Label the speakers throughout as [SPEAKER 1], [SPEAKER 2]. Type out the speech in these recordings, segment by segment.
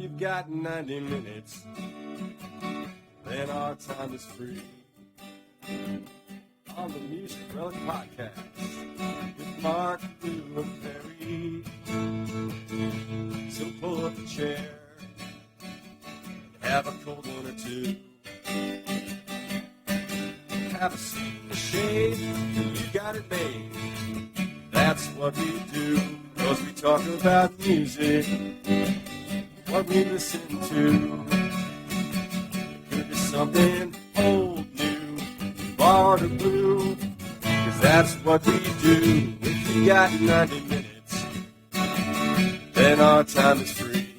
[SPEAKER 1] you've got 90 minutes, then our time is free. On the Music Relic Podcast with Mark, Lou, and Perry. So pull up a chair and have a cold one or two. Have a seat in the shade, and you got it made. That's what we do, 'cause we talk about music, what we listen to. It could be something old, new, borrowed or blue, 'cause that's what we do. If you got 90 minutes, then our time is free.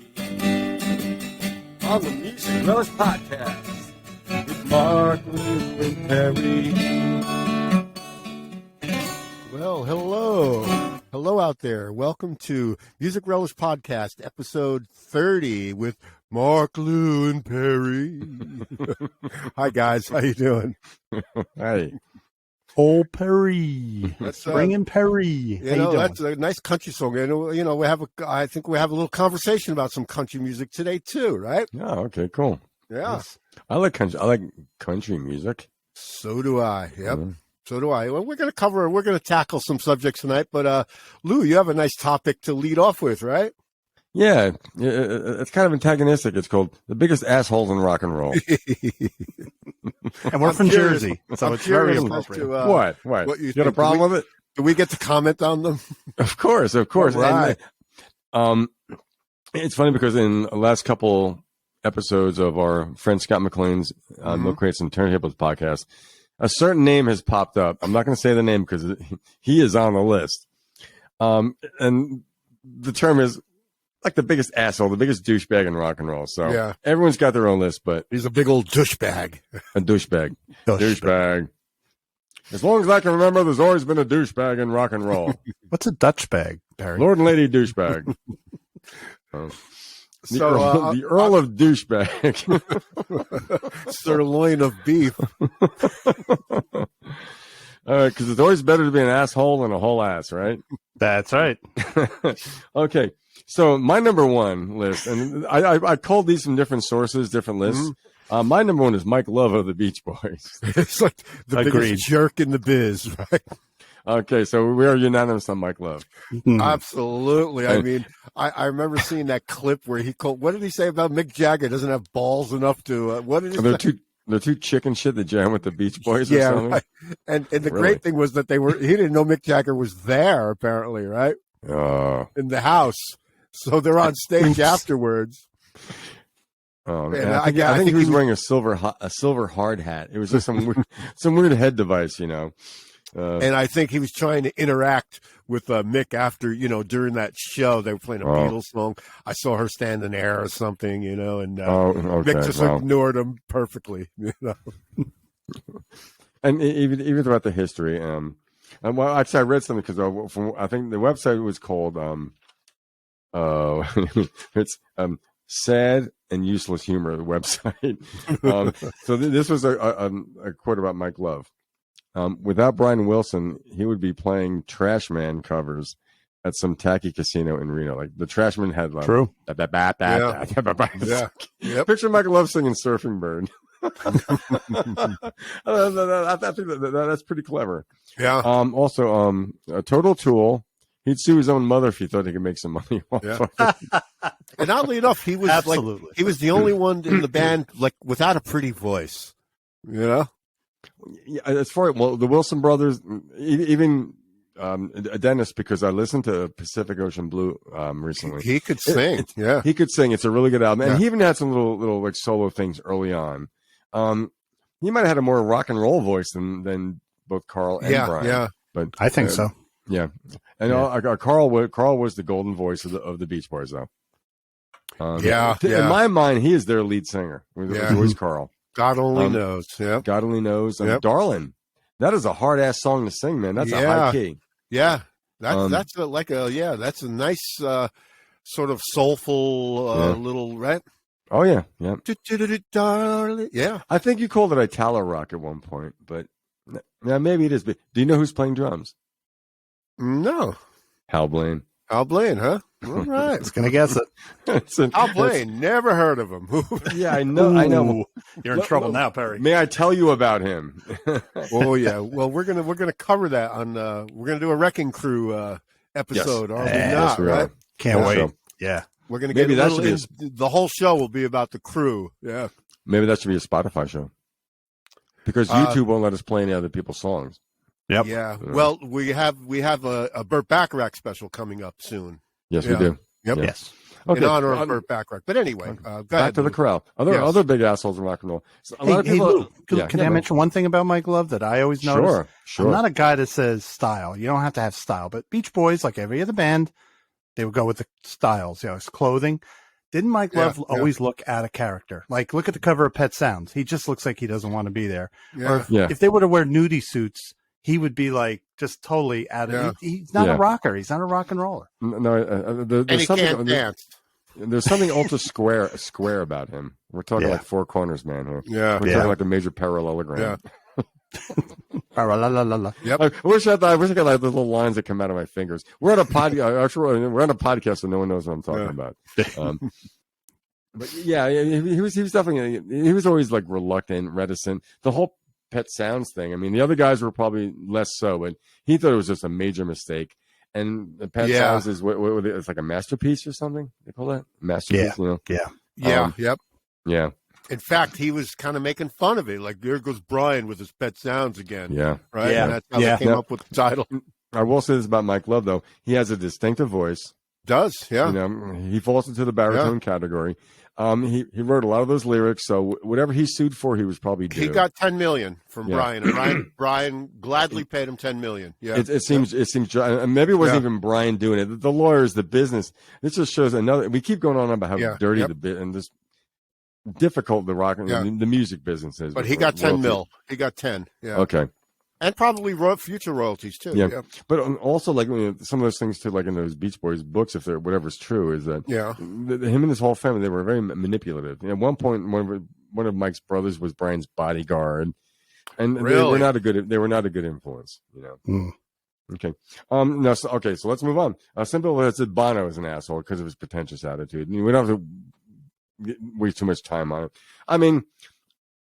[SPEAKER 1] On the Music Relic Podcast with Mark, Lou, and Perry.
[SPEAKER 2] Well, hello. Hello out there. Welcome to Music Relish Podcast, episode 30 with Mark, Lou, and Perry. Hi, guys. How you doing?
[SPEAKER 3] Hey. Oh, Perry.
[SPEAKER 2] That's
[SPEAKER 3] Bringing Perry.
[SPEAKER 2] You know, that's a nice country song. I think we have a little conversation about some country music today, too, right?
[SPEAKER 3] Oh, okay, cool.
[SPEAKER 2] Yeah.
[SPEAKER 3] Yes. I like country music.
[SPEAKER 2] So do I. Yep.
[SPEAKER 3] Mm-hmm.
[SPEAKER 2] So do I. Well, we're going to tackle some subjects tonight, but Lou, you have a nice topic to lead off with, right?
[SPEAKER 3] Yeah, it's kind of antagonistic. It's called The Biggest Assholes in Rock and Roll.
[SPEAKER 4] And we're from Jersey, so it's very appropriate.
[SPEAKER 3] What? You got a problem with it?
[SPEAKER 2] Do we get to comment on them?
[SPEAKER 3] Of course.
[SPEAKER 2] Right.
[SPEAKER 3] And, it's funny because in the last couple episodes of our friend Scott McLean's Milk Crates and Turntables podcast, a certain name has popped up. I'm not going to say the name because he is on the list. And the term is like the biggest asshole, the biggest douchebag in rock and roll. So
[SPEAKER 2] yeah.
[SPEAKER 3] Everyone's got their own list, but
[SPEAKER 2] He's a big old douchebag.
[SPEAKER 3] a douchebag. Douchebag. As long as I can remember, there's always been a douchebag in rock and roll.
[SPEAKER 4] What's a Dutch bag, Barry?
[SPEAKER 3] Lord and Lady douchebag. The Earl of douchebag.
[SPEAKER 2] Sirloin of beef.
[SPEAKER 3] Because it's always better to be an asshole than a whole ass, right?
[SPEAKER 4] That's right.
[SPEAKER 3] Okay. So my number one list, and I called these from different sources, different lists. My number one is Mike Love of the Beach Boys.
[SPEAKER 2] It's like the biggest jerk in the biz, right?
[SPEAKER 3] Okay, so we are unanimous on Mike Love.
[SPEAKER 2] Absolutely. I mean, I remember seeing that clip where he called. What did he say about Mick Jagger? Doesn't have balls enough to. What did he say?
[SPEAKER 3] They're two chicken shit that jam with the Beach Boys. Or something.
[SPEAKER 2] Right. And the great thing was that he didn't know Mick Jagger was there. Apparently, right? In the house, so they're on stage afterwards.
[SPEAKER 3] Oh, man. I think he was wearing a silver hard hat. It was just some weird head device, you know.
[SPEAKER 2] And I think he was trying to interact with Mick after, during that show. They were playing a Beatles song. I saw her stand in air or something, and Mick just ignored him perfectly.
[SPEAKER 3] And even throughout the history, well, actually, I read something because I think the website was called it's Sad and Useless Humor, the website. So this was a quote about Mike Love. Without Brian Wilson, he would be playing Trash Man covers at some tacky casino in Reno. Like the Trash Man had like
[SPEAKER 4] True.
[SPEAKER 3] Yeah. Yep. Picture Michael Love singing Surfing Bird. I think that's pretty clever.
[SPEAKER 2] Yeah.
[SPEAKER 3] Also, a total tool. He'd sue his own mother if he thought he could make some money off of it.
[SPEAKER 2] And oddly enough, he was he was the only one in the band without a pretty voice. Yeah,
[SPEAKER 3] as far as the Wilson brothers, even Dennis, because I listened to Pacific Ocean Blue recently.
[SPEAKER 2] He could sing.
[SPEAKER 3] He could sing. It's a really good album, and he even had some little like solo things early on. He might have had a more rock and roll voice than both Carl and Brian. Yeah,
[SPEAKER 4] but I think so.
[SPEAKER 3] Yeah, and Carl was the golden voice of the Beach Boys, though. In my mind, he is their lead singer. It was always Carl.
[SPEAKER 2] God only knows. Yeah,
[SPEAKER 3] God only knows. Darling, that is a hard ass song to sing, man. That's a high key.
[SPEAKER 2] Yeah, that's a nice sort of soulful little right.
[SPEAKER 3] Oh yeah.
[SPEAKER 2] Darling. Yeah,
[SPEAKER 3] I think you called it Italo rock at one point, but maybe it is. But do you know who's playing drums?
[SPEAKER 2] No.
[SPEAKER 3] Hal Blaine.
[SPEAKER 2] Al Blaine, huh? All right.
[SPEAKER 4] It's gonna guess it.
[SPEAKER 2] Al Blaine, never heard of him.
[SPEAKER 3] Yeah, I know.
[SPEAKER 4] You're in trouble now, Perry.
[SPEAKER 3] May I tell you about him?
[SPEAKER 2] Oh yeah. Well, we're gonna cover that on. We're gonna do a Wrecking Crew episode, are we not?
[SPEAKER 3] we
[SPEAKER 2] right?
[SPEAKER 3] are.
[SPEAKER 4] Can't wait.
[SPEAKER 3] So.
[SPEAKER 4] Yeah.
[SPEAKER 2] We're gonna
[SPEAKER 3] Maybe
[SPEAKER 2] get
[SPEAKER 3] that should be
[SPEAKER 2] the whole show will be about the crew. Yeah.
[SPEAKER 3] Maybe that should be a Spotify show. Because YouTube won't let us play any other people's songs.
[SPEAKER 4] Yep.
[SPEAKER 2] Yeah. Well, we have a Burt Bacharach special coming up soon.
[SPEAKER 3] Yes, we do.
[SPEAKER 2] Yep.
[SPEAKER 3] Yeah.
[SPEAKER 4] Yes.
[SPEAKER 3] Okay.
[SPEAKER 2] In honor of Burt Bacharach. But anyway, go
[SPEAKER 3] back
[SPEAKER 2] ahead,
[SPEAKER 3] to the corral. Other big assholes in rock and roll. So a lot of people.
[SPEAKER 4] Lou, can I mention one thing about Mike Love that I always notice?
[SPEAKER 3] Sure.
[SPEAKER 4] I'm not a guy that says style. You don't have to have style. But Beach Boys, like every other band, they would go with the styles. His clothing. Didn't Mike Love always look out of character? Like, look at the cover of Pet Sounds. He just looks like he doesn't want to be there.
[SPEAKER 2] Yeah.
[SPEAKER 4] Or if they were to wear nudie suits, he would be like just totally out of. He's not a rocker. He's not a rock and roller.
[SPEAKER 3] No, there's
[SPEAKER 2] and he
[SPEAKER 3] something.
[SPEAKER 2] Can't dance.
[SPEAKER 3] There's something ultra square about him. We're talking like Four Corners man here.
[SPEAKER 2] Yeah,
[SPEAKER 3] we're talking like a major parallelogram.
[SPEAKER 2] Yeah.
[SPEAKER 3] Yep. I wish I got like the little lines that come out of my fingers. We're on a podcast, so no one knows what I'm talking about. But yeah, he was definitely he was always like reluctant, reticent. The whole Pet Sounds thing. I mean, the other guys were probably less so, but he thought it was just a major mistake. And the Pet Sounds is what it's like a masterpiece or something. They call that masterpiece.
[SPEAKER 2] Yeah. In fact, he was kind of making fun of it. Like, there goes Brian with his Pet Sounds again.
[SPEAKER 3] Yeah.
[SPEAKER 2] Right? Yeah. And that's how they came up with the title.
[SPEAKER 3] I will say this about Mike Love, though. He has a distinctive voice.
[SPEAKER 2] Does, yeah.
[SPEAKER 3] He falls into the baritone category. He wrote a lot of those lyrics, so whatever he sued for, he was probably due.
[SPEAKER 2] He got $10 million from Brian, and Brian gladly paid him $10 million. Yeah,
[SPEAKER 3] it seems, and maybe it wasn't even Brian doing it. The lawyers, the business. This just shows another. We keep going on about how dirty the bit and this difficult the rock and the music business is.
[SPEAKER 2] But he got 10 mil. He got 10. Yeah.
[SPEAKER 3] Okay.
[SPEAKER 2] And probably future royalties too.
[SPEAKER 3] Yeah. But also, like, some of those things too, like in those Beach Boys books, if they're whatever's true, is that him and his whole family, they were very manipulative. At one point, one of Mike's brothers was Brian's bodyguard, and they were not a good influence. Okay. So let's move on. Some people said Bono is an asshole because of his pretentious attitude. We don't have to waste too much time on it. I mean,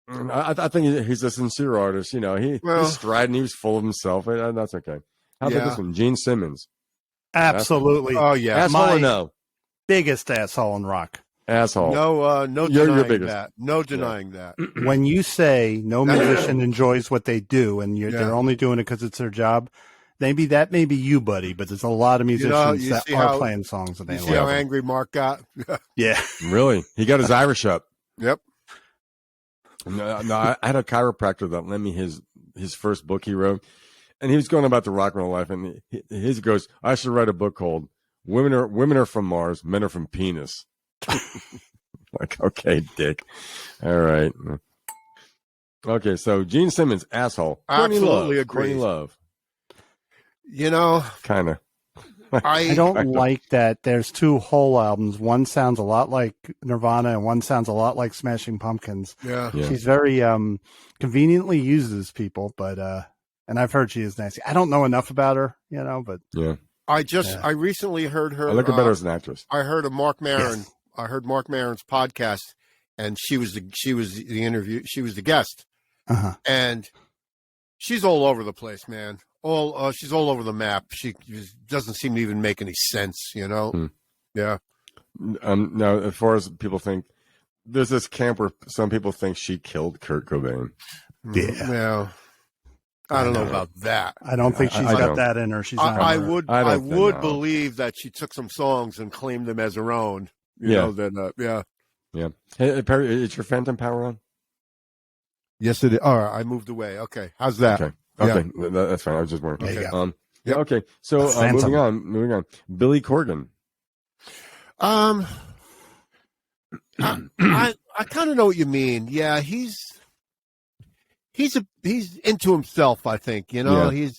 [SPEAKER 3] I think he's a sincere artist. He's striding. He was full of himself. That's okay. How about this one? Gene Simmons.
[SPEAKER 4] Absolutely.
[SPEAKER 2] Oh, yeah.
[SPEAKER 3] Asshole or no?
[SPEAKER 4] Biggest asshole in rock.
[SPEAKER 3] Asshole.
[SPEAKER 2] No denying that. No denying that.
[SPEAKER 4] When you say no musician enjoys what they do and they're only doing it because it's their job, maybe that may be you, buddy, but there's a lot of musicians that are playing songs that they
[SPEAKER 2] see how angry Mark got?
[SPEAKER 4] Yeah.
[SPEAKER 3] Really? He got his Irish up.
[SPEAKER 2] Yep.
[SPEAKER 3] No, I had a chiropractor that lent me his first book he wrote, and he was going about the rock and roll life, and he goes, I should write a book called Women Are from Mars, Men Are from Penis. Like, okay, dick. All right. Okay, so Gene Simmons, asshole.
[SPEAKER 2] Absolutely agree.
[SPEAKER 3] Courtney Love.
[SPEAKER 2] Kind
[SPEAKER 3] of.
[SPEAKER 4] I don't like that there's two whole albums. One sounds a lot like Nirvana and one sounds a lot like Smashing Pumpkins.
[SPEAKER 2] Yeah.
[SPEAKER 4] She's very conveniently uses people, but and I've heard she is nasty. I don't know enough about her, but
[SPEAKER 3] yeah.
[SPEAKER 2] I recently heard her.
[SPEAKER 3] I like her better as an actress.
[SPEAKER 2] I heard Mark Maron. Yes. I heard Mark Maron's podcast, and she was the interview. She was the guest, and she's all over the place, man. She's all over the map. She doesn't seem to even make any sense, Yeah.
[SPEAKER 3] Now, as far as people think, there's this camp where some people think she killed Kurt Cobain.
[SPEAKER 4] Yeah.
[SPEAKER 2] Well, I don't know about that.
[SPEAKER 4] I don't think she's got that in her. She's not.
[SPEAKER 2] I would believe that she took some songs and claimed them as her own.
[SPEAKER 3] Yeah. Hey, Perry, is your Phantom Power on?
[SPEAKER 2] Yes, it is. All right, I moved away. Okay, how's that?
[SPEAKER 3] Okay, that's fine. I was just wondering.
[SPEAKER 4] There you
[SPEAKER 3] go. Okay. So moving on. Billy Corgan.
[SPEAKER 2] I kind of know what you mean. Yeah, he's into himself. I think he's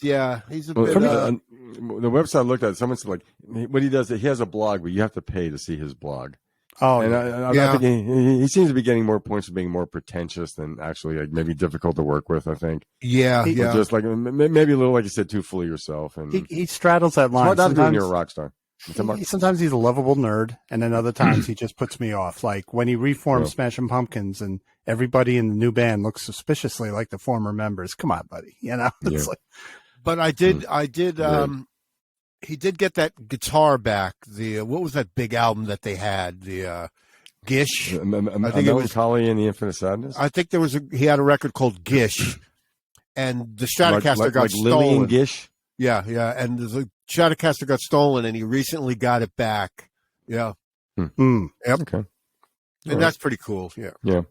[SPEAKER 2] a bit.
[SPEAKER 3] The website I looked at, someone said like what he does. He has a blog, but you have to pay to see his blog.
[SPEAKER 4] Oh,
[SPEAKER 3] and I think he seems to be getting more points for being more pretentious than actually like maybe difficult to work with. I think.
[SPEAKER 2] Yeah.
[SPEAKER 3] Just like maybe a little, like you said, too full of yourself, and
[SPEAKER 4] he straddles that line.
[SPEAKER 3] It's hard not to be when you're a rock star.
[SPEAKER 4] Sometimes he's a lovable nerd, and then other times he just puts me off. Like when he reformed Smashing Pumpkins, and everybody in the new band looks suspiciously like the former members. Come on, buddy. It's like.
[SPEAKER 2] But he did get that guitar back. What was that big album that they had? The Gish.
[SPEAKER 3] I think it was Melancholy and the Infinite Sadness.
[SPEAKER 2] I think he had a record called Gish, and the Stratocaster got stolen.
[SPEAKER 3] Lily and Gish.
[SPEAKER 2] Yeah, and the Stratocaster got stolen, and he recently got it back. Yeah.
[SPEAKER 3] Yep. Okay.
[SPEAKER 2] And that's pretty cool. Yeah.
[SPEAKER 3] Yeah.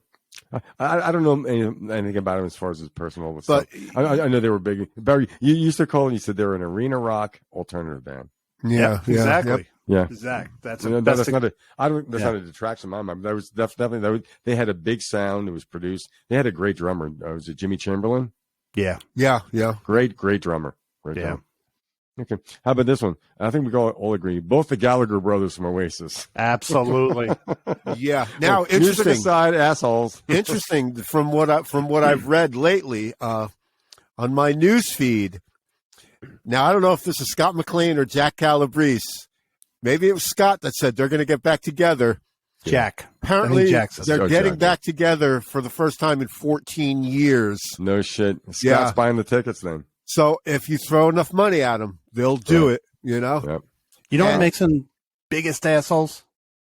[SPEAKER 3] I don't know anything about him as far as his personal stuff. I know they were big. Barry, you used to call and you said they were an arena rock alternative band.
[SPEAKER 4] Yeah, exactly.
[SPEAKER 3] Yeah,
[SPEAKER 4] exactly. That's
[SPEAKER 3] not a detraction in my mind. That was definitely they had a big sound. It was produced. They had a great drummer. Was it Jimmy Chamberlain?
[SPEAKER 2] Yeah.
[SPEAKER 3] Great drummer. Drummer. Okay. How about this one? I think we all agree. Both the Gallagher brothers from Oasis.
[SPEAKER 4] Absolutely.
[SPEAKER 2] Yeah. Now, interesting.
[SPEAKER 3] Music aside, assholes.
[SPEAKER 2] Interesting from what I've read lately on my news feed. Now, I don't know if this is Scott McLean or Jack Calabrese. Maybe it was Scott that said they're going to get back together.
[SPEAKER 4] Jack.
[SPEAKER 2] Apparently, they're getting back together for the first time in 14 years.
[SPEAKER 3] No shit. Scott's buying the tickets then.
[SPEAKER 2] So if you throw enough money at them, they'll do it, you know?
[SPEAKER 3] Yep.
[SPEAKER 4] You know what makes them biggest assholes?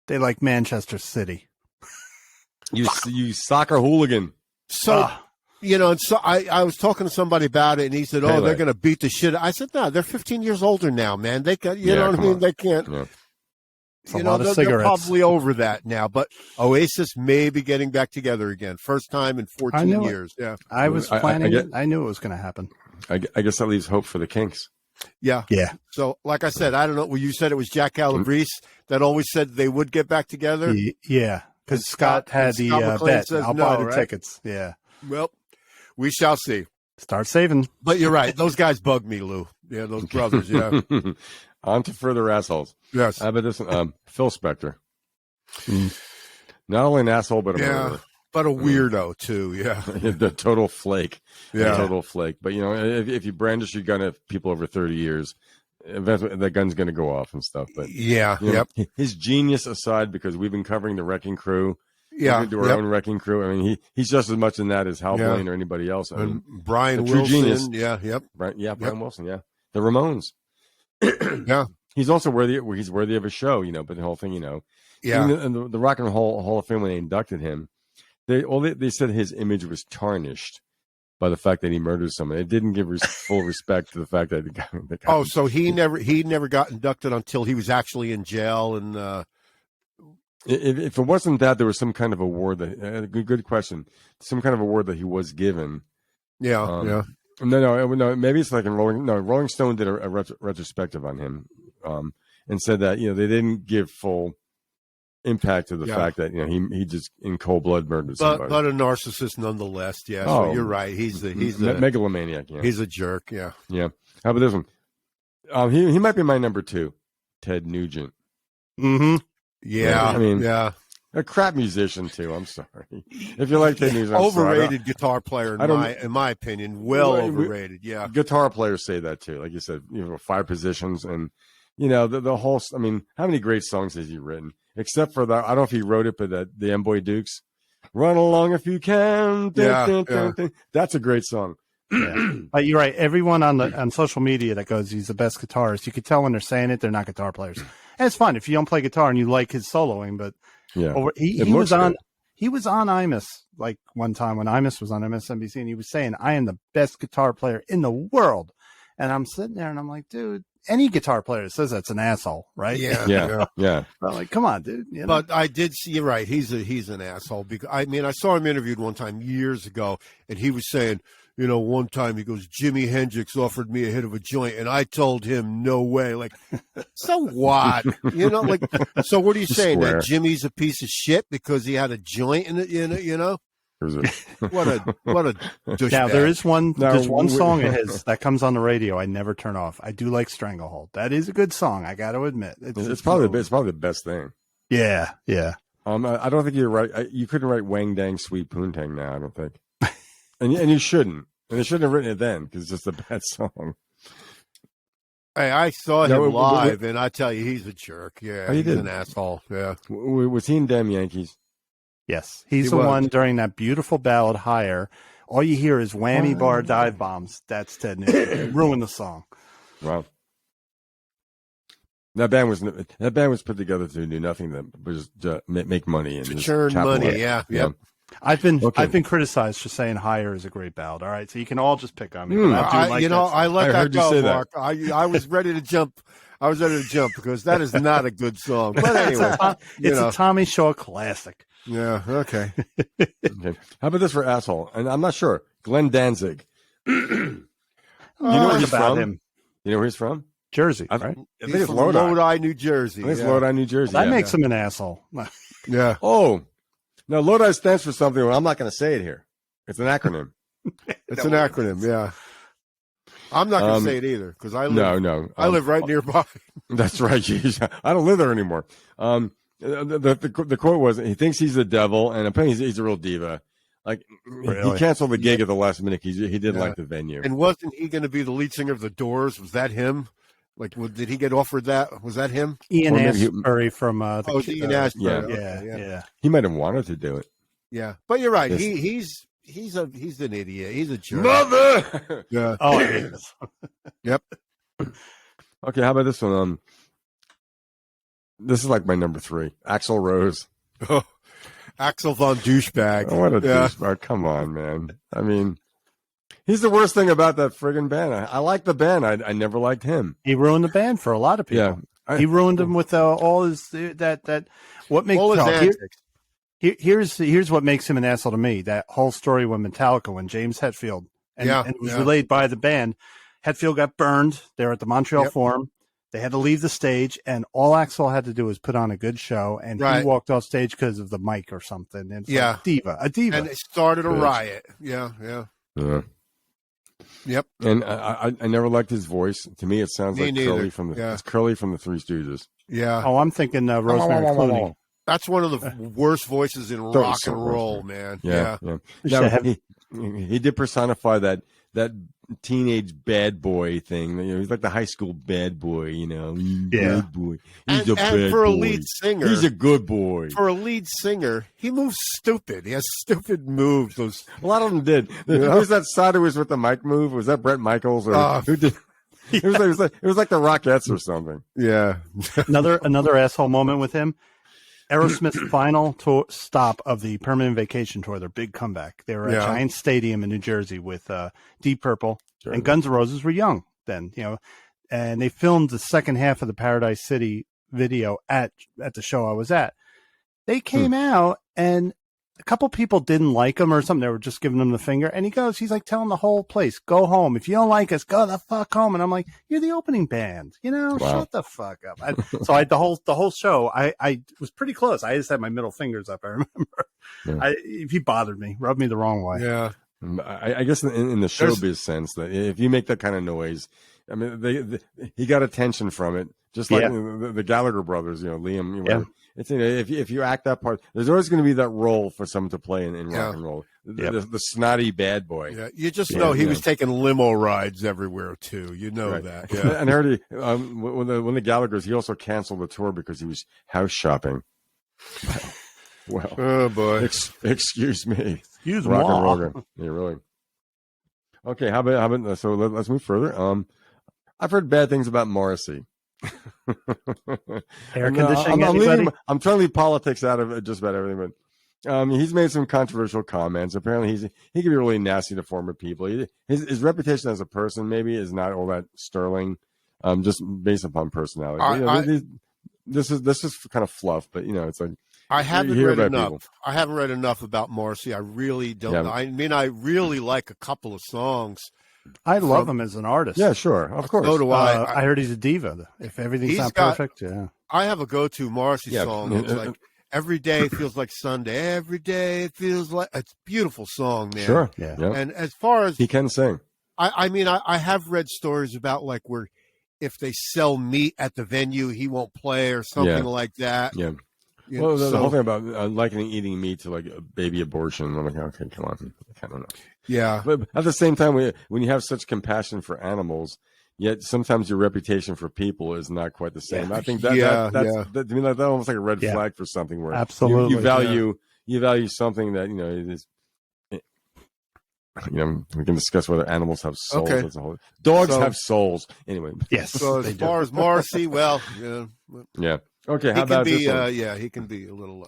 [SPEAKER 4] They like Manchester City.
[SPEAKER 3] You soccer hooligan.
[SPEAKER 2] So, and so I was talking to somebody about it, and he said, they're going to beat the shit. I said, no, they're 15 years older now, man. They can, you know what I mean? They can't. Yeah.
[SPEAKER 4] A lot of cigarettes.
[SPEAKER 2] They're probably over that now, but Oasis may be getting back together again. First time in 14 years. Yeah.
[SPEAKER 4] I was planning it. I knew it was going to happen.
[SPEAKER 3] I guess that leaves hope for the Kinks.
[SPEAKER 2] Yeah. So, like I said, I don't know. Well, you said it was Jack Calabrese that always said they would get back together.
[SPEAKER 4] Yeah, because Scott had the bet. I'll buy the tickets. Yeah.
[SPEAKER 2] Well, we shall see.
[SPEAKER 4] Start saving.
[SPEAKER 2] But you're right. Those guys bug me, Lou. Yeah, those brothers. Yeah.
[SPEAKER 3] On to further assholes.
[SPEAKER 2] Yes.
[SPEAKER 3] How about this one? Phil Spector. Not only an asshole, but a murderer.
[SPEAKER 2] But a weirdo too, yeah.
[SPEAKER 3] The total flake.
[SPEAKER 2] Yeah.
[SPEAKER 3] The total flake. But, if you brandish your gun at people over 30 years, eventually that gun's going to go off and stuff. But his genius aside, because we've been covering the Wrecking Crew. Yeah. We do our own Wrecking Crew. I mean, he's just as much in that as Hal Blaine or anybody else. I mean,
[SPEAKER 2] Brian Wilson. Genius. Yeah,
[SPEAKER 3] Brian Wilson, yeah. The Ramones.
[SPEAKER 2] Yeah.
[SPEAKER 3] He's also worthy of a show, but the whole thing, And the Rock and Roll Hall of Fame, when they inducted him, they said his image was tarnished by the fact that he murdered someone. It didn't give full respect to the fact that the guy
[SPEAKER 2] so he never got inducted until he was actually in jail. And
[SPEAKER 3] if it wasn't that, there was some kind of award that good question, some kind of award that he was given.
[SPEAKER 2] Yeah.
[SPEAKER 3] No. Maybe it's like in Rolling Stone did a retrospective on him, and said that they didn't give full impact to the fact that he just in cold blood murdered somebody.
[SPEAKER 2] But a narcissist nonetheless. Yeah, so you're right. He's a
[SPEAKER 3] megalomaniac. Yeah.
[SPEAKER 2] He's a jerk. Yeah.
[SPEAKER 3] Yeah. How about this one? He might be my number 2, Ted Nugent.
[SPEAKER 2] Mm-hmm. Yeah.
[SPEAKER 3] I mean,
[SPEAKER 2] a
[SPEAKER 3] crap musician too. I'm sorry. If you like Ted Nugent,
[SPEAKER 2] overrated guitar player in my opinion. Overrated. Yeah.
[SPEAKER 3] Guitar players say that too. Like you said, 5 positions and. The whole. I mean, how many great songs has he written? Except for I don't know if he wrote it, but the M-Boy Dukes, "Run Along If You Can." That's a great song.
[SPEAKER 4] Yeah. But you're right. Everyone on social media that goes, he's the best guitarist. You could tell when they're saying it, they're not guitar players. And it's fun if you don't play guitar and you like his soloing. But he was on Imus like one time when Imus was on MSNBC, and he was saying, "I am the best guitar player in the world." And I'm sitting there and I'm like, dude. Any guitar player that says that's an asshole, right?
[SPEAKER 3] Yeah.
[SPEAKER 4] I'm like, come on, dude.
[SPEAKER 2] But I did see. You're right. He's an asshole because I saw him interviewed one time years ago, and he was saying, one time he goes, Jimi Hendrix offered me a hit of a joint, and I told him no way. Like, so what? So what are you saying? That Jimmy's a piece of shit because he had a joint in it? What a douchebag.
[SPEAKER 4] Now there's one song of his that comes on the radio I never turn off. I do like Stranglehold. That is a good song, I got to admit.
[SPEAKER 3] It's probably the best thing.
[SPEAKER 4] Yeah.
[SPEAKER 3] I don't think you're right. You couldn't write Wang Dang Sweet Poontang now, I don't think. and you shouldn't. And they shouldn't have written it then because it's just a bad song.
[SPEAKER 2] Hey, I saw him live, and I tell you, he's a jerk. Yeah, he's an asshole. Yeah.
[SPEAKER 3] Was he in Damn Yankees?
[SPEAKER 4] Yes. He's the one during that beautiful ballad, Higher. All you hear is whammy bar dive bombs. That's Ted Nugent. Ruined the song.
[SPEAKER 3] Wow. That band was put together to do nothing that was to make money and
[SPEAKER 2] to churn money. Yeah.
[SPEAKER 4] I've been criticized for saying Higher is a great ballad. All right, so you can all just pick on me. I
[SPEAKER 2] let that go, Mark. I was ready to jump. I was ready to jump because that is not a good song. But anyway,
[SPEAKER 4] it's a Tommy Shaw classic.
[SPEAKER 2] Yeah. Okay.
[SPEAKER 3] Okay. How about this for asshole? And I'm not sure. Glenn Danzig. You know where he's from? Him. You know where he's from?
[SPEAKER 4] Jersey.
[SPEAKER 3] I think it's
[SPEAKER 2] Lodi, New Jersey.
[SPEAKER 3] I think it's Lodi, New Jersey.
[SPEAKER 4] That makes him an asshole.
[SPEAKER 2] Yeah.
[SPEAKER 3] Oh. Now, Lodi stands for something. Well, I'm not going to say it here. It's an acronym.
[SPEAKER 2] It's an acronym, yeah. I'm not going to say it either because I live. I live right nearby.
[SPEAKER 3] That's right. I don't live there anymore. The quote was, "He thinks he's the devil, and apparently he's a real diva." Like he canceled the gig at the last minute. He didn't like the venue.
[SPEAKER 2] And wasn't he going to be the lead singer of the Doors? Was that him? Like, did he get offered that? Was that him?
[SPEAKER 4] Ian Astbury from
[SPEAKER 2] Ian Astbury.
[SPEAKER 4] Yeah.
[SPEAKER 3] He might have wanted to do it.
[SPEAKER 2] Yeah, but you're right. He's an idiot. He's a jerk.
[SPEAKER 3] Mother.
[SPEAKER 2] Yeah.
[SPEAKER 4] Oh, I hate this.
[SPEAKER 2] Yep.
[SPEAKER 3] Okay, how about this one? This is like my number 3. Axl Rose.
[SPEAKER 2] Oh, Axl Von Douchebag.
[SPEAKER 3] Oh, what a douchebag! Come on, man. I mean, he's the worst thing about that friggin' band. I like the band. I never liked him.
[SPEAKER 4] He ruined the band for a lot of people. Yeah, he ruined them with all his that. What makes
[SPEAKER 2] all his antics.
[SPEAKER 4] Here's what makes him an asshole to me. That whole story with Metallica when James Hetfield and it was relayed by the band. Hetfield got burned. They were at the Montreal Forum. They had to leave the stage, and all Axl had to do was put on a good show, and he walked off stage because of the mic or something. And like, a diva.
[SPEAKER 2] And it started a riot. Yeah. Yep.
[SPEAKER 3] And I never liked his voice. To me, it sounds like Curly from it's Curly from the Three Stooges.
[SPEAKER 2] Yeah.
[SPEAKER 4] Oh, I'm thinking Rosemary Clooney.
[SPEAKER 2] That's one of the worst voices in rock and roll, man.
[SPEAKER 3] Yeah. Now, he did personify that teenage bad boy thing. He's like the high school bad boy, Bad boy. He's a bad
[SPEAKER 2] for
[SPEAKER 3] boy.
[SPEAKER 2] A lead singer,
[SPEAKER 3] he's a good boy.
[SPEAKER 2] For a lead singer, he moves stupid. He has stupid moves.
[SPEAKER 3] A lot of them did. Who's that side who was with the mic move? Was that Brett Michaels or who did? It was like the Rockettes or something.
[SPEAKER 2] Yeah.
[SPEAKER 4] another asshole moment with him. Aerosmith's final stop of the Permanent Vacation tour, their big comeback. They were at Giant Stadium in New Jersey with Deep Purple, and Guns N' Roses were young then, and they filmed the second half of the Paradise City video at the show I was at. They came out, and a couple people didn't like him or something. They were just giving him the finger, and he's like telling the whole place, "Go home. If you don't like us, go the fuck home." And I'm like, "You're the opening band, shut the fuck up." The whole show, I was pretty close. I just had my middle fingers up. I remember. If he bothered me, rubbed me the wrong way.
[SPEAKER 2] Yeah.
[SPEAKER 3] I guess in the showbiz sense that if you make that kind of noise, I mean, he got attention from it, just like the Gallagher brothers, Liam. It's if you act that part, there's always going to be that role for someone to play in rock and roll. The snotty bad boy.
[SPEAKER 2] Yeah, you just know he was taking limo rides everywhere too. You know that. Yeah.
[SPEAKER 3] And I heard when the Gallaghers, he also canceled the tour because he was house shopping. Well,
[SPEAKER 2] oh boy,
[SPEAKER 3] excuse me.
[SPEAKER 4] Excuse
[SPEAKER 3] rock and roll. Yeah, really. Okay, how about so let's move further. I've heard bad things about Morrissey.
[SPEAKER 4] Air conditioning.
[SPEAKER 3] I'm trying to leave politics out of just about everything, but he's made some controversial comments. Apparently, he can be really nasty to former people. His reputation as a person maybe is not all that sterling, just based upon personality. This is kind of fluff, but it's like
[SPEAKER 2] I haven't read enough. People. I haven't read enough about Morrissey. I really don't. Yeah. I mean, I really like a couple of songs.
[SPEAKER 4] I love him as an artist.
[SPEAKER 3] Yeah, sure. Of course.
[SPEAKER 2] So do I.
[SPEAKER 4] I heard he's a diva. If everything's not perfect,
[SPEAKER 2] I have a go-to Morrissey song. It's like, every day feels like Sunday. Every day it feels like... It's a beautiful song, man.
[SPEAKER 3] Sure.
[SPEAKER 2] Yeah. And as far as...
[SPEAKER 3] He can sing.
[SPEAKER 2] I mean, I have read stories about like where if they sell meat at the venue, he won't play or something like that.
[SPEAKER 3] Yeah. Well, the whole thing about likening eating meat to like a baby abortion, I'm like, okay, come on. I don't know.
[SPEAKER 2] Yeah.
[SPEAKER 3] But at the same time, when you have such compassion for animals, Yet sometimes your reputation for people is not quite the same. I think that's to me that's almost like a red flag for something where
[SPEAKER 4] absolutely
[SPEAKER 3] you value something that is. We can discuss whether animals have souls.
[SPEAKER 2] Okay.
[SPEAKER 3] As a whole. Dogs have souls. Anyway.
[SPEAKER 4] Yes.
[SPEAKER 2] So as far as Morrissey, well,
[SPEAKER 3] yeah. Okay. How
[SPEAKER 2] he
[SPEAKER 3] about
[SPEAKER 2] can be,
[SPEAKER 3] this one?
[SPEAKER 2] he can be a little.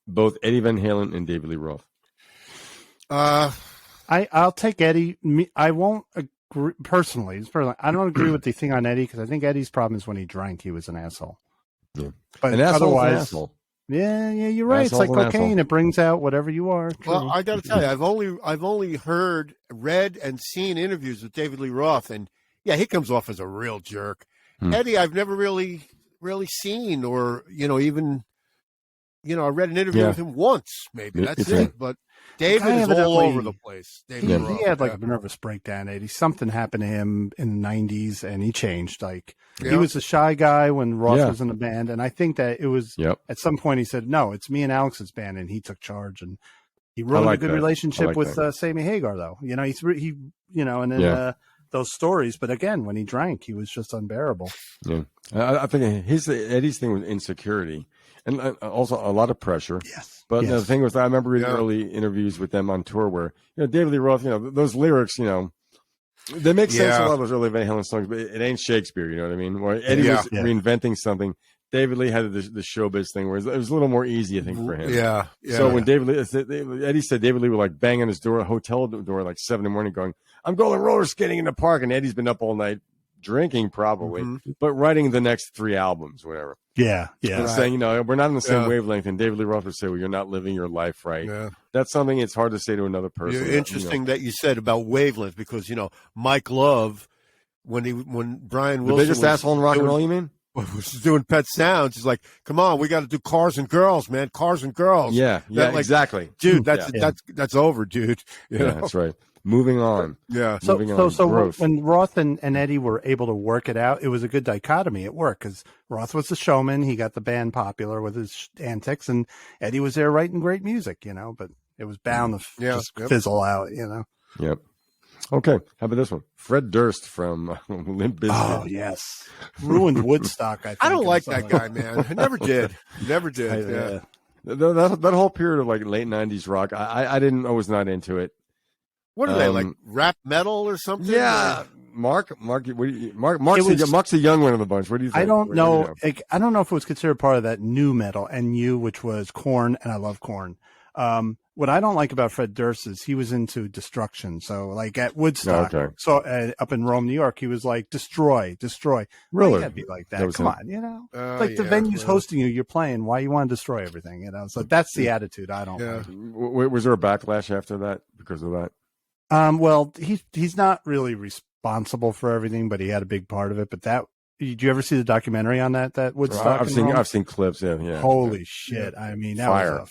[SPEAKER 3] Both Eddie Van Halen and David Lee Roth.
[SPEAKER 4] I'll take Eddie. I won't agree personally. I don't agree with the thing on Eddie because I think Eddie's problem is when he drank, he was an asshole.
[SPEAKER 3] Yeah.
[SPEAKER 4] But
[SPEAKER 3] an
[SPEAKER 4] otherwise,
[SPEAKER 3] an asshole.
[SPEAKER 4] Yeah, you're right. It's like cocaine; it brings out whatever you are. True.
[SPEAKER 2] Well, I got to tell you, I've only read, and seen interviews with David Lee Roth, and he comes off as a real jerk. Eddie, I've never really seen, or even, I read an interview with him once, maybe that's it. But David is all over the place. He
[SPEAKER 4] had like a nervous breakdown. Eddie, something happened to him in the '90s, and he changed. Like he was a shy guy when Roth was in the band, and I think that it was at some point he said, "No, it's me and Alex's band," and he took charge, and he ruined a good relationship with Sammy Hagar, though. And then those stories. But again, when he drank, he was just unbearable. Yeah,
[SPEAKER 3] I think Eddie's thing was insecurity. And also a lot of pressure.
[SPEAKER 4] Yes.
[SPEAKER 3] But the thing was, I remember reading early interviews with them on tour where, David Lee Roth, those lyrics, they make sense in a lot of those early Van Halen songs, but it ain't Shakespeare, you know what I mean? Where Eddie was reinventing something. David Lee had the showbiz thing where it was a little more easy, I think, for him.
[SPEAKER 2] Yeah.
[SPEAKER 3] So when Eddie said David Lee would like bang on his door, hotel door, like 7 a.m, going, "I'm going roller skating in the park," and Eddie's been up all night drinking probably, but writing the next 3 albums, whatever.
[SPEAKER 4] Yeah.
[SPEAKER 3] And saying, we're not on the same wavelength. And David Lee Roth would say, "Well, you're not living your life right." Yeah. That's something it's hard to say to another person.
[SPEAKER 2] Interesting that you said about wavelength because Mike Love, when Brian Wilson,
[SPEAKER 3] the biggest asshole in rock and roll, you mean?
[SPEAKER 2] Was doing Pet Sounds. He's like, "Come on, we got to do Cars and Girls, man. Cars and Girls."
[SPEAKER 3] Yeah, exactly,
[SPEAKER 2] dude. That's over, dude.
[SPEAKER 3] That's right. Moving on.
[SPEAKER 2] Yeah.
[SPEAKER 4] So when Roth and Eddie were able to work it out, it was a good dichotomy. It worked because Roth was the showman. He got the band popular with his antics, and Eddie was there writing great music, but it was bound to just fizzle out,
[SPEAKER 3] Yep. Okay. How about this one? Fred Durst from Limp Bizkit.
[SPEAKER 4] Oh, yes. Ruined Woodstock, I think.
[SPEAKER 2] I don't like that guy, man. I never did. Never did. Yeah.
[SPEAKER 3] That whole period of like late 90s rock, I was not into it.
[SPEAKER 2] What are they, like rap metal or something?
[SPEAKER 3] Yeah. Mark's the young one of the bunch. What do you think?
[SPEAKER 4] I don't know. I don't know if it was considered part of that new metal, NU, which was Korn, and I love Korn. What I don't like about Fred Durst is he was into destruction. So, like at Woodstock, up in Rome, New York, he was like, destroy.
[SPEAKER 3] Really?
[SPEAKER 4] You can't be like that. Come on, the venue's hosting you, you're playing. Why you want to destroy everything? So that's the attitude I don't like.
[SPEAKER 3] Was there a backlash after that because of that?
[SPEAKER 4] Well, he's not really responsible for everything, but he had a big part of it. But did you ever see the documentary on that Woodstock?
[SPEAKER 3] I've seen clips. Yeah.
[SPEAKER 4] Holy shit! I mean, that was a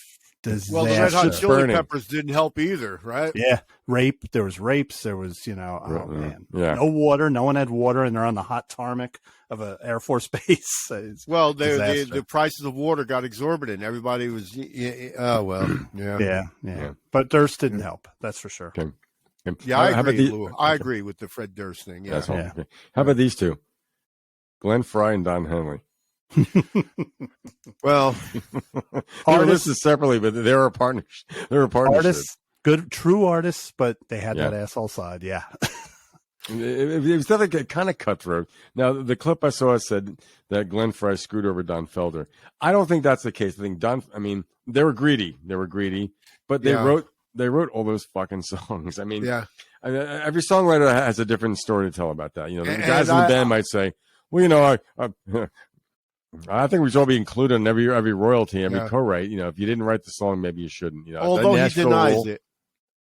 [SPEAKER 4] disaster.
[SPEAKER 2] Well, the Red Hot Chili Peppers didn't help either, right?
[SPEAKER 4] Yeah, rape. There was rapes. There was, oh man,
[SPEAKER 3] no
[SPEAKER 4] water. No one had water, and they're on the hot tarmac of an Air Force base.
[SPEAKER 2] The prices of water got exorbitant. Everybody was,
[SPEAKER 4] yeah. But Durst didn't help. That's for sure.
[SPEAKER 3] Okay.
[SPEAKER 2] Yeah, I agree with the Fred Durst thing. Yeah.
[SPEAKER 3] Okay. How about these two? Glenn Frey and Don Henley.
[SPEAKER 2] Well,
[SPEAKER 3] they were listed separately, but they were a partnership.
[SPEAKER 4] Artists, good, true artists, but they had that asshole side. Yeah.
[SPEAKER 3] It was definitely kind of cutthroat. Now, the clip I saw said that Glenn Frey screwed over Don Felder. I don't think that's the case. I think they were greedy. But they wrote all those fucking songs. I mean, every songwriter has a different story to tell about that. The guys in the band might say, well, I think we should all be included in every royalty, every co-write. If you didn't write the song, maybe you shouldn't.
[SPEAKER 2] Although he denies it.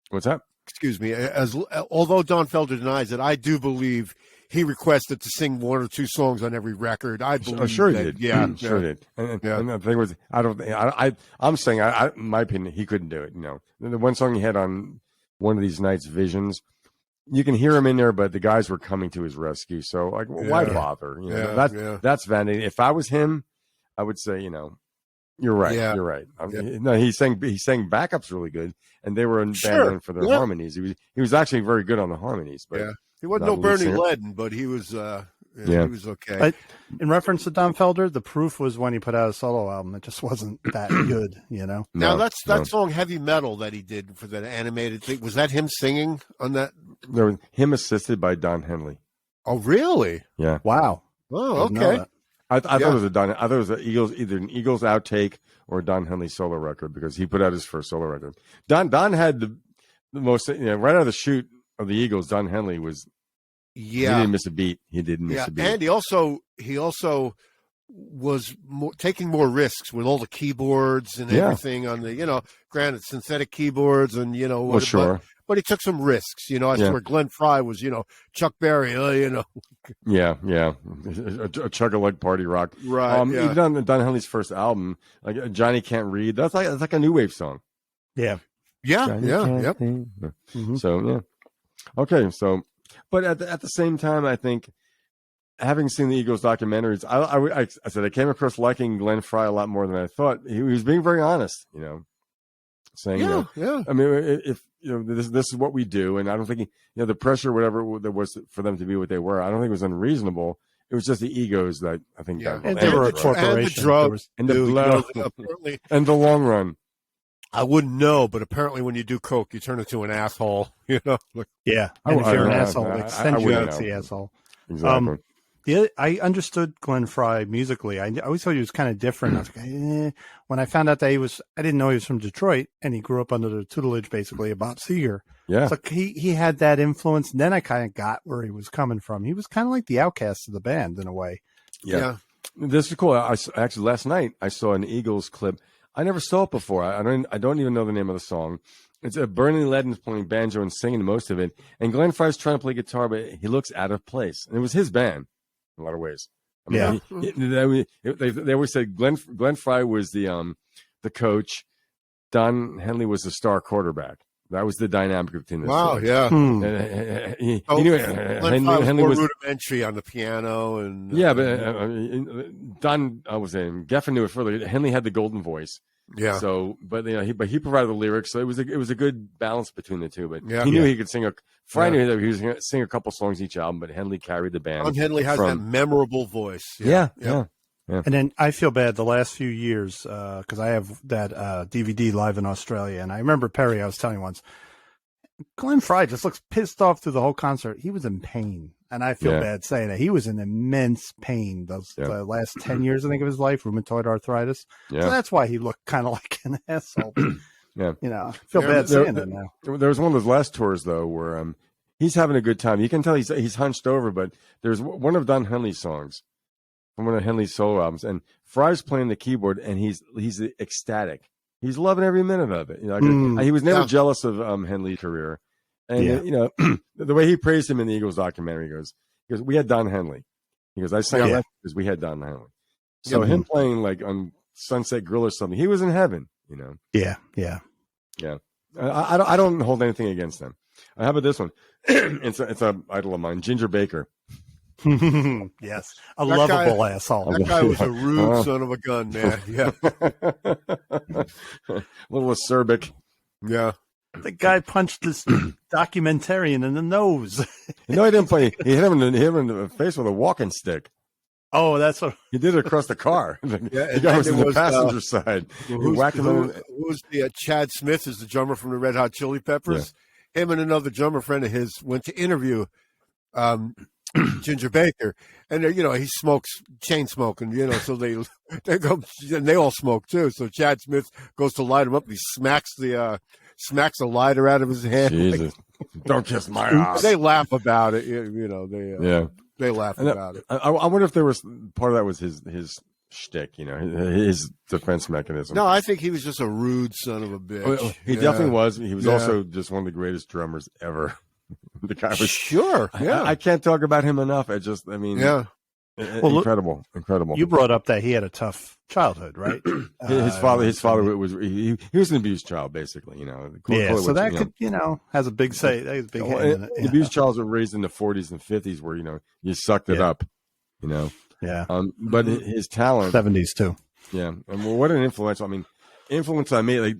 [SPEAKER 3] What's that?
[SPEAKER 2] Excuse me. Although Don Felder denies it, I do believe he requested to sing 1 or 2 songs on every record. I believe
[SPEAKER 3] sure
[SPEAKER 2] that,
[SPEAKER 3] he did.
[SPEAKER 2] Yeah,
[SPEAKER 3] sure did. And the thing was, I'm saying, in my opinion, he couldn't do it. The one song he had on one of these nights, Visions, you can hear him in there, but the guys were coming to his rescue. So, like, why bother? That's vanity. If I was him, I would say, you're right. Yeah. You're right. No, he sang backups really good, and they were in band for their harmonies. He was actually very good on the harmonies, but
[SPEAKER 2] He wasn't no Bernie Ledden, but he was. He was okay.
[SPEAKER 4] In reference to Don Felder, the proof was when he put out a solo album. It just wasn't that good, you know.
[SPEAKER 2] Now that song "Heavy Metal" that he did for that animated thing. Was that him singing on that?
[SPEAKER 3] There was him assisted by Don Henley.
[SPEAKER 2] Oh, really?
[SPEAKER 3] Yeah.
[SPEAKER 4] Wow.
[SPEAKER 2] Oh, okay.
[SPEAKER 3] I thought it was a Don. I thought it was either an Eagles outtake or a Don Henley solo record because he put out his first solo record. Don had the most, right out of the chute of the Eagles. Don Henley was. Yeah, he didn't miss a beat. He didn't miss a beat.
[SPEAKER 2] And he also was taking more risks with all the keyboards and everything on the, granted synthetic keyboards and
[SPEAKER 3] Well, sure.
[SPEAKER 2] But he took some risks. I swear Glenn Frey was, Chuck Berry.
[SPEAKER 3] Yeah. A chug-a-lug party rock.
[SPEAKER 2] Right.
[SPEAKER 3] Even on Don Henley's first album, like Johnny Can't Read. That's like a new wave song.
[SPEAKER 4] Yeah.
[SPEAKER 2] Yeah. Yep.
[SPEAKER 3] Mm-hmm. So yeah. Okay. So. But at the same time, I think having seen the Eagles documentaries, I said I came across liking Glenn Frey a lot more than I thought. He was being very honest, saying, I mean, if this is what we do, and I don't think the pressure, whatever there was for them to be what they were, I don't think it was unreasonable. It was just the egos that I think got
[SPEAKER 4] and they were a corporation,
[SPEAKER 2] and the drugs,
[SPEAKER 3] and the blood, and the long run.
[SPEAKER 2] I wouldn't know, but apparently when you do coke, you turn into an asshole.
[SPEAKER 4] Yeah, and if you're an asshole, it sends you out to the asshole.
[SPEAKER 3] Exactly.
[SPEAKER 4] I understood Glenn Frey musically. I always thought he was kind of different. I was like, when I found out that I didn't know he was from Detroit, and he grew up under the tutelage, basically, of Bob Seger.
[SPEAKER 3] Yeah.
[SPEAKER 4] So he had that influence, and then I kind of got where he was coming from. He was kind of like the outcast of the band in a way.
[SPEAKER 3] Yeah. This is cool. Actually, last night, I saw an Eagles clip. I never saw it before. I don't even know the name of the song. It's Bernie Ledden's playing banjo and singing most of it, and Glenn Frey's trying to play guitar, but he looks out of place. And it was his band in a lot of ways. I mean, they always said Glenn Frey was the coach. Don Henley was the star quarterback. That was the dynamic between the two.
[SPEAKER 2] Wow, yeah.
[SPEAKER 3] He knew
[SPEAKER 2] Henley was rudimentary on the piano, and
[SPEAKER 3] but Don, I was saying, Geffen knew it further. Henley had the golden voice.
[SPEAKER 2] Yeah.
[SPEAKER 3] So, but he provided the lyrics, so it was a good balance between the two. But he knew he could sing Frey knew that he was going to sing a couple songs each album, but Henley carried the band.
[SPEAKER 2] And Henley has that memorable voice.
[SPEAKER 3] Yeah.
[SPEAKER 4] And then I feel bad the last few years because I have that DVD live in Australia, and I remember Perry. I was telling you once, Glenn Frey just looks pissed off through the whole concert. He was in pain, and I feel bad saying that. He was in immense pain the last 10 years, I think, of his life, rheumatoid arthritis. Yeah. So that's why he looked kind of like an asshole. I feel bad saying that now.
[SPEAKER 3] There was one of those last tours though where he's having a good time. You can tell he's hunched over, but there's one of Don Henley's songs from one of Henley's solo albums, and Frey's playing the keyboard, and he's ecstatic. He's loving every minute of it. He was never jealous of Henley's career, and the way he praised him in the Eagles documentary, he goes, "We had Don Henley." He goes, "I sang that because we had Don Henley." So him playing like on Sunset Grill or something, he was in heaven.
[SPEAKER 4] Yeah.
[SPEAKER 3] I don't hold anything against them. How about this one? It's a idol of mine, Ginger Baker.
[SPEAKER 4] Yes, lovable asshole.
[SPEAKER 2] That guy was a rude son of a gun, man. Yeah,
[SPEAKER 3] a little acerbic.
[SPEAKER 2] Yeah,
[SPEAKER 4] the guy punched this documentarian in the nose.
[SPEAKER 3] No, he didn't play. He hit him in the face with a walking stick.
[SPEAKER 4] Oh, that's what
[SPEAKER 3] he did it across the car.
[SPEAKER 2] Yeah,
[SPEAKER 3] the guy was on the passenger side.
[SPEAKER 2] Who's the Chad Smith is the drummer from the Red Hot Chili Peppers. Yeah. Him and another drummer friend of his went to interview Ginger Baker, and he smokes chain smoking, so they go and they all smoke too. So Chad Smith goes to light him up, and he smacks the lighter out of his hand.
[SPEAKER 3] Jesus, don't kiss my ass.
[SPEAKER 2] They laugh about it, They laugh about it.
[SPEAKER 3] I wonder if there was part of that was his shtick, his defense mechanism.
[SPEAKER 2] No, I think he was just a rude son of a bitch.
[SPEAKER 3] He definitely was. He was also just one of the greatest drummers ever. The guy was
[SPEAKER 2] sure. Yeah,
[SPEAKER 3] I can't talk about him enough. Incredible.
[SPEAKER 4] You brought up that he had a tough childhood, right?
[SPEAKER 3] His father was he was an abused child, basically.
[SPEAKER 4] So that could has a big say. That is a big hand in it.
[SPEAKER 3] Abused childs were raised in the 40s and 50s, where you sucked it up.
[SPEAKER 4] Yeah.
[SPEAKER 3] But his talent,
[SPEAKER 4] 70s too.
[SPEAKER 3] Yeah, and what an influence on me. Like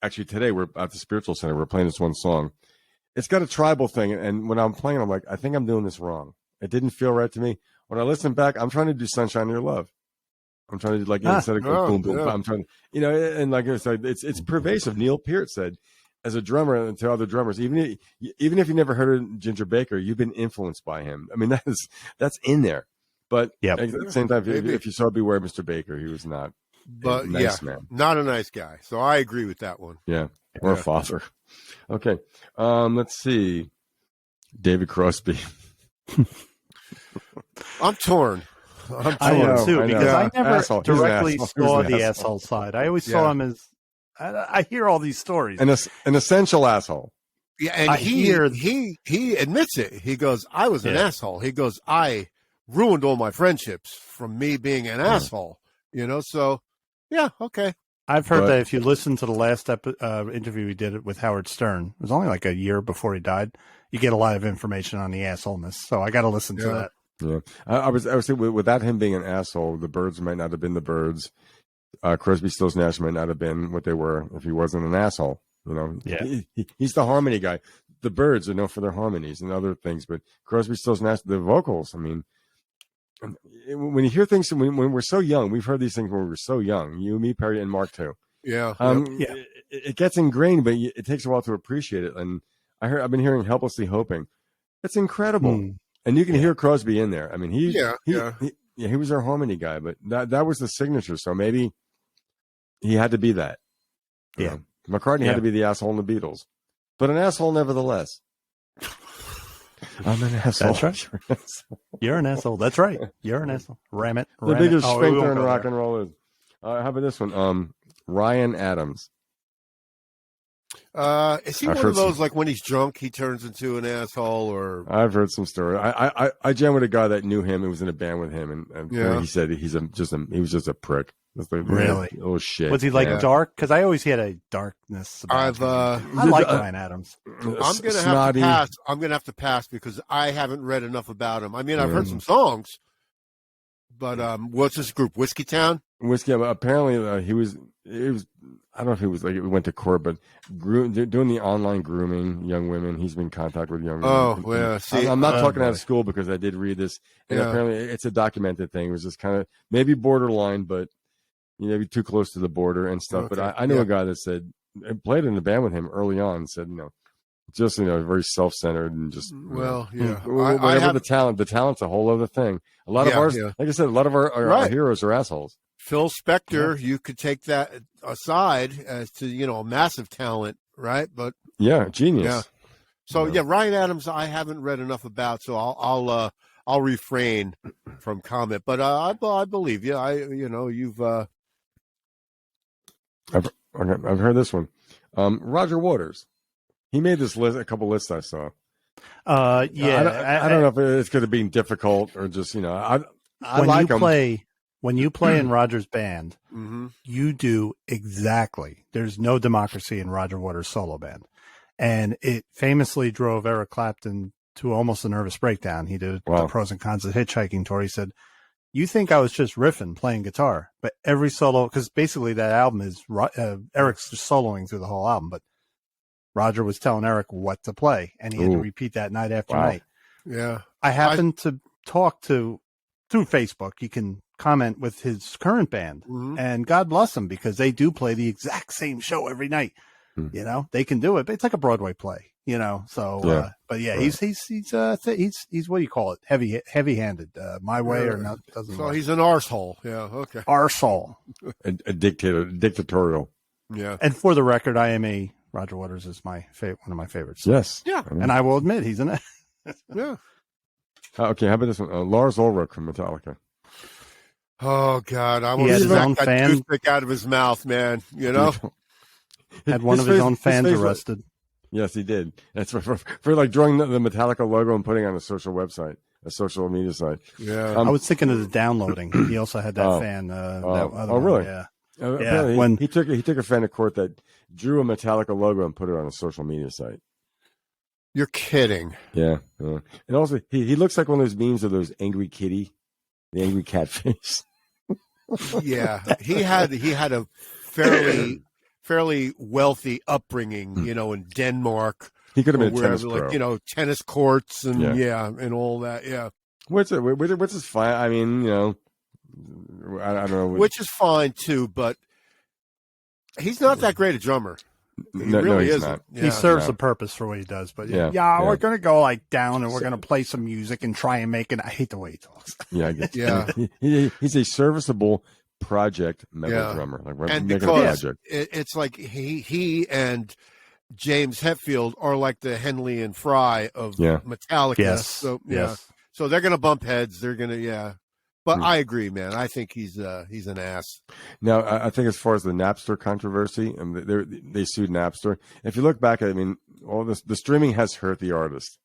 [SPEAKER 3] actually today we're at the Spiritual Center. We're playing this one song. it's got a tribal thing. And when I'm playing, I'm like, I think I'm doing this wrong. It didn't feel right to me. When I listen back, I'm trying to do Sunshine of Your Love. I'm trying to do like instead of boom, boom, I'm trying to, and like I said, it's pervasive. Neil Peart said, as a drummer and to other drummers, even if you never heard of Ginger Baker, you've been influenced by him. I mean, that's in there. But at the same time, if you saw Beware Mr. Baker, he was not a nice man.
[SPEAKER 2] Not a nice guy. So I agree with that one.
[SPEAKER 3] Yeah, or a father. Okay, let's see. David Crosby.
[SPEAKER 2] I'm torn.
[SPEAKER 4] I am too, because I never
[SPEAKER 3] asshole.
[SPEAKER 4] directly saw the asshole side. I always saw him as. I hear all these stories.
[SPEAKER 3] An essential asshole.
[SPEAKER 2] Yeah, and he admits it. He goes, "I was an asshole." He goes, "I ruined all my friendships from me being an asshole." So yeah, okay.
[SPEAKER 4] I've heard that if you listen to the last interview we did with Howard Stern, it was only like a year before he died. You get a lot of information on the assholeness. So I got to listen to that.
[SPEAKER 3] Yeah, I was saying without him being an asshole, the Byrds might not have been the Byrds. Crosby, Stills, Nash might not have been what they were if he wasn't an asshole. He's the harmony guy. The Byrds are known for their harmonies and other things, but Crosby, Stills, Nash, the vocals. I mean, when you hear things when we're so young, we've heard these things when we were so young. You, me, Perry, and Mark too.
[SPEAKER 2] Yeah.
[SPEAKER 3] It gets ingrained, but it takes a while to appreciate it. And I've been hearing "Helplessly Hoping." It's incredible. And you can hear Crosby in there. I mean, he was their harmony guy, but that was the signature. So maybe he had to be that.
[SPEAKER 4] Yeah.
[SPEAKER 3] McCartney had to be the asshole in the Beatles, but an asshole nevertheless. I'm an asshole.
[SPEAKER 4] That's right. You're an asshole. That's right. You're an asshole. Ram it.
[SPEAKER 3] The biggest sphincter in rock and roll is. How about this one? Ryan Adams.
[SPEAKER 2] Is he one of those like when he's drunk he turns into an asshole? Or
[SPEAKER 3] I've heard some stories. I jammed with a guy that knew him and was in a band with him, and he said he was just a prick.
[SPEAKER 4] Really?
[SPEAKER 3] Oh shit!
[SPEAKER 4] Was he dark? Because I always had a darkness about him. I like Ryan Adams.
[SPEAKER 2] I'm gonna have to pass. I'm gonna have to pass because I haven't read enough about him. I mean, I've heard some songs, but what's this group? Whiskey Town?
[SPEAKER 3] Whiskey. Apparently, he was. It was. I don't know if he was like we went to court, but doing the online grooming young women. He's been in contact with young women.
[SPEAKER 2] Oh, well, see,
[SPEAKER 3] I'm not talking out of school because I did read this, and apparently it's a documented thing. It was just kind of maybe borderline, but maybe too close to the border and stuff. Okay. But I know a guy that said played in the band with him early on. Said just very self-centered and just whatever the talent's a whole other thing. A lot of ours, like I said, a lot of our heroes are assholes.
[SPEAKER 2] Phil Spector, you could take that aside as to a massive talent, right? But
[SPEAKER 3] genius.
[SPEAKER 2] Yeah. So Ryan Adams, I haven't read enough about, so I'll refrain from comment. But I believe you. You've.
[SPEAKER 3] I've heard this one. Roger Waters. He made this list, a couple lists I saw. I don't know if it's going to be difficult or just I like him.
[SPEAKER 4] When you play in Roger's band, you do exactly. There's no democracy in Roger Waters' solo band. And it famously drove Eric Clapton to almost a nervous breakdown. He did the Pros and Cons of Hitchhiking tour. He said, "You think I was just riffing, playing guitar, but every solo," because basically that album is Eric's just soloing through the whole album, but Roger was telling Eric what to play, and he had to repeat that night after night.
[SPEAKER 2] Yeah.
[SPEAKER 4] I happened to talk through Facebook. You can comment with his current band, and God bless them because they do play the exact same show every night. They can do it, but it's like a Broadway play. So, but he's what do you call it? Heavy-handed. My way or not doesn't.
[SPEAKER 2] So he's an arsehole. Yeah. Okay.
[SPEAKER 4] Arsehole.
[SPEAKER 3] A dictatorial.
[SPEAKER 2] Yeah.
[SPEAKER 4] And for the record, Roger Waters is my one of my favorites.
[SPEAKER 3] Yes.
[SPEAKER 2] Yeah.
[SPEAKER 4] And I will admit he's in it.
[SPEAKER 2] Yeah.
[SPEAKER 3] Okay. How about this one? Lars Ulrich from Metallica.
[SPEAKER 2] Oh God, I want to smack that toothpick out of his mouth, man.
[SPEAKER 4] Had one of his own fans arrested.
[SPEAKER 3] Yes, he did. That's for like drawing the Metallica logo and putting it on a social media site.
[SPEAKER 2] Yeah,
[SPEAKER 4] I was thinking of the downloading. He also had that fan.
[SPEAKER 3] Really?
[SPEAKER 4] Yeah.
[SPEAKER 3] When he took a fan to court that drew a Metallica logo and put it on a social media site.
[SPEAKER 2] You're kidding.
[SPEAKER 3] Yeah. And also, he looks like one of those memes of those angry kitty, the angry cat face.
[SPEAKER 2] Yeah, he had a fairly wealthy upbringing, in Denmark.
[SPEAKER 3] He could have been a tennis
[SPEAKER 2] wherever,
[SPEAKER 3] pro.
[SPEAKER 2] like, tennis courts and and all that. Yeah.
[SPEAKER 3] What's his fine? I mean, I don't know.
[SPEAKER 2] Which is fine too, but he's not that great a drummer. He
[SPEAKER 3] no,
[SPEAKER 2] really
[SPEAKER 3] he's
[SPEAKER 2] isn't.
[SPEAKER 3] not.
[SPEAKER 2] Yeah.
[SPEAKER 4] He serves a purpose for what he does, but we're gonna go like down and we're gonna play some music and try and make it. I hate the way he talks.
[SPEAKER 3] Yeah, I guess.
[SPEAKER 2] Yeah.
[SPEAKER 3] He's a serviceable project metal drummer. Like we're
[SPEAKER 2] and
[SPEAKER 3] making a project.
[SPEAKER 2] It's like he and James Hetfield are like the Henley and Fry of Metallica.
[SPEAKER 4] Yes.
[SPEAKER 2] So
[SPEAKER 4] yes.
[SPEAKER 2] So they're gonna bump heads. They're gonna But I agree, man. I think he's an ass.
[SPEAKER 3] Now, I think as far as the Napster controversy, and they sued Napster. If you look back at, all this, the streaming has hurt the artist.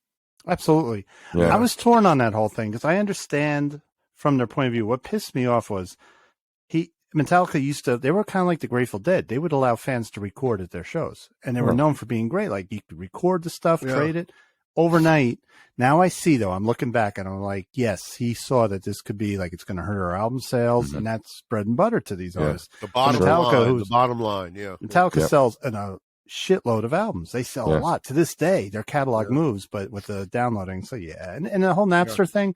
[SPEAKER 4] Absolutely.
[SPEAKER 3] Yeah.
[SPEAKER 4] I was torn on that whole thing because I understand from their point of view. What pissed me off was Metallica they were kind of like the Grateful Dead. They would allow fans to record at their shows, and they were known for being great. Like, you could record the stuff, trade it overnight. Now I see, though, I'm looking back and I'm like, yes, he saw that this could be like, it's going to hurt our album sales, and that's bread and butter to these artists.
[SPEAKER 2] The bottom line,
[SPEAKER 4] Metallica sells a shitload of albums. They sell a lot to this day. Their catalog moves, but with the downloading, so and the whole Napster thing,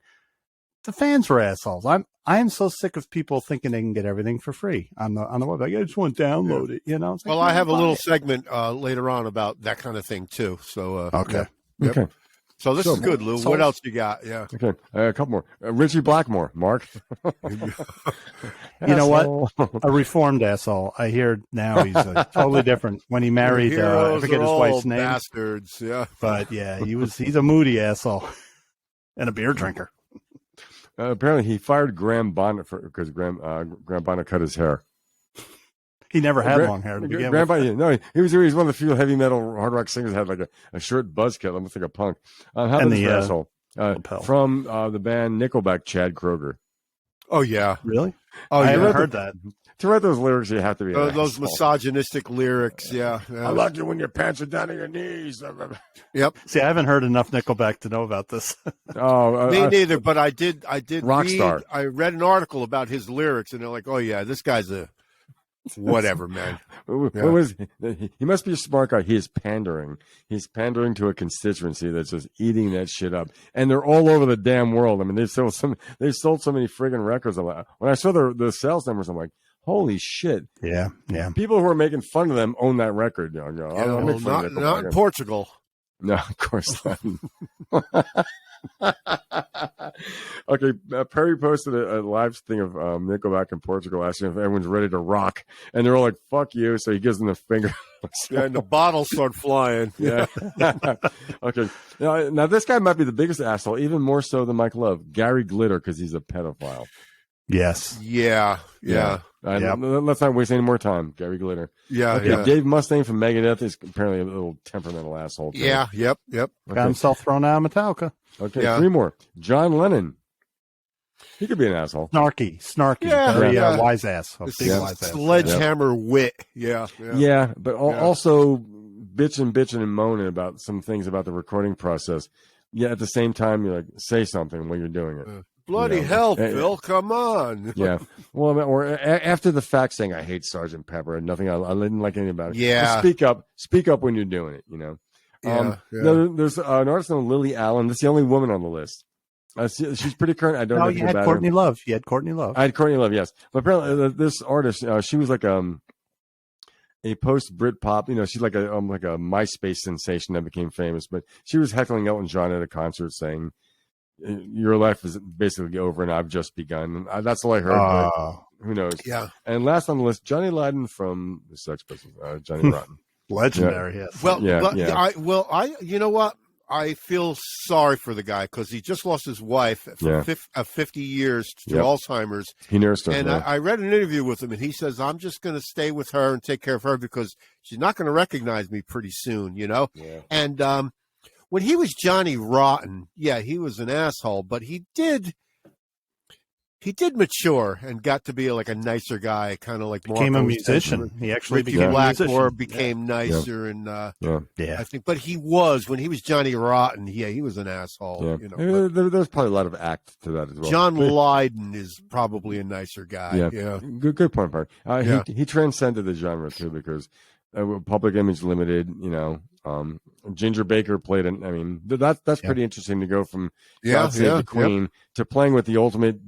[SPEAKER 4] the fans were assholes. I am so sick of people thinking they can get everything for free on the web. Like, I just want to download it. It's like,
[SPEAKER 2] I have a little segment later on about that kind of thing too. So
[SPEAKER 4] okay.
[SPEAKER 2] Yep.
[SPEAKER 3] Okay.
[SPEAKER 2] So this is good, Lou. What else you got? Yeah.
[SPEAKER 3] Okay. A couple more. Richie Blackmore, Mark.
[SPEAKER 4] You know what? A reformed asshole. I hear now he's totally different. When he married, I forget his wife's name.
[SPEAKER 2] Bastards. Yeah.
[SPEAKER 4] But he's a moody asshole and a beer drinker.
[SPEAKER 3] Apparently, he fired Graham Bonnet because Graham Bonnet cut his hair.
[SPEAKER 4] He never had long hair to begin with.
[SPEAKER 3] No, he was one of the few heavy metal hard rock singers that had like a short buzz cut, almost like a punk. How about this asshole? From the band Nickelback, Chad Kroeger.
[SPEAKER 2] Oh, yeah.
[SPEAKER 4] Really?
[SPEAKER 2] Oh,
[SPEAKER 4] I haven't heard that.
[SPEAKER 3] To write those lyrics, you have to be
[SPEAKER 2] those misogynistic lyrics, yeah.
[SPEAKER 3] I like you when your pants are down to your knees.
[SPEAKER 2] Yep.
[SPEAKER 4] See, I haven't heard enough Nickelback to know about this.
[SPEAKER 2] Me neither, but I did
[SPEAKER 3] Rockstar.
[SPEAKER 2] I read an article about his lyrics, and they're like, oh, yeah, this guy's a whatever, man.
[SPEAKER 3] He must be a smart guy. He is pandering. He's pandering to a constituency that's just eating that shit up, and they're all over the damn world. They've sold so many friggin' records. When I saw the sales numbers, I'm like, holy shit!
[SPEAKER 4] Yeah.
[SPEAKER 3] People who are making fun of them own that record.
[SPEAKER 2] Not in Portugal.
[SPEAKER 3] No, of course not. Okay, Perry posted a live thing of Nickelback in Portugal asking if everyone's ready to rock, and they're all like, "Fuck you!" So he gives them the finger.
[SPEAKER 2] And the bottles start flying.
[SPEAKER 3] Yeah. Okay. Now this guy might be the biggest asshole, even more so than Mike Love, Gary Glitter, because he's a pedophile.
[SPEAKER 4] Yes.
[SPEAKER 2] Yeah.
[SPEAKER 3] Let's not waste any more time. Gary Glitter.
[SPEAKER 2] Yeah.
[SPEAKER 3] Okay.
[SPEAKER 2] Yeah.
[SPEAKER 3] Dave Mustaine from Megadeth is apparently a little temperamental asshole too.
[SPEAKER 2] Yeah. Yep.
[SPEAKER 3] Okay.
[SPEAKER 4] Got himself thrown out of Metallica.
[SPEAKER 3] Okay. 3 more. John Lennon. He could be an asshole.
[SPEAKER 4] Snarky. Wise ass. Wise ass.
[SPEAKER 2] Sledgehammer wit. Yeah.
[SPEAKER 3] But also bitching and moaning about some things about the recording process. Yeah, at the same time, you're like, say something when you're doing it.
[SPEAKER 2] Bloody hell, Phil! Come on.
[SPEAKER 3] Yeah. Well, or after the fact, saying I hate Sgt. Pepper and nothing. I didn't like anything about it.
[SPEAKER 2] Yeah.
[SPEAKER 3] Just speak up when you're doing it. There's an artist named Lily Allen. That's the only woman on the list. She's pretty current. I don't know.
[SPEAKER 4] You had Courtney Love. You had Courtney Love.
[SPEAKER 3] I had Courtney Love. Yes, but apparently this artist, she was like a post Britpop. She's like a MySpace sensation that became famous. But she was heckling Elton John at a concert, saying, "Your life is basically over, and I've just begun." And that's all I heard. But who knows?
[SPEAKER 2] Yeah.
[SPEAKER 3] And last on the list, Johnny Lydon from the Sex Pistols. Johnny Rotten.
[SPEAKER 4] Legendary. Yes.
[SPEAKER 2] Well, you know what? I feel sorry for the guy because he just lost his wife for 50 years to Alzheimer's.
[SPEAKER 3] He nursed her.
[SPEAKER 2] And I read an interview with him, and he says, I'm just going to stay with her and take care of her because she's not going to recognize me pretty soon, Yeah. And when he was Johnny Rotten, he was an asshole, but he did mature and got to be like a nicer guy, kind of like
[SPEAKER 4] became a musician. He actually became
[SPEAKER 2] Blackmore became nicer, and I think. But when he was Johnny Rotten, he was an asshole.
[SPEAKER 3] Yeah. There's probably a lot of act to that as well.
[SPEAKER 2] John Lydon is probably a nicer guy. Yeah.
[SPEAKER 3] Good point, Mark. He transcended the genre too because Public Image Limited, Ginger Baker played it. I mean, that's pretty interesting to go from God Save the Queen to playing with the ultimate,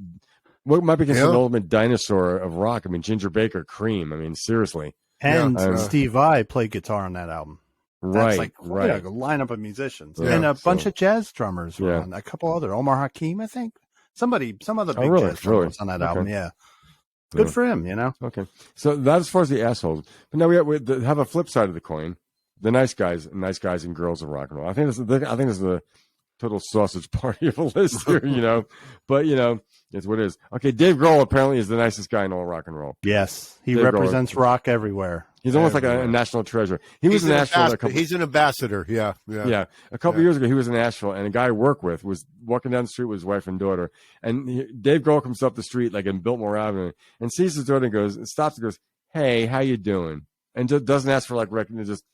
[SPEAKER 3] what might be considered the ultimate dinosaur of rock. I mean, Ginger Baker, Cream. I mean, seriously.
[SPEAKER 4] And Steve Vai played guitar on that album. That's
[SPEAKER 3] Right.
[SPEAKER 4] a lineup of musicians.
[SPEAKER 3] Yeah,
[SPEAKER 4] And a bunch of jazz drummers were on. A couple other, Omar Hakim, I think. Some other big jazz drummers on that album. Yeah. Good for him, you know?
[SPEAKER 3] Okay. So that's as far as the assholes. But now we have a flip side of the coin. The nice guys and girls of rock and roll. I think this is the total sausage party of a list here, you know. But, you know, it's what it is. Okay, Dave Grohl apparently is the nicest guy in all rock and roll.
[SPEAKER 4] Yes. He represents rock everywhere.
[SPEAKER 3] He's almost like a national treasure. He's an
[SPEAKER 2] ambassador. Yeah.
[SPEAKER 3] A couple years ago, he was in Nashville, and a guy I work with was walking down the street with his wife and daughter. And Dave Grohl comes up the street, like in Biltmore Avenue, and sees his daughter and stops and goes, "Hey, how you doing?" And just doesn't ask for like recognition, just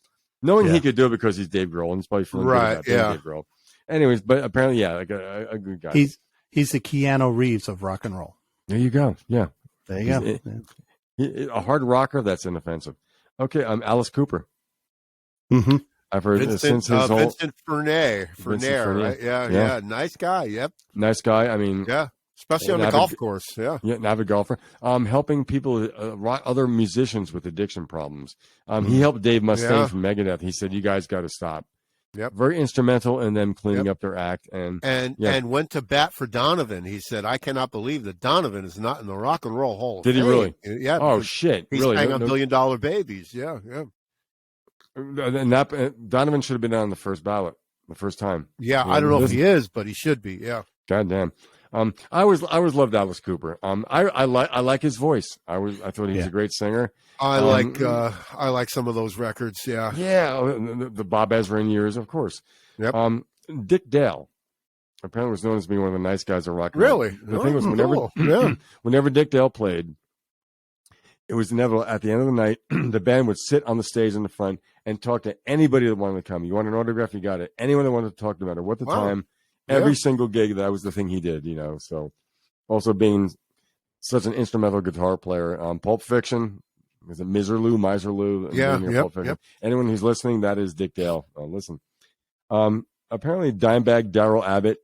[SPEAKER 3] knowing he could do it because he's Dave Grohl, and he's probably feeling good about being Dave Grohl. Anyways, but apparently, like a good guy.
[SPEAKER 4] He's the Keanu Reeves of rock and roll.
[SPEAKER 3] There you go. Yeah.
[SPEAKER 4] There you go.
[SPEAKER 3] A hard rocker that's inoffensive. Okay, Alice Cooper.
[SPEAKER 4] Mm-hmm.
[SPEAKER 3] I've heard
[SPEAKER 2] Vincent Fernaire, right? Yeah. Nice guy. Yep.
[SPEAKER 3] Nice guy. I mean,
[SPEAKER 2] especially on the golf course. Yeah,
[SPEAKER 3] an avid golfer. Helping people, other musicians with addiction problems. He helped Dave Mustaine from Megadeth. He said, "You guys got to stop."
[SPEAKER 2] Yep.
[SPEAKER 3] Very instrumental in them cleaning up their act and
[SPEAKER 2] went to bat for Donovan. He said, "I cannot believe that Donovan is not in the Rock and Roll Hall of Fame."
[SPEAKER 3] Did he really?
[SPEAKER 2] Yeah.
[SPEAKER 3] Oh shit!
[SPEAKER 2] He's
[SPEAKER 3] really?
[SPEAKER 2] playing on $1 Billion Babies. Yeah.
[SPEAKER 3] And that Donovan should have been on the first ballot the first time.
[SPEAKER 2] Yeah, I don't know if he is, but he should be. Yeah.
[SPEAKER 3] God damn. I always loved Alice Cooper. I like his voice. I thought he was a great singer.
[SPEAKER 2] I like some of those records. Yeah.
[SPEAKER 3] Yeah. The Bob Ezrin years, of course.
[SPEAKER 2] Yep.
[SPEAKER 3] Dick Dale apparently was known as being one of the nice guys of rock and
[SPEAKER 2] roll.
[SPEAKER 3] Really? The thing was, whenever Dick Dale played, it was inevitable at the end of the night, the band would sit on the stage in the front and talk to anybody that wanted to come. You want an autograph, you got it. Anyone that wanted to talk about it, what the time, every single gig, that was the thing he did, you know. So also being such an instrumental guitar player. Pulp Fiction, is it Miserlou?
[SPEAKER 2] Yeah.
[SPEAKER 3] Anyone who's listening, that is Dick Dale. Listen. Apparently Dimebag Darrell Abbott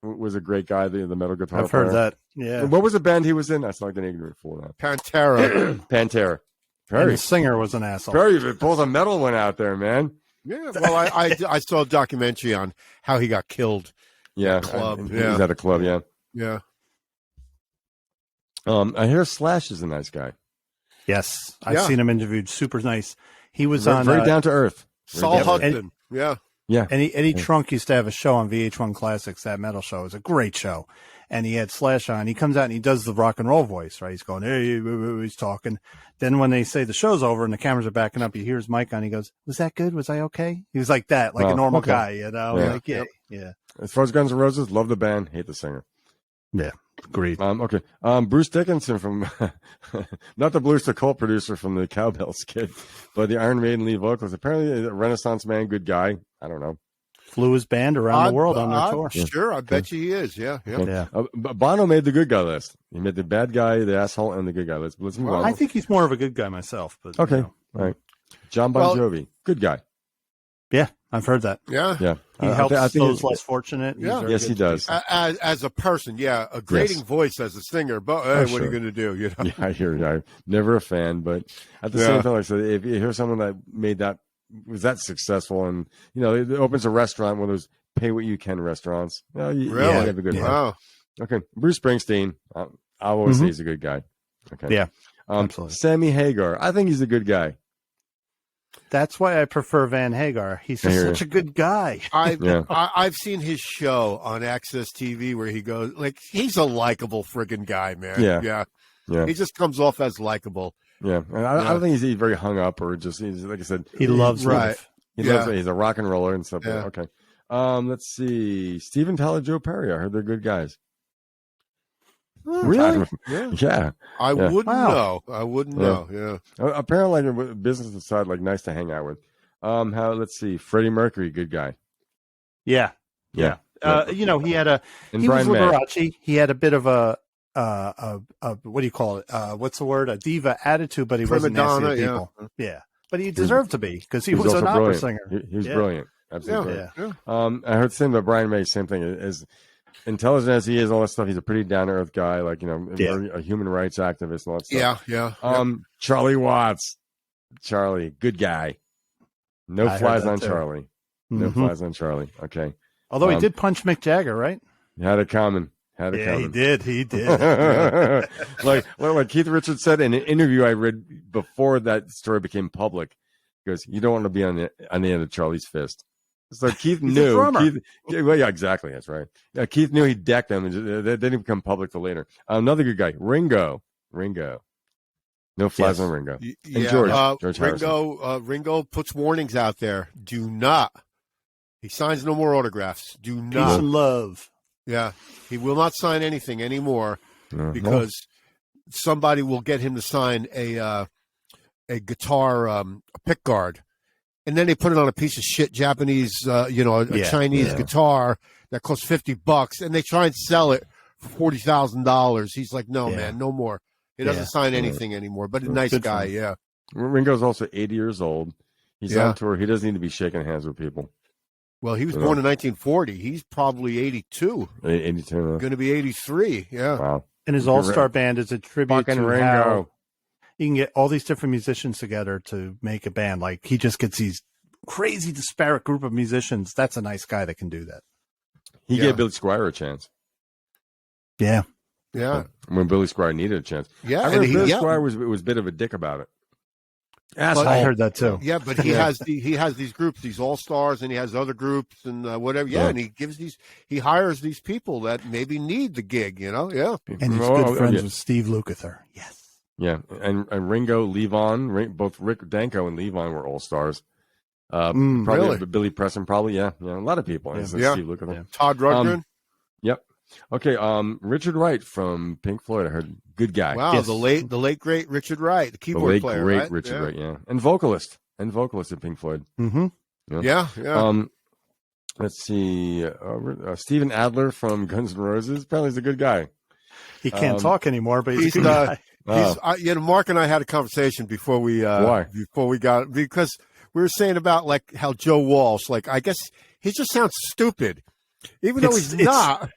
[SPEAKER 3] was a great guy, the metal guitar player.
[SPEAKER 4] I've heard that. Yeah.
[SPEAKER 3] What was the band he was in? That's not going to for that.
[SPEAKER 2] Pantera.
[SPEAKER 4] And the singer was an asshole.
[SPEAKER 3] Perry pulled a metal one out there, man.
[SPEAKER 2] Yeah. Well, I saw a documentary on how he got killed.
[SPEAKER 3] Yeah.
[SPEAKER 2] Club.
[SPEAKER 3] He's at a club. Yeah.
[SPEAKER 2] Yeah.
[SPEAKER 3] I hear Slash is a nice guy.
[SPEAKER 4] Yes. I've seen him interviewed. Super nice. He was
[SPEAKER 3] very down to earth.
[SPEAKER 2] Saul Hudson. Yeah.
[SPEAKER 4] Eddie Trunk used to have a show on VH1 Classics, that metal show. It was a great show. And he had Slash on. He comes out and he does the rock and roll voice, right? He's going, hey, he's talking. Then when they say the show's over and the cameras are backing up, you hear his mic on. He goes, was that good? Was I okay? He was like that, like a normal guy, you know?
[SPEAKER 3] Yeah.
[SPEAKER 4] Like, yeah.
[SPEAKER 3] As far as Guns N' Roses, love the band, hate the singer.
[SPEAKER 4] Yeah, agreed.
[SPEAKER 3] Okay. Bruce Dickinson from, not the Blues to Cult producer from the Cowbell skit, but the Iron Maiden lead vocalist. Apparently a Renaissance man, good guy. I don't know.
[SPEAKER 4] Flew his band around the world on their tour.
[SPEAKER 2] Sure, I bet you he is. Yeah.
[SPEAKER 3] Bono made the good guy list. He made the bad guy, the asshole, and the good guy list. Let's move on.
[SPEAKER 4] I think he's more of a good guy myself. But
[SPEAKER 3] okay, all right. John Bon Jovi, good guy.
[SPEAKER 4] Yeah, I've heard that.
[SPEAKER 2] Yeah.
[SPEAKER 4] He helps those less fortunate.
[SPEAKER 2] Yeah.
[SPEAKER 3] Yes, he does.
[SPEAKER 2] As a person, a grating voice as a singer, but hey, what are you going to do? You know?
[SPEAKER 3] Yeah, I hear you. I'm never a fan, but at the same time, like I said, if you hear someone that made that, was that successul, and you know, it opens a restaurant, one of those pay what you can restaurants.
[SPEAKER 2] Really?
[SPEAKER 3] You have a good
[SPEAKER 2] Wow.
[SPEAKER 3] Okay, Bruce Springsteen. I'll always say he's a good guy. Okay.
[SPEAKER 4] Yeah. Absolutely.
[SPEAKER 3] Sammy Hagar. I think he's a good guy.
[SPEAKER 4] That's why I prefer Van Hagar. He's just such a good guy.
[SPEAKER 2] I've seen his show on Access TV where he goes, like, he's a likable friggin' guy, man. Yeah. He just comes off as likable.
[SPEAKER 3] Yeah, and I don't think he's very hung up or just, he's, like I said,
[SPEAKER 4] he loves life.
[SPEAKER 3] He loves it. He's a rock and roller and stuff. Yeah. Okay. Let's see. Steven Tyler, Joe Perry. I heard they're good guys.
[SPEAKER 2] Really?
[SPEAKER 3] Yeah.
[SPEAKER 2] I wouldn't know. I wouldn't know. Yeah.
[SPEAKER 3] Apparently, like, business aside, like, nice to hang out with. Let's see. Freddie Mercury, good guy.
[SPEAKER 4] Yeah. You know, he had he was Liberace. He had a bit of a what do you call it? What's the word? A diva attitude, but he wasn't nasty to people. Yeah. But he deserved to be because he was an opera singer.
[SPEAKER 3] He was brilliant. Absolutely.
[SPEAKER 4] Yeah.
[SPEAKER 3] I heard the same about Brian May. Same thing. As intelligent as he is, all that stuff. He's a pretty down to earth guy. Like a human rights activist and all that stuff.
[SPEAKER 2] Yeah.
[SPEAKER 3] Charlie Watts. Charlie, good guy. No flies on Charlie. No flies on Charlie. Okay.
[SPEAKER 4] Although he did punch Mick Jagger, right?
[SPEAKER 3] Had it coming.
[SPEAKER 4] He did.
[SPEAKER 3] like Keith Richards said in an interview I read before that story became public, he goes, "You don't want to be on the end of Charlie's fist." So Keith knew. Yeah, exactly. That's right. Keith knew he decked them, and they didn't become public till later. Another good guy, Ringo. No flies on Ringo. And George Harrison.
[SPEAKER 2] Ringo puts warnings out there. Do not. He signs no more autographs. Do not.
[SPEAKER 4] Peace and love.
[SPEAKER 2] Yeah, he will not sign anything anymore because somebody will get him to sign a guitar, a pick guard, and then they put it on a piece of shit Japanese, Chinese guitar that costs $50, and they try and sell it for $40,000. He's like, no, man, no more. He doesn't sign anything anymore. But a nice guy, yeah.
[SPEAKER 3] Ringo's also 80 years old. He's on tour. He doesn't need to be shaking hands with people.
[SPEAKER 2] Well, he was born in 1940. He's probably 82.
[SPEAKER 3] 82.
[SPEAKER 2] Going to be 83. Yeah.
[SPEAKER 3] Wow.
[SPEAKER 4] And his all-star band is a tribute to
[SPEAKER 3] Ringo.
[SPEAKER 4] How you can get all these different musicians together to make a band. Like he just gets these crazy disparate group of musicians. That's a nice guy that can do that.
[SPEAKER 3] He gave Billy Squier a chance.
[SPEAKER 4] Yeah.
[SPEAKER 2] Yeah.
[SPEAKER 3] When Billy Squier needed a chance.
[SPEAKER 2] Yeah.
[SPEAKER 3] I heard Billy Squier was a bit of a dick about it.
[SPEAKER 4] I heard that too.
[SPEAKER 2] Yeah, but he has these groups, these all stars, and he has other groups and whatever. Yeah, and he hires these people that maybe need the gig. Yeah,
[SPEAKER 4] and he's good friends with Steve Lukather. Yes.
[SPEAKER 3] Yeah, and Ringo, Levon, both Rick Danko and Levon were all stars. Probably
[SPEAKER 2] really?
[SPEAKER 3] Billy Preston, probably. Yeah, a lot of people.
[SPEAKER 2] Yeah.
[SPEAKER 3] Steve Lukather.
[SPEAKER 2] Yeah. Todd Rundgren.
[SPEAKER 3] Yep. Okay, Richard Wright from Pink Floyd. I heard good guy.
[SPEAKER 2] Wow, yes. the late great Richard Wright, the keyboard player, right?
[SPEAKER 3] Richard Wright, yeah, and vocalist at Pink Floyd.
[SPEAKER 4] Mm-hmm.
[SPEAKER 2] Yeah.
[SPEAKER 3] Let's see, Steven Adler from Guns N' Roses. Apparently, he's a good guy.
[SPEAKER 4] He can't talk anymore, but he's a good guy.
[SPEAKER 2] Mark and I had a conversation before we because we were saying about like how Joe Walsh, like I guess he just sounds stupid, even though he's not.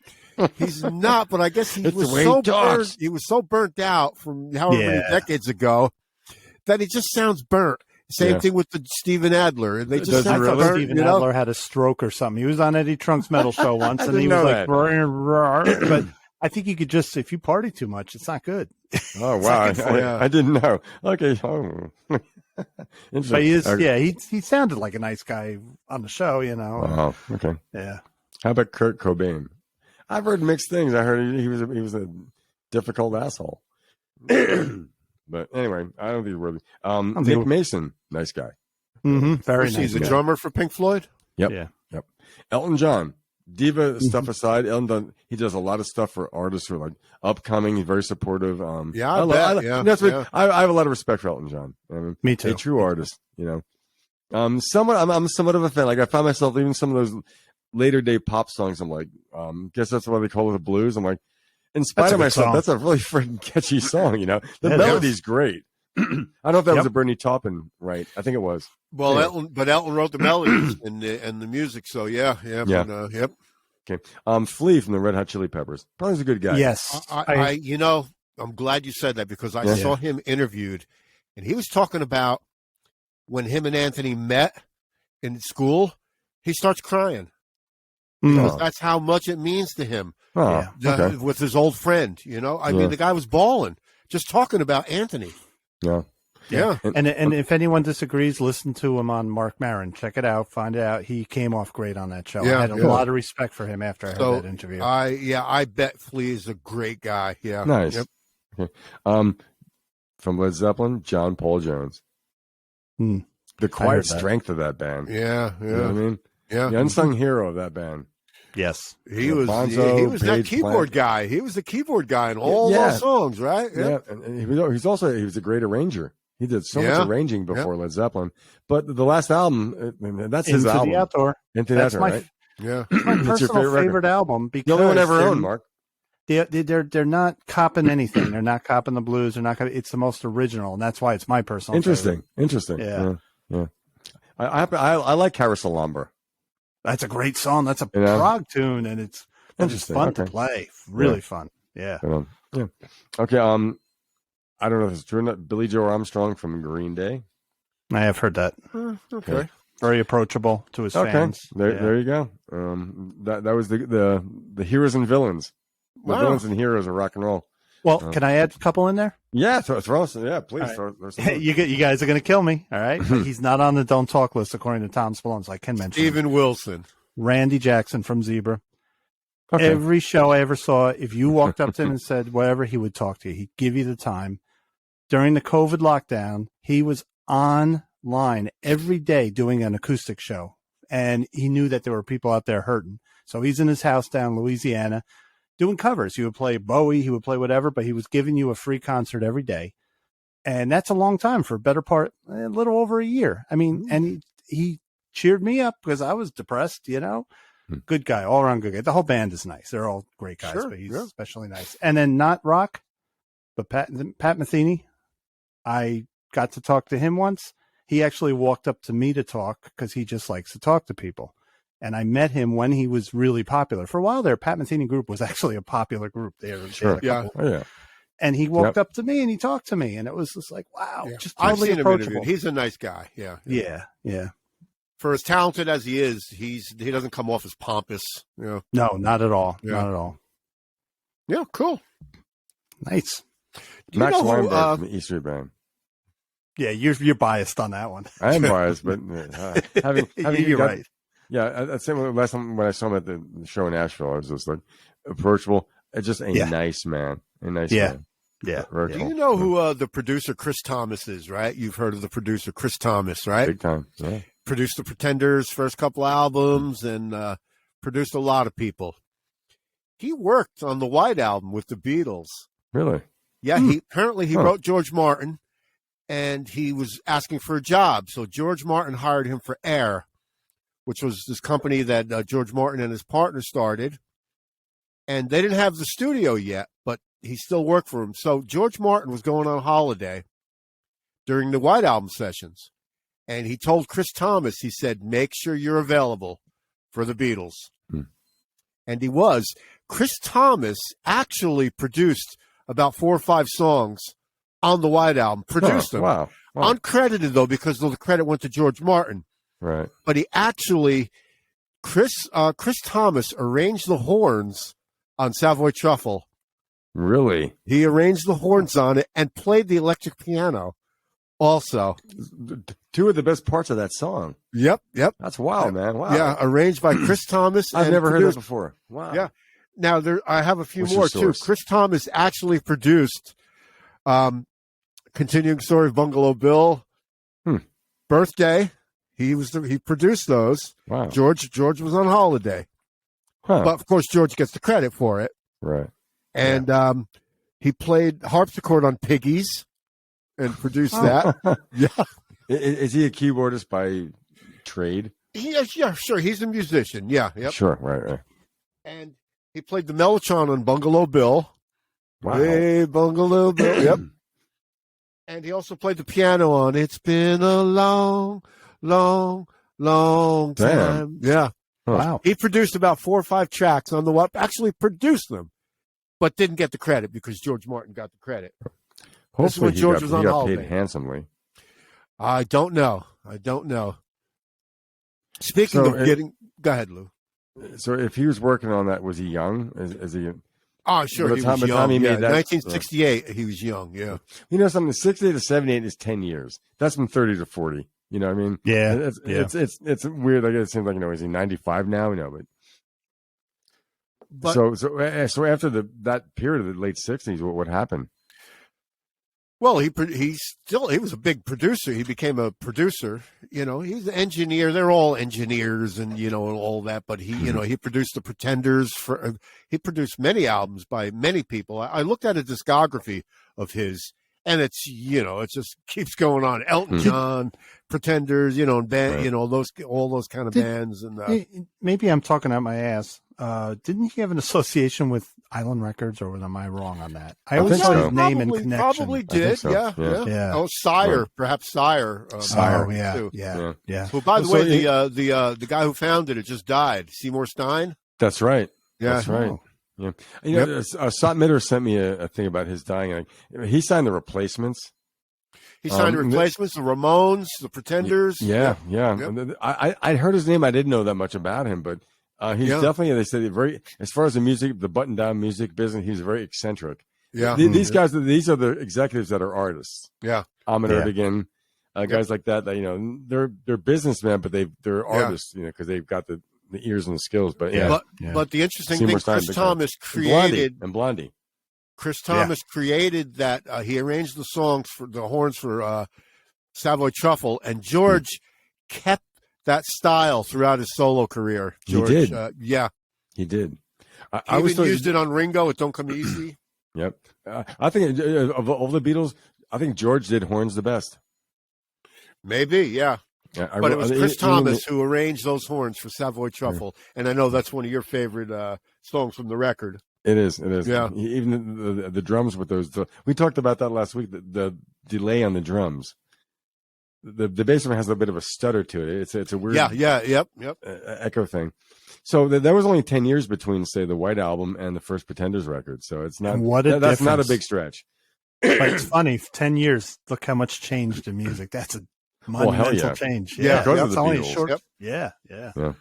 [SPEAKER 2] He's not, but I guess he was so burnt out from however many decades ago that he just sounds burnt. Same thing with the Steven Adler. They just sound burnt.
[SPEAKER 4] Steven Adler had a stroke or something. He was on Eddie Trunk's metal show once, and he was like, but I think you could just, if you party too much, it's not good.
[SPEAKER 3] Oh wow, I didn't know. Okay,
[SPEAKER 4] but he is, he sounded like a nice guy on the show,
[SPEAKER 3] Oh, okay,
[SPEAKER 4] yeah.
[SPEAKER 3] How about Kurt Cobain? I've heard mixed things. I heard he was a difficult asshole. But anyway, I don't think really. Nick Mason, nice guy.
[SPEAKER 4] Mm-hmm. Very nice.
[SPEAKER 2] He's a drummer for Pink Floyd.
[SPEAKER 3] Yep. Yeah. Yep. Elton John, diva stuff aside, he does a lot of stuff for artists who are like upcoming. He's very supportive.
[SPEAKER 2] I
[SPEAKER 3] have a lot of respect for Elton John. I mean,
[SPEAKER 4] me too.
[SPEAKER 3] A true artist. I'm somewhat of a fan. Like I find myself even some of those later day pop songs. I'm like, guess that's why they call it the blues. I'm like, in spite of myself, that's a really freaking catchy song. The melody's great. I don't know if that was a Bernie Taupin, right? I think it was.
[SPEAKER 2] Well, Elton wrote the melodies and the music. So yep.
[SPEAKER 3] Okay. Flea from the Red Hot Chili Peppers. Probably was a good guy.
[SPEAKER 4] Yes.
[SPEAKER 2] I'm glad you said that because I saw him interviewed, and he was talking about when him and Anthony met in school. He starts crying. Because that's how much it means to him with his old friend. I mean, the guy was bawling just talking about Anthony.
[SPEAKER 3] Yeah.
[SPEAKER 4] And if anyone disagrees, listen to him on Mark Maron. Check it out. Find out. He came off great on that show. I had a lot of respect for him after I heard that interview.
[SPEAKER 2] I bet Flea is a great guy. Yeah.
[SPEAKER 3] Nice. Yep. Okay. From Led Zeppelin, John Paul Jones. The quiet strength of that band.
[SPEAKER 2] Yeah.
[SPEAKER 3] You know what I mean?
[SPEAKER 2] Yeah.
[SPEAKER 3] The unsung hero of that band.
[SPEAKER 4] Yes.
[SPEAKER 2] He was that keyboard guy. He was the keyboard guy in all those songs, right?
[SPEAKER 3] Yeah. And he was a great arranger. He did so much arranging before Led Zeppelin. But the last album, that's his album.
[SPEAKER 4] Into the Outdoor.
[SPEAKER 3] Into the Outdoor, right?
[SPEAKER 2] Yeah.
[SPEAKER 4] It's my personal favorite album. Because
[SPEAKER 3] the only one ever owned, Mark.
[SPEAKER 4] they're not copying anything. They're not copying the blues. They're not. It's the most original, and that's why it's my personal.
[SPEAKER 3] Interesting.
[SPEAKER 4] Favorite.
[SPEAKER 3] Interesting. Yeah. I like Carousel Lumber.
[SPEAKER 4] That's a great song. That's a prog tune, and it's fun to play. Really fun. Yeah.
[SPEAKER 3] Yeah. Okay. I don't know if it's true or not. Billy Joe Armstrong from Green Day.
[SPEAKER 4] I have heard that.
[SPEAKER 2] Okay.
[SPEAKER 4] Very approachable to his fans.
[SPEAKER 3] There you go. That was the heroes and villains. The villains and heroes of rock and roll.
[SPEAKER 4] Well, can I add a couple in there?
[SPEAKER 3] Yeah, throw some. Yeah, please.
[SPEAKER 4] Right.
[SPEAKER 3] Throw some.
[SPEAKER 4] Hey, you guys are going to kill me. All right. He's not on the don't talk list according to Tom Spallone, so I can mention
[SPEAKER 2] Steven Wilson.
[SPEAKER 4] Randy Jackson from Zebra.
[SPEAKER 3] Okay.
[SPEAKER 4] Every show I ever saw, if you walked up to him and said whatever, he would talk to you. He'd give you the time. During the COVID lockdown, he was online every day doing an acoustic show, and he knew that there were people out there hurting. So he's in his house down in Louisiana doing covers. He would play Bowie, he would play whatever, but he was giving you a free concert every day. And that's a long time for a better part, a little over a year. I mean, and he cheered me up because I was depressed, Good guy, all around good guy. The whole band is nice. They're all great guys, but he's especially nice. And then not rock, but Pat Metheny. I got to talk to him once. He actually walked up to me to talk because he just likes to talk to people. And I met him when he was really popular. For a while there, Pat Metheny Group was actually a popular group there.
[SPEAKER 3] Yeah.
[SPEAKER 4] And he walked up to me and he talked to me. And it was just like, wow, just
[SPEAKER 2] I've
[SPEAKER 4] totally
[SPEAKER 2] seen him
[SPEAKER 4] approachable.
[SPEAKER 2] interviewed. He's a nice guy. Yeah.
[SPEAKER 3] For
[SPEAKER 2] as talented as he is, he doesn't come off as pompous.
[SPEAKER 4] No, not at all.
[SPEAKER 2] Yeah.
[SPEAKER 4] Not at all.
[SPEAKER 2] Yeah, cool.
[SPEAKER 4] Nice.
[SPEAKER 3] Max Weinberg from the E Street Band.
[SPEAKER 4] Yeah, you're biased on that one.
[SPEAKER 3] I am biased, but having
[SPEAKER 4] you're right.
[SPEAKER 3] Yeah, I'd say last time when I saw him at the show in Nashville, I was just like approachable. Just a nice man. A nice man.
[SPEAKER 4] Yeah.
[SPEAKER 2] Do you know who the producer Chris Thomas is, right? You've heard of the producer Chris Thomas, right?
[SPEAKER 3] Big time. Yeah.
[SPEAKER 2] Produced the Pretenders' first couple albums and produced a lot of people. He worked on the White Album with the Beatles.
[SPEAKER 3] Really?
[SPEAKER 2] Yeah, he wrote George Martin, and he was asking for a job. So George Martin hired him for Air, which was this company that George Martin and his partner started. And they didn't have the studio yet, but he still worked for him. So George Martin was going on holiday during the White Album sessions. And he told Chris Thomas, he said, make sure you're available for the Beatles. And he was. Chris Thomas actually produced about 4 or 5 songs on the White Album, produced them.
[SPEAKER 3] Wow.
[SPEAKER 2] Uncredited, though, because the credit went to George Martin.
[SPEAKER 3] Right.
[SPEAKER 2] But he actually, Chris Thomas arranged the horns on Savoy Truffle.
[SPEAKER 3] Really?
[SPEAKER 2] He arranged the horns on it and played the electric piano also.
[SPEAKER 3] 2 of the best parts of that song.
[SPEAKER 2] Yep.
[SPEAKER 3] That's wild, man. Wow.
[SPEAKER 2] Yeah, arranged by Chris Thomas.
[SPEAKER 3] I've never heard that before. Wow.
[SPEAKER 2] Yeah. Now, I have a few
[SPEAKER 3] What's
[SPEAKER 2] more,
[SPEAKER 3] your
[SPEAKER 2] too.
[SPEAKER 3] source?
[SPEAKER 2] Chris Thomas actually produced Continuing Story of Bungalow Bill, Birthday. He produced those.
[SPEAKER 3] Wow.
[SPEAKER 2] George was on holiday.
[SPEAKER 3] Huh.
[SPEAKER 2] But, of course, George gets the credit for it.
[SPEAKER 3] Right.
[SPEAKER 2] And he played harpsichord on Piggies and produced that. Yeah.
[SPEAKER 3] Is he a keyboardist by trade?
[SPEAKER 2] Yeah, sure. He's a musician. Yeah. Yep.
[SPEAKER 3] Sure. Right.
[SPEAKER 2] And he played the mellotron on Bungalow Bill.
[SPEAKER 3] Wow.
[SPEAKER 2] Hey, Bungalow Bill. Yep. And he also played the piano on It's Been a Long, Long, Long Time.
[SPEAKER 3] Damn.
[SPEAKER 2] Yeah.
[SPEAKER 3] Huh.
[SPEAKER 4] Wow.
[SPEAKER 2] He produced about 4 or 5 tracks on the what? Actually produced them, but didn't get the credit because George Martin got the credit.
[SPEAKER 3] Hopefully
[SPEAKER 2] George was on
[SPEAKER 3] he got
[SPEAKER 2] holiday.
[SPEAKER 3] paid handsomely.
[SPEAKER 2] I don't know. Speaking of getting, go ahead, Lou.
[SPEAKER 3] So if he was working on that, was he young? Is he?
[SPEAKER 2] Oh, sure.
[SPEAKER 3] By
[SPEAKER 2] He
[SPEAKER 3] the time
[SPEAKER 2] was young.
[SPEAKER 3] he made that,
[SPEAKER 2] 1968, he was young. Yeah.
[SPEAKER 3] You know something? 68 to 78 is 10 years. That's from 30 to 40. You know what I mean?
[SPEAKER 4] Yeah.
[SPEAKER 3] It's weird. Like, it seems like, is he 95 now? No, but so after that period of the late 60s, what happened?
[SPEAKER 2] Well, he was a big producer. He became a producer. He's an engineer. They're all engineers and all that. But he produced the Pretenders. He produced many albums by many people. I looked at a discography of his, And it's, it just keeps going on. Elton John, Pretenders, and band,
[SPEAKER 3] Right.
[SPEAKER 2] all those kind of bands. And
[SPEAKER 4] maybe I'm talking out my ass. Didn't he have an association with Island Records, or am I wrong on that? I always saw his name in connection.
[SPEAKER 2] Probably did.
[SPEAKER 3] So.
[SPEAKER 2] Yeah. Oh, Sire, perhaps Sire.
[SPEAKER 4] Sire. Yeah.
[SPEAKER 2] Well, by the way, the guy who founded it just died. Seymour Stein.
[SPEAKER 3] That's right.
[SPEAKER 2] Yeah.
[SPEAKER 3] That's right. Yeah. Sot Mitter sent me a thing about his dying. He signed the Replacements.
[SPEAKER 2] He signed the Replacements, the Ramones, the Pretenders.
[SPEAKER 3] Yeah.
[SPEAKER 2] Yep.
[SPEAKER 3] I heard his name. I didn't know that much about him, but he's definitely, they said, very, as far as the button-down music business, he's very eccentric.
[SPEAKER 2] Yeah.
[SPEAKER 3] These guys, these are the executives that are artists.
[SPEAKER 2] Yeah.
[SPEAKER 3] Ahmet Erdogan, guys like that, they're businessmen, but they're artists, because they've got the ears and the skills. But
[SPEAKER 2] but the interesting
[SPEAKER 3] Seymour
[SPEAKER 2] thing, Chris Thomas created
[SPEAKER 3] Blondie.
[SPEAKER 2] Chris Thomas created that. He arranged the songs for the horns for Savoy Truffle, and George kept that style throughout his solo career. George,
[SPEAKER 3] he did.
[SPEAKER 2] He
[SPEAKER 3] did.
[SPEAKER 2] I even used it on Ringo. It Don't Come Easy.
[SPEAKER 3] Yep. I think of all the Beatles, I think George did horns the best.
[SPEAKER 2] Maybe, yeah. But it was Chris Thomas who arranged those horns for Savoy Truffle, and I know that's one of your favorite songs from the record.
[SPEAKER 3] It is.
[SPEAKER 2] Yeah.
[SPEAKER 3] Even the drums with those. We talked about that last week. The delay on the drums. The bass drum has a bit of a stutter to it. It's a weird
[SPEAKER 2] yep
[SPEAKER 3] echo thing. So there was only 10 years between, say, the White Album and the first Pretenders record. So it's not that's not a big stretch.
[SPEAKER 4] But it's funny. 10 years. Look how much changed in music. That's a monumental change.
[SPEAKER 3] Yeah,
[SPEAKER 4] it's only a
[SPEAKER 3] Beatles.
[SPEAKER 4] short.
[SPEAKER 2] Yep.
[SPEAKER 4] Yeah.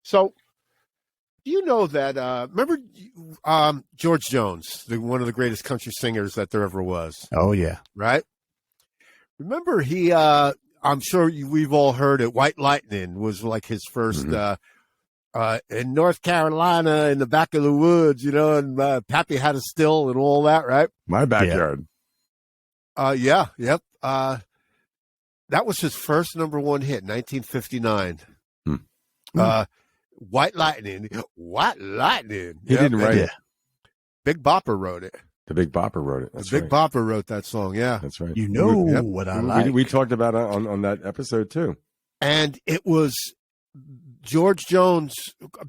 [SPEAKER 2] So, you know that? Remember George Jones, one of the greatest country singers that there ever was.
[SPEAKER 4] Oh yeah.
[SPEAKER 2] Right. Remember he? I'm sure we've all heard it. White Lightning was like his first. In North Carolina, in the back of the woods, and Pappy had a still and all that, right?
[SPEAKER 3] My backyard.
[SPEAKER 2] Yep. That was his first number one hit, 1959. White Lightning.
[SPEAKER 3] He didn't write it.
[SPEAKER 2] Big Bopper wrote it.
[SPEAKER 3] The Big Bopper wrote it. That's
[SPEAKER 2] Big Bopper wrote that song. Yeah,
[SPEAKER 3] that's right.
[SPEAKER 4] What I like.
[SPEAKER 3] We talked about it on that episode too.
[SPEAKER 2] And it was George Jones.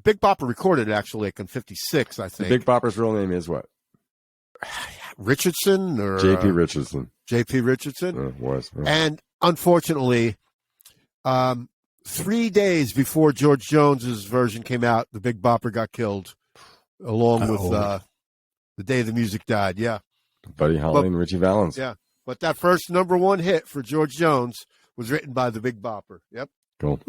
[SPEAKER 2] Big Bopper recorded it actually like in '56, I think.
[SPEAKER 3] Big Bopper's real name is what?
[SPEAKER 2] Richardson or
[SPEAKER 3] J.P. Richardson.
[SPEAKER 2] J.P. Richardson
[SPEAKER 3] was.
[SPEAKER 2] And unfortunately, 3 days before George Jones's version came out, the Big Bopper got killed, along with The Day the Music Died. Yeah,
[SPEAKER 3] Buddy Holly and Richie Valens.
[SPEAKER 2] Yeah, but that first number one hit for George Jones was written by the Big Bopper. Yep.
[SPEAKER 3] Cool.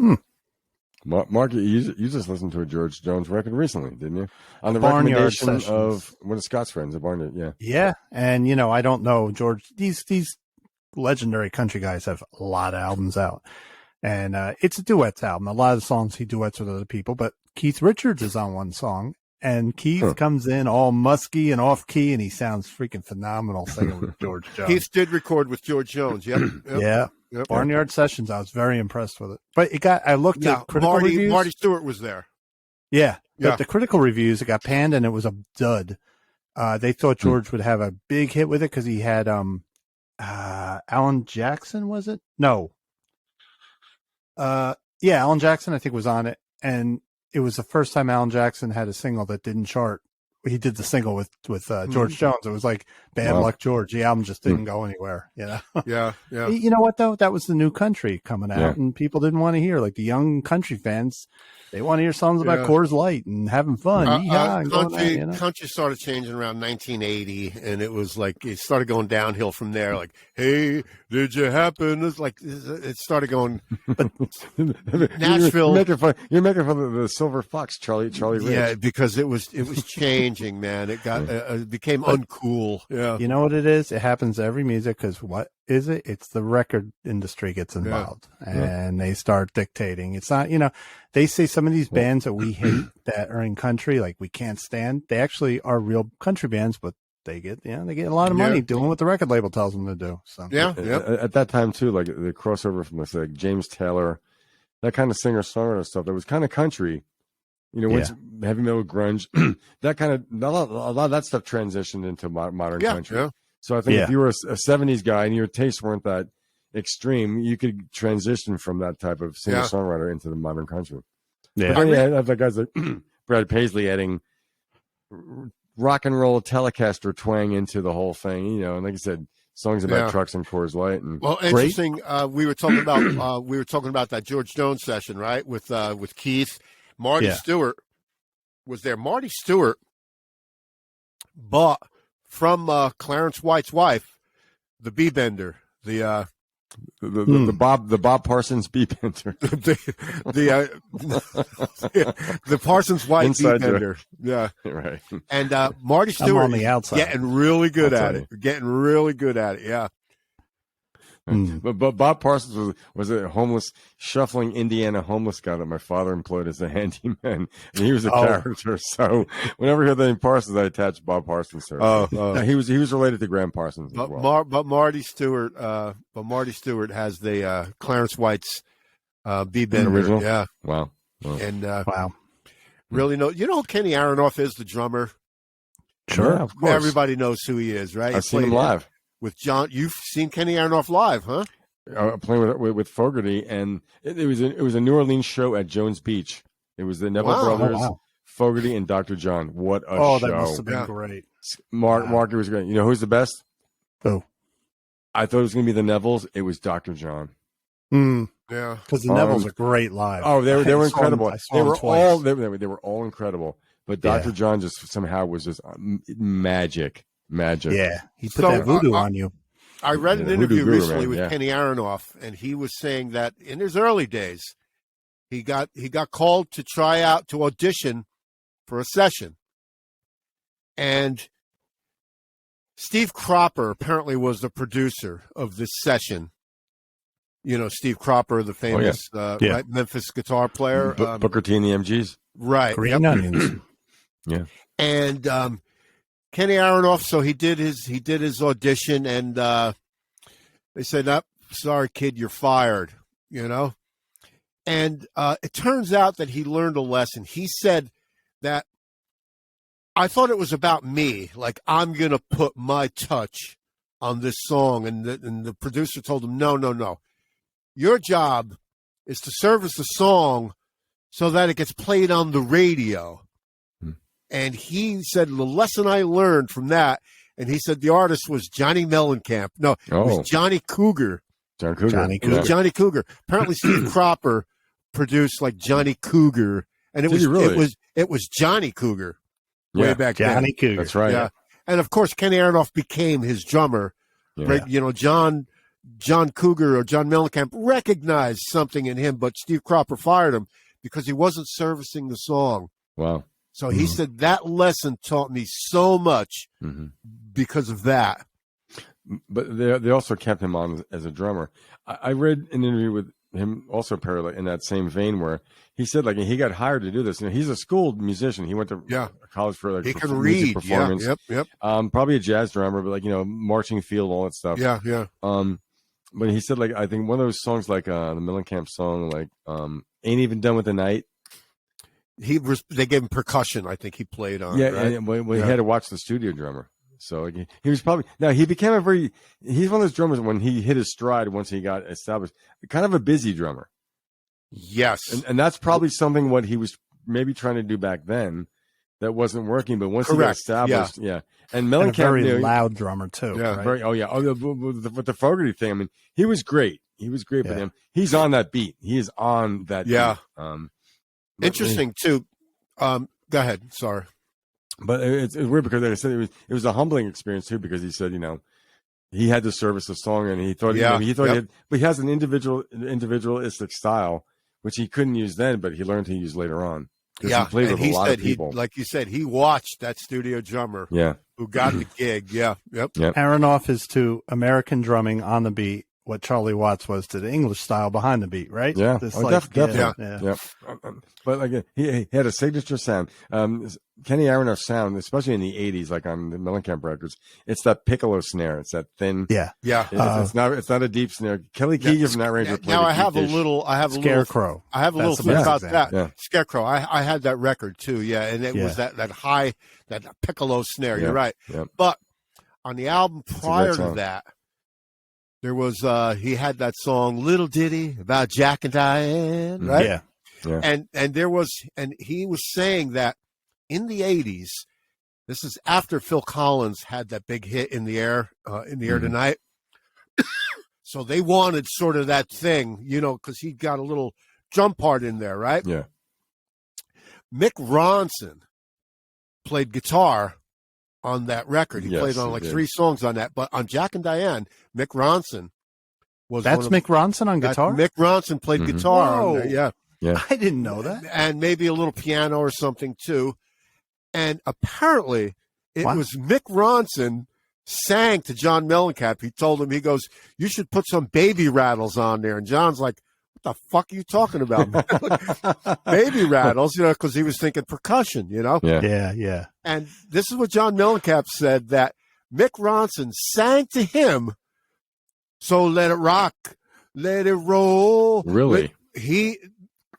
[SPEAKER 3] Mark, you just listened to a George Jones record recently, didn't you? On the recommendation of one of Scott's friends at Barnyard. Yeah.
[SPEAKER 4] Yeah, and I don't know George. These legendary country guys have a lot of albums out, and it's a duets album. A lot of the songs he duets with other people, but Keith Richards is on one song. And Keith comes in all musky and off key, and he sounds freaking phenomenal singing with George Jones.
[SPEAKER 2] Keith did record with George Jones. Yep.
[SPEAKER 4] Yeah. Barnyard Sessions. I was very impressed with it. But I looked at critical reviews.
[SPEAKER 2] Marty Stewart was there.
[SPEAKER 4] Yeah. But the critical reviews, it got panned and it was a dud. They thought George would have a big hit with it because he had Alan Jackson, was it? No. Alan Jackson, I think, was on it. And it was the first time Alan Jackson had a single that didn't chart. He did the single with George Jones. It was like Bad Luck George. The album just didn't go anywhere.
[SPEAKER 2] Yeah.
[SPEAKER 4] You know what though? That was the new country coming out, and people didn't want to hear, like, the young country fans. They want to hear songs about Coors Light and having fun.
[SPEAKER 2] Country started changing around 1980, and it was like it started going downhill from there. Like, hey, did you happen? It's like it started going. Nashville.
[SPEAKER 3] You're making fun of the Silver Fox, Charlie Rich.
[SPEAKER 2] Yeah, because it was changing, man. It got it became uncool. Yeah,
[SPEAKER 4] you know what it is? It happens to every music because what is it? It's the record industry gets involved and they start dictating. It's not, they say some of these bands that we hate that are in country, like we can't stand, they actually are real country bands, but they get a lot of money doing what the record label tells them to do. So
[SPEAKER 3] at that time too, like the crossover from like James Taylor, that kind of singer-songwriter stuff, that was kind of country. Once heavy metal, grunge, that kind of a lot of that stuff transitioned into modern country. Yeah. So I think if you were a 70s guy and your tastes weren't that extreme, you could transition from that type of singer-songwriter into the modern country.
[SPEAKER 4] Yeah.
[SPEAKER 3] But then you have guys like Brad Paisley adding rock and roll Telecaster twang into the whole thing, you know, and like I said, songs about trucks and Coors Light. And
[SPEAKER 2] well, interesting. We were talking about that George Jones session, right? With Keith, Marty Stewart was there. Marty Stewart bought from Clarence White's wife the B-bender, the
[SPEAKER 3] Bob Parsons B-bender,
[SPEAKER 2] the Parsons White B-bender,
[SPEAKER 3] right.
[SPEAKER 2] And Marty Stewart
[SPEAKER 4] on the outside
[SPEAKER 2] getting really good at it, yeah.
[SPEAKER 3] But Bob Parsons was a homeless, shuffling Indiana homeless guy that my father employed as a handyman, and he was a character. So whenever I hear the name Parsons, I attach Bob Parsons to it. Now, he was related to Graham Parsons as well.
[SPEAKER 2] But Marty Stewart has the Clarence White's B-bender
[SPEAKER 3] original.
[SPEAKER 2] Yeah,
[SPEAKER 3] wow.
[SPEAKER 2] And really you know who Kenny Aronoff is, the drummer.
[SPEAKER 3] Sure, of course.
[SPEAKER 2] Everybody knows who he is, right?
[SPEAKER 3] I've seen him live.
[SPEAKER 2] With John, you've seen Kenny Aronoff live, huh?
[SPEAKER 3] Playing with Fogerty, and it was a New Orleans show at Jones Beach. It was the Neville brothers, Fogerty, and Dr. John. What a show!
[SPEAKER 4] That must have been great.
[SPEAKER 3] Mark, it was great. You know who's the best?
[SPEAKER 4] Who?
[SPEAKER 3] I thought it was going to be the Nevilles. It was Dr. John.
[SPEAKER 2] Yeah,
[SPEAKER 4] because the Nevilles are great live.
[SPEAKER 3] Oh, they were incredible. They were all incredible. But Dr. John just somehow was just magic.
[SPEAKER 4] Yeah, he put that voodoo on you.
[SPEAKER 2] I read an interview recently with Kenny Aronoff, and he was saying that in his early days, he got called to try out to audition for a session, and Steve Cropper apparently was the producer of this session. You know, Steve Cropper, the famous right, Memphis guitar player,
[SPEAKER 3] Booker T and the MGs,
[SPEAKER 2] right?
[SPEAKER 4] Green Onions,
[SPEAKER 2] and Kenny Aronoff. So he did his audition, and they said, "Nope, sorry, kid, you're fired." You know, and it turns out that he learned a lesson. He said that I thought it was about me, like I'm gonna put my touch on this song, and the producer told him, "No. Your job is to service the song so that it gets played on the radio." And he said the lesson I learned from that, and he said the artist was Johnny Mellencamp. No, it was Johnny Cougar.
[SPEAKER 4] Johnny
[SPEAKER 2] Cougar. Apparently, Steve Cropper produced like Johnny Cougar, and it was Johnny Cougar way back then.
[SPEAKER 4] Johnny Cougar.
[SPEAKER 3] That's right.
[SPEAKER 2] Yeah, and of course, Kenny Aronoff became his drummer.
[SPEAKER 3] Yeah.
[SPEAKER 2] Right? You know, John Cougar or John Mellencamp recognized something in him, but Steve Cropper fired him because he wasn't servicing the song.
[SPEAKER 3] Wow.
[SPEAKER 2] So he said that lesson taught me so much because of that.
[SPEAKER 3] But they also kept him on as a drummer. I read an interview with him also apparently in that same vein where he said like he got hired to do this. You know, he's a schooled musician. He went to college for like
[SPEAKER 2] he can
[SPEAKER 3] music
[SPEAKER 2] read
[SPEAKER 3] performance.
[SPEAKER 2] Yep.
[SPEAKER 3] Probably a jazz drummer, but like, you know, marching field, all that stuff.
[SPEAKER 2] Yeah.
[SPEAKER 3] But he said like I think one of those songs like the Mellencamp song like Ain't Even Done with the Night.
[SPEAKER 2] They gave him percussion. I think he played on.
[SPEAKER 3] Yeah,
[SPEAKER 2] right?
[SPEAKER 3] and he had to watch the studio drummer. So like, he was probably he became he's one of those drummers when he hit his stride once he got established, kind of a busy drummer.
[SPEAKER 2] Yes,
[SPEAKER 3] and that's probably something what he was maybe trying to do back then that wasn't working. But once he got established, and Mellencamp,
[SPEAKER 4] very loud drummer too.
[SPEAKER 2] Yeah,
[SPEAKER 4] right?
[SPEAKER 3] With the Fogerty thing. I mean, he was great. With him. He's on that beat. He is on that.
[SPEAKER 2] Yeah.
[SPEAKER 3] Beat.
[SPEAKER 2] Interesting too. Go ahead. Sorry.
[SPEAKER 3] But it's weird because like I said, it was a humbling experience too, because he said, you know, he had to service the song and he thought, but he has an individualistic style, which he couldn't use then, but he learned to use later on.
[SPEAKER 2] Yeah.
[SPEAKER 3] He played with a lot of people.
[SPEAKER 2] Like you said, he watched that studio drummer.
[SPEAKER 3] Yeah.
[SPEAKER 2] Who got the gig. Yeah. Yep.
[SPEAKER 4] Aronoff is to American drumming on the beat what Charlie Watts was to the English style behind the beat, right?
[SPEAKER 3] Yeah.
[SPEAKER 4] Definitely.
[SPEAKER 3] Yeah. But like he had a signature sound. Kenny Aronoff's sound, especially in the 80s, like on the Mellencamp records, it's that piccolo snare. It's that thin.
[SPEAKER 2] Yeah.
[SPEAKER 3] It's not a deep snare. Kelly Keegan from that Ranger played.
[SPEAKER 2] Now I have a little
[SPEAKER 4] Scarecrow.
[SPEAKER 2] I have a little thing about that.
[SPEAKER 3] Yeah.
[SPEAKER 2] Scarecrow. I had that record too. Yeah. And it was that high, that piccolo snare.
[SPEAKER 3] Yeah.
[SPEAKER 2] You're right.
[SPEAKER 3] Yeah.
[SPEAKER 2] But on the album prior to that, there was he had that song "Little Ditty" about Jack and Diane, right?
[SPEAKER 4] Yeah.
[SPEAKER 2] And he was saying that in the 80s, this is after Phil Collins had that big hit in the air tonight. So they wanted sort of that thing, because he got a little drum part in there, right?
[SPEAKER 3] Yeah.
[SPEAKER 2] Mick Ronson played guitar on that record. He played on like 3 songs on that. But on Jack and Diane, Mick Ronson was
[SPEAKER 4] Mick Ronson on guitar?
[SPEAKER 2] Mick Ronson played guitar on there,
[SPEAKER 3] yeah.
[SPEAKER 4] I didn't know that.
[SPEAKER 2] And maybe a little piano or something too. And apparently it was Mick Ronson sang to John Mellencamp. He told him, he goes, "You should put some Baby Rattles on there." And John's like, "What the fuck are you talking about, man?" Baby Rattles, because he was thinking percussion,
[SPEAKER 4] Yeah.
[SPEAKER 2] And this is what John Mellencamp said, that Mick Ronson sang to him, "So let it rock, let it roll."
[SPEAKER 3] Really?
[SPEAKER 2] He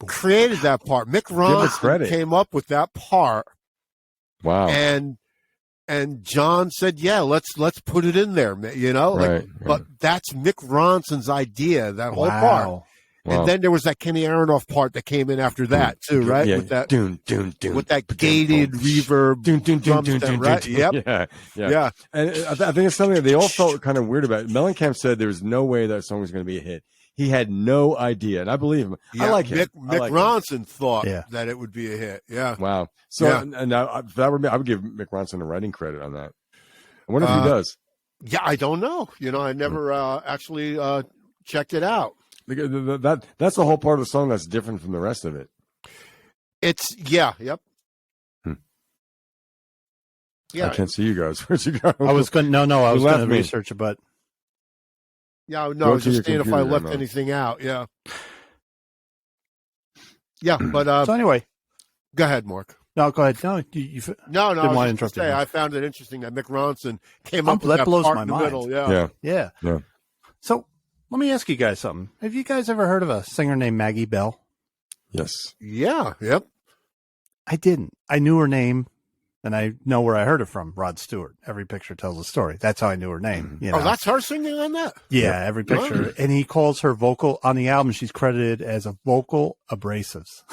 [SPEAKER 2] created that part. Mick Ronson came up with that part.
[SPEAKER 3] Wow.
[SPEAKER 2] And John said, "Yeah, let's put it in there,
[SPEAKER 3] Right.
[SPEAKER 2] But that's Mick Ronson's idea, that whole part."
[SPEAKER 3] Wow.
[SPEAKER 2] And then there was that Kenny Aronoff part that came in after that too, right?
[SPEAKER 3] Yeah.
[SPEAKER 2] With that,
[SPEAKER 3] with
[SPEAKER 2] that gated reverb, drum set, right? Yep.
[SPEAKER 3] Yeah. And I think it's something that they all felt kind of weird about. Mellencamp said there was no way that song was going to be a hit. He had no idea, and I believe him.
[SPEAKER 2] Yeah,
[SPEAKER 3] I like him.
[SPEAKER 2] Mick Ronson thought that it would be a hit. Yeah.
[SPEAKER 3] Wow. So now, if that were me, I would give Mick Ronson a writing credit on that. I wonder if he does.
[SPEAKER 2] Yeah, I don't know. I never actually checked it out.
[SPEAKER 3] That's the whole part of the song that's different from the rest of it.
[SPEAKER 2] It's yep.
[SPEAKER 3] Yeah, I can't see you guys. Where'd you go?
[SPEAKER 4] I was going to research it, but
[SPEAKER 2] I was just saying if I left anything out. Yeah, but
[SPEAKER 4] so anyway,
[SPEAKER 2] go ahead, Mark.
[SPEAKER 4] No, go ahead. No, you
[SPEAKER 2] no.
[SPEAKER 4] Didn't want to interrupt you.
[SPEAKER 2] I found it interesting that Mick Ronson came up with
[SPEAKER 4] that blows
[SPEAKER 2] part
[SPEAKER 4] my
[SPEAKER 2] in the
[SPEAKER 4] mind.
[SPEAKER 2] middle.
[SPEAKER 4] Yeah. So let me ask you guys something. Have you guys ever heard of a singer named Maggie Bell?
[SPEAKER 3] Yes.
[SPEAKER 2] Yeah. Yep.
[SPEAKER 4] I didn't. I knew her name, and I know where I heard it from. Rod Stewart. Every picture tells a story. That's how I knew her name.
[SPEAKER 2] Oh, that's her singing on that?
[SPEAKER 4] Yeah, every picture. And he calls her vocal on the album. She's credited as a vocal abrasives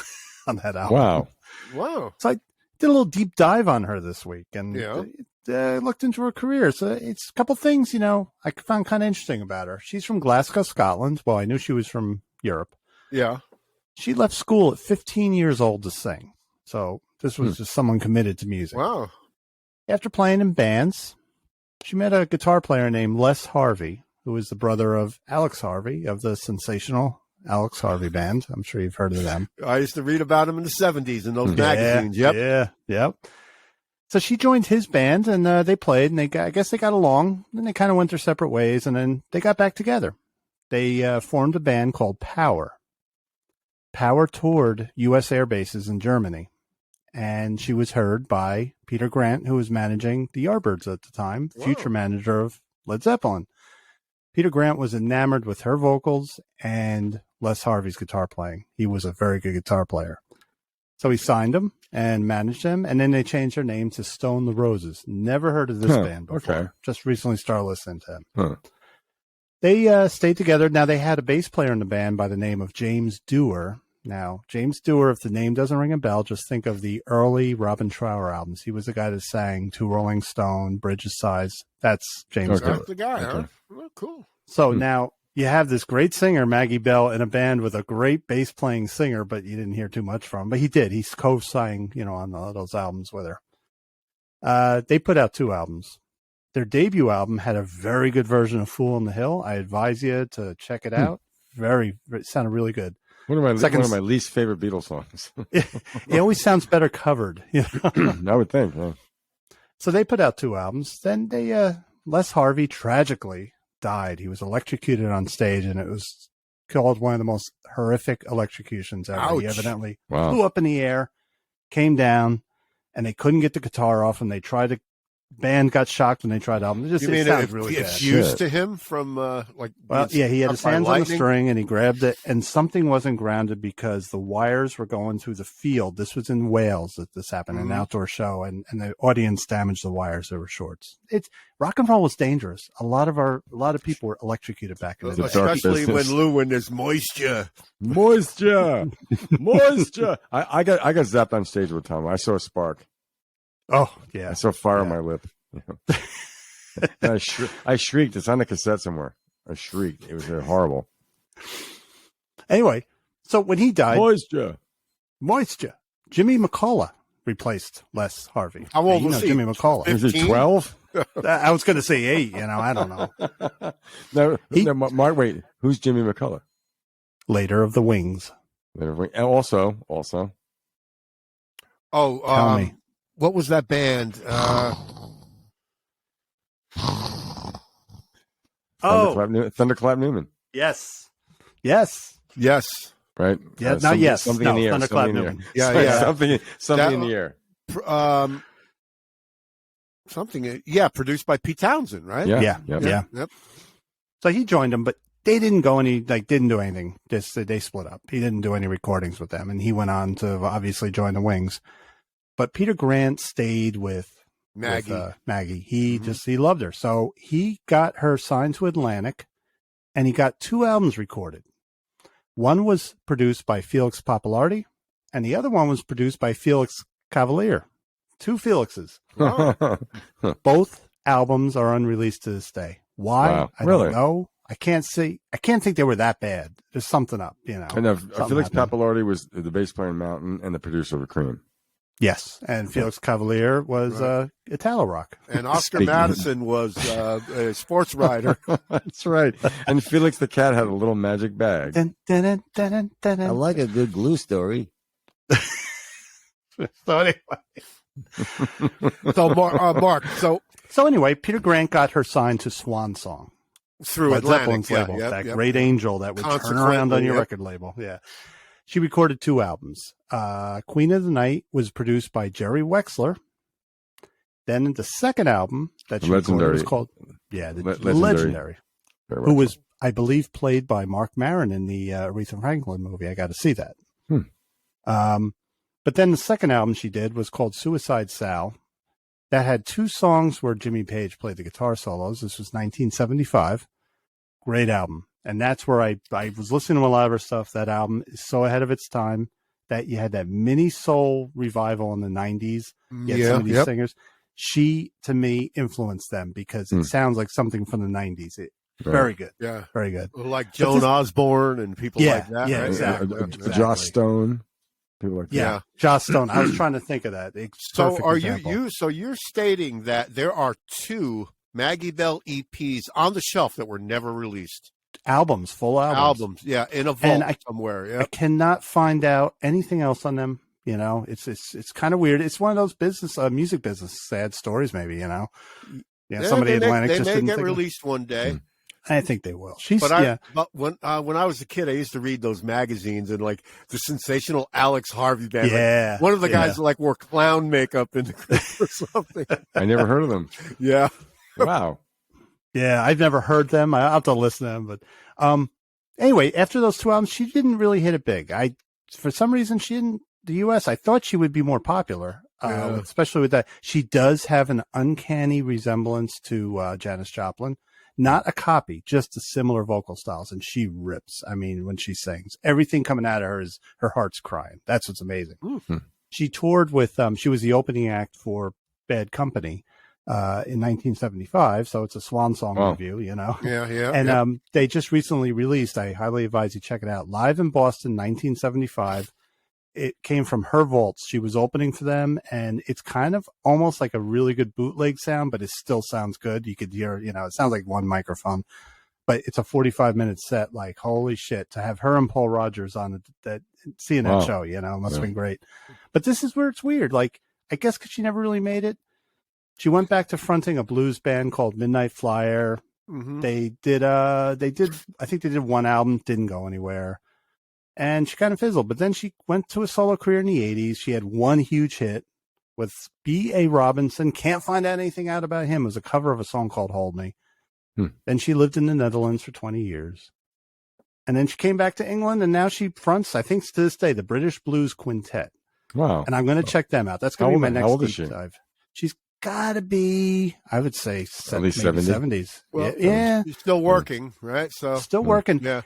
[SPEAKER 4] on that album.
[SPEAKER 2] Wow.
[SPEAKER 4] So I did a little deep dive on her this week, and looked into her career. So it's a couple things, I found kind of interesting about her. She's from Glasgow, Scotland. Well, I knew she was from Europe.
[SPEAKER 2] Yeah.
[SPEAKER 4] She left school at 15 years old to sing. So this was just someone committed to music.
[SPEAKER 2] Wow.
[SPEAKER 4] After playing in bands, she met a guitar player named Les Harvey, who is the brother of Alex Harvey of the sensational Alex Harvey Band. I'm sure you've heard of them.
[SPEAKER 2] I used to read about him in the 70s in those magazines.
[SPEAKER 4] Yep. So she joined his band, and they played, and I guess they got along. Then they kind of went their separate ways, and then they got back together. They formed a band called Power. Power toured U.S. air bases in Germany, and she was heard by Peter Grant, who was managing the Yardbirds at the time, future manager of Led Zeppelin. Peter Grant was enamored with her vocals and Les Harvey's guitar playing. He was a very good guitar player. So he signed him and managed him, and then they changed their name to Stone the Roses. Never heard of this band before.
[SPEAKER 3] Okay.
[SPEAKER 4] Just recently started listening to him. They stayed together. Now, they had a bass player in the band by the name of James Dewar. Now, James Dewar, if the name doesn't ring a bell, just think of the early Robin Trower albums. He was the guy that sang To Rolling Stone, Bridges Size. That's James Dewar.
[SPEAKER 2] That's the guy, huh? Oh, cool.
[SPEAKER 4] So now you have this great singer, Maggie Bell, in a band with a great bass-playing singer, but you didn't hear too much from him. But he did. He's co-sang, on those albums with her. They put out 2 albums. Their debut album had a very good version of Fool on the Hill. I advise you to check it out. It sounded really good.
[SPEAKER 3] One of my least favorite Beatles songs.
[SPEAKER 4] It always sounds better covered.
[SPEAKER 3] I would think. Yeah.
[SPEAKER 4] So they put out 2 albums. Then Les Harvey tragically died. He was electrocuted on stage, and it was called one of the most horrific electrocutions ever.
[SPEAKER 2] Ouch.
[SPEAKER 4] He evidently flew up in the air, came down, and they couldn't get the guitar off, and they tried to band got shocked when they tried the album. It sounds really bad.
[SPEAKER 2] Fused to him from
[SPEAKER 4] he had his hands on the string and he grabbed it, and something wasn't grounded because the wires were going through the field. This was in Wales that this happened, an outdoor show, and the audience damaged the wires. There were shorts. It's rock and roll was dangerous. A lot of people were electrocuted back in the day,
[SPEAKER 2] especially when there's moisture.
[SPEAKER 3] Moisture. I got zapped on stage one time. I saw a spark.
[SPEAKER 4] Oh yeah,
[SPEAKER 3] I saw fire on my lip. I shrieked. It's on the cassette somewhere. I shrieked. It was horrible.
[SPEAKER 4] Anyway, so when he died,
[SPEAKER 3] moisture.
[SPEAKER 4] Jimmy McCullough replaced Les Harvey.
[SPEAKER 2] How old was he?
[SPEAKER 4] Jimmy McCullough.
[SPEAKER 3] Was he 12?
[SPEAKER 4] I was going to say 8. I don't know.
[SPEAKER 3] No, Mark. Wait, who's Jimmy McCullough?
[SPEAKER 4] Later of the Wings.
[SPEAKER 3] And also.
[SPEAKER 2] Oh,
[SPEAKER 4] tell me.
[SPEAKER 2] What was that band?
[SPEAKER 3] Thunderclap Newman.
[SPEAKER 4] Yes.
[SPEAKER 2] Right.
[SPEAKER 4] Yeah.
[SPEAKER 3] Something in the air.
[SPEAKER 4] Thunderclap Newman.
[SPEAKER 2] Yeah.
[SPEAKER 3] Something in the air.
[SPEAKER 2] Produced by Pete Townsend, right?
[SPEAKER 4] Yeah.
[SPEAKER 2] Yep.
[SPEAKER 4] So he joined them, but they didn't go didn't do anything. They split up. He didn't do any recordings with them, and he went on to obviously join the Wings. But Peter Grant stayed with Maggie. He he loved her. So he got her signed to Atlantic, and he got 2 albums recorded. One was produced by Felix Pappalardi, and the other one was produced by Felix Cavalier. 2 Felixes.
[SPEAKER 2] Wow.
[SPEAKER 4] Both albums are unreleased to this day. Why?
[SPEAKER 3] Wow.
[SPEAKER 4] I don't know. I can't think they were that bad. There's something up,
[SPEAKER 3] And Felix Pappalardi was the bass player in Mountain and the producer of Cream.
[SPEAKER 4] Yes, and Felix Cavalier was Italo Rock.
[SPEAKER 2] And Oscar Madison was a sports writer.
[SPEAKER 3] That's right. And Felix the Cat had a little magic bag.
[SPEAKER 5] I like a good glue story.
[SPEAKER 4] So anyway.
[SPEAKER 2] Mark,
[SPEAKER 4] So anyway, Peter Grant got her signed to Swan Song.
[SPEAKER 2] Through Atlantic,
[SPEAKER 4] label, that great angel that would turn around on your record label. Yeah. She recorded 2 albums. Queen of the Night was produced by Jerry Wexler. Then the second album that she recorded was called Legendary, who was, I believe, played by Mark Maron in the Aretha Franklin movie. I got to see that. But then the second album she did was called Suicide Sal. That had 2 songs where Jimmy Page played the guitar solos. This was 1975. Great album. And that's where I was listening to a lot of her stuff. That album is so ahead of its time that you had that mini soul revival in the 90s. You had some of these singers. She, to me, influenced them because it sounds like something from the 90s. Very good.
[SPEAKER 2] Yeah.
[SPEAKER 4] Very good.
[SPEAKER 2] Like Joan Osborne and people like that.
[SPEAKER 4] Yeah,
[SPEAKER 2] right?
[SPEAKER 4] exactly.
[SPEAKER 3] Joss Stone. People like that.
[SPEAKER 4] Yeah. Joss Stone. I was trying to think of that.
[SPEAKER 2] So are you're stating that there are 2 Maggie Bell EPs on the shelf that were never released?
[SPEAKER 4] Full albums.
[SPEAKER 2] Yeah, in a vault somewhere. Yeah,
[SPEAKER 4] I cannot find out anything else on them. It's kind of weird. It's one of those music business sad stories, maybe. Somebody at Atlantic just didn't
[SPEAKER 2] get released one day.
[SPEAKER 4] I think they will.
[SPEAKER 2] But when I was a kid, I used to read those magazines and like the sensational Alex Harvey band.
[SPEAKER 4] Yeah,
[SPEAKER 2] one of the guys wore clown makeup in the clip or something.
[SPEAKER 3] I never heard of them.
[SPEAKER 2] Yeah.
[SPEAKER 3] Wow.
[SPEAKER 4] Yeah, I've never heard them. I'll have to listen to them. But anyway, after those 2 albums, she didn't really hit it big. For some reason, she didn't. The U.S., I thought she would be more popular, especially with that. She does have an uncanny resemblance to Janis Joplin. Not a copy, just a similar vocal styles. And she rips. I mean, when she sings, everything coming out of her is her heart's crying. That's what's amazing.
[SPEAKER 3] Mm-hmm.
[SPEAKER 4] She toured with, she was the opening act for Bad Company. In 1975, so it's a swan song review,
[SPEAKER 2] Yeah.
[SPEAKER 4] And they just recently released, I highly advise you check it out, Live in Boston, 1975. It came from her vaults. She was opening for them, and it's kind of almost like a really good bootleg sound, but it still sounds good. You could hear, it sounds like one microphone, but it's a 45-minute set. Like, holy shit, to have her and Paul Rogers on seeing that show, must have been great. But this is where it's weird. Like, I guess because she never really made it. She went back to fronting a blues band called Midnight Flyer.
[SPEAKER 2] Mm-hmm.
[SPEAKER 4] I think they did 1 album, didn't go anywhere. And she kind of fizzled. But then she went to a solo career in the 80s. She had 1 huge hit with B.A. Robinson. Can't find anything out about him. It was a cover of a song called Hold Me. Then she lived in the Netherlands for 20 years. And then she came back to England, and now she fronts, I think to this day, the British Blues Quintet.
[SPEAKER 3] Wow.
[SPEAKER 4] And I'm going to check them out. That's going to be my next deep dive. She's got to be, I would say,
[SPEAKER 3] at least 70s.
[SPEAKER 2] Well,
[SPEAKER 4] yeah.
[SPEAKER 2] She's still working, right? So
[SPEAKER 4] still working.
[SPEAKER 2] Yeah.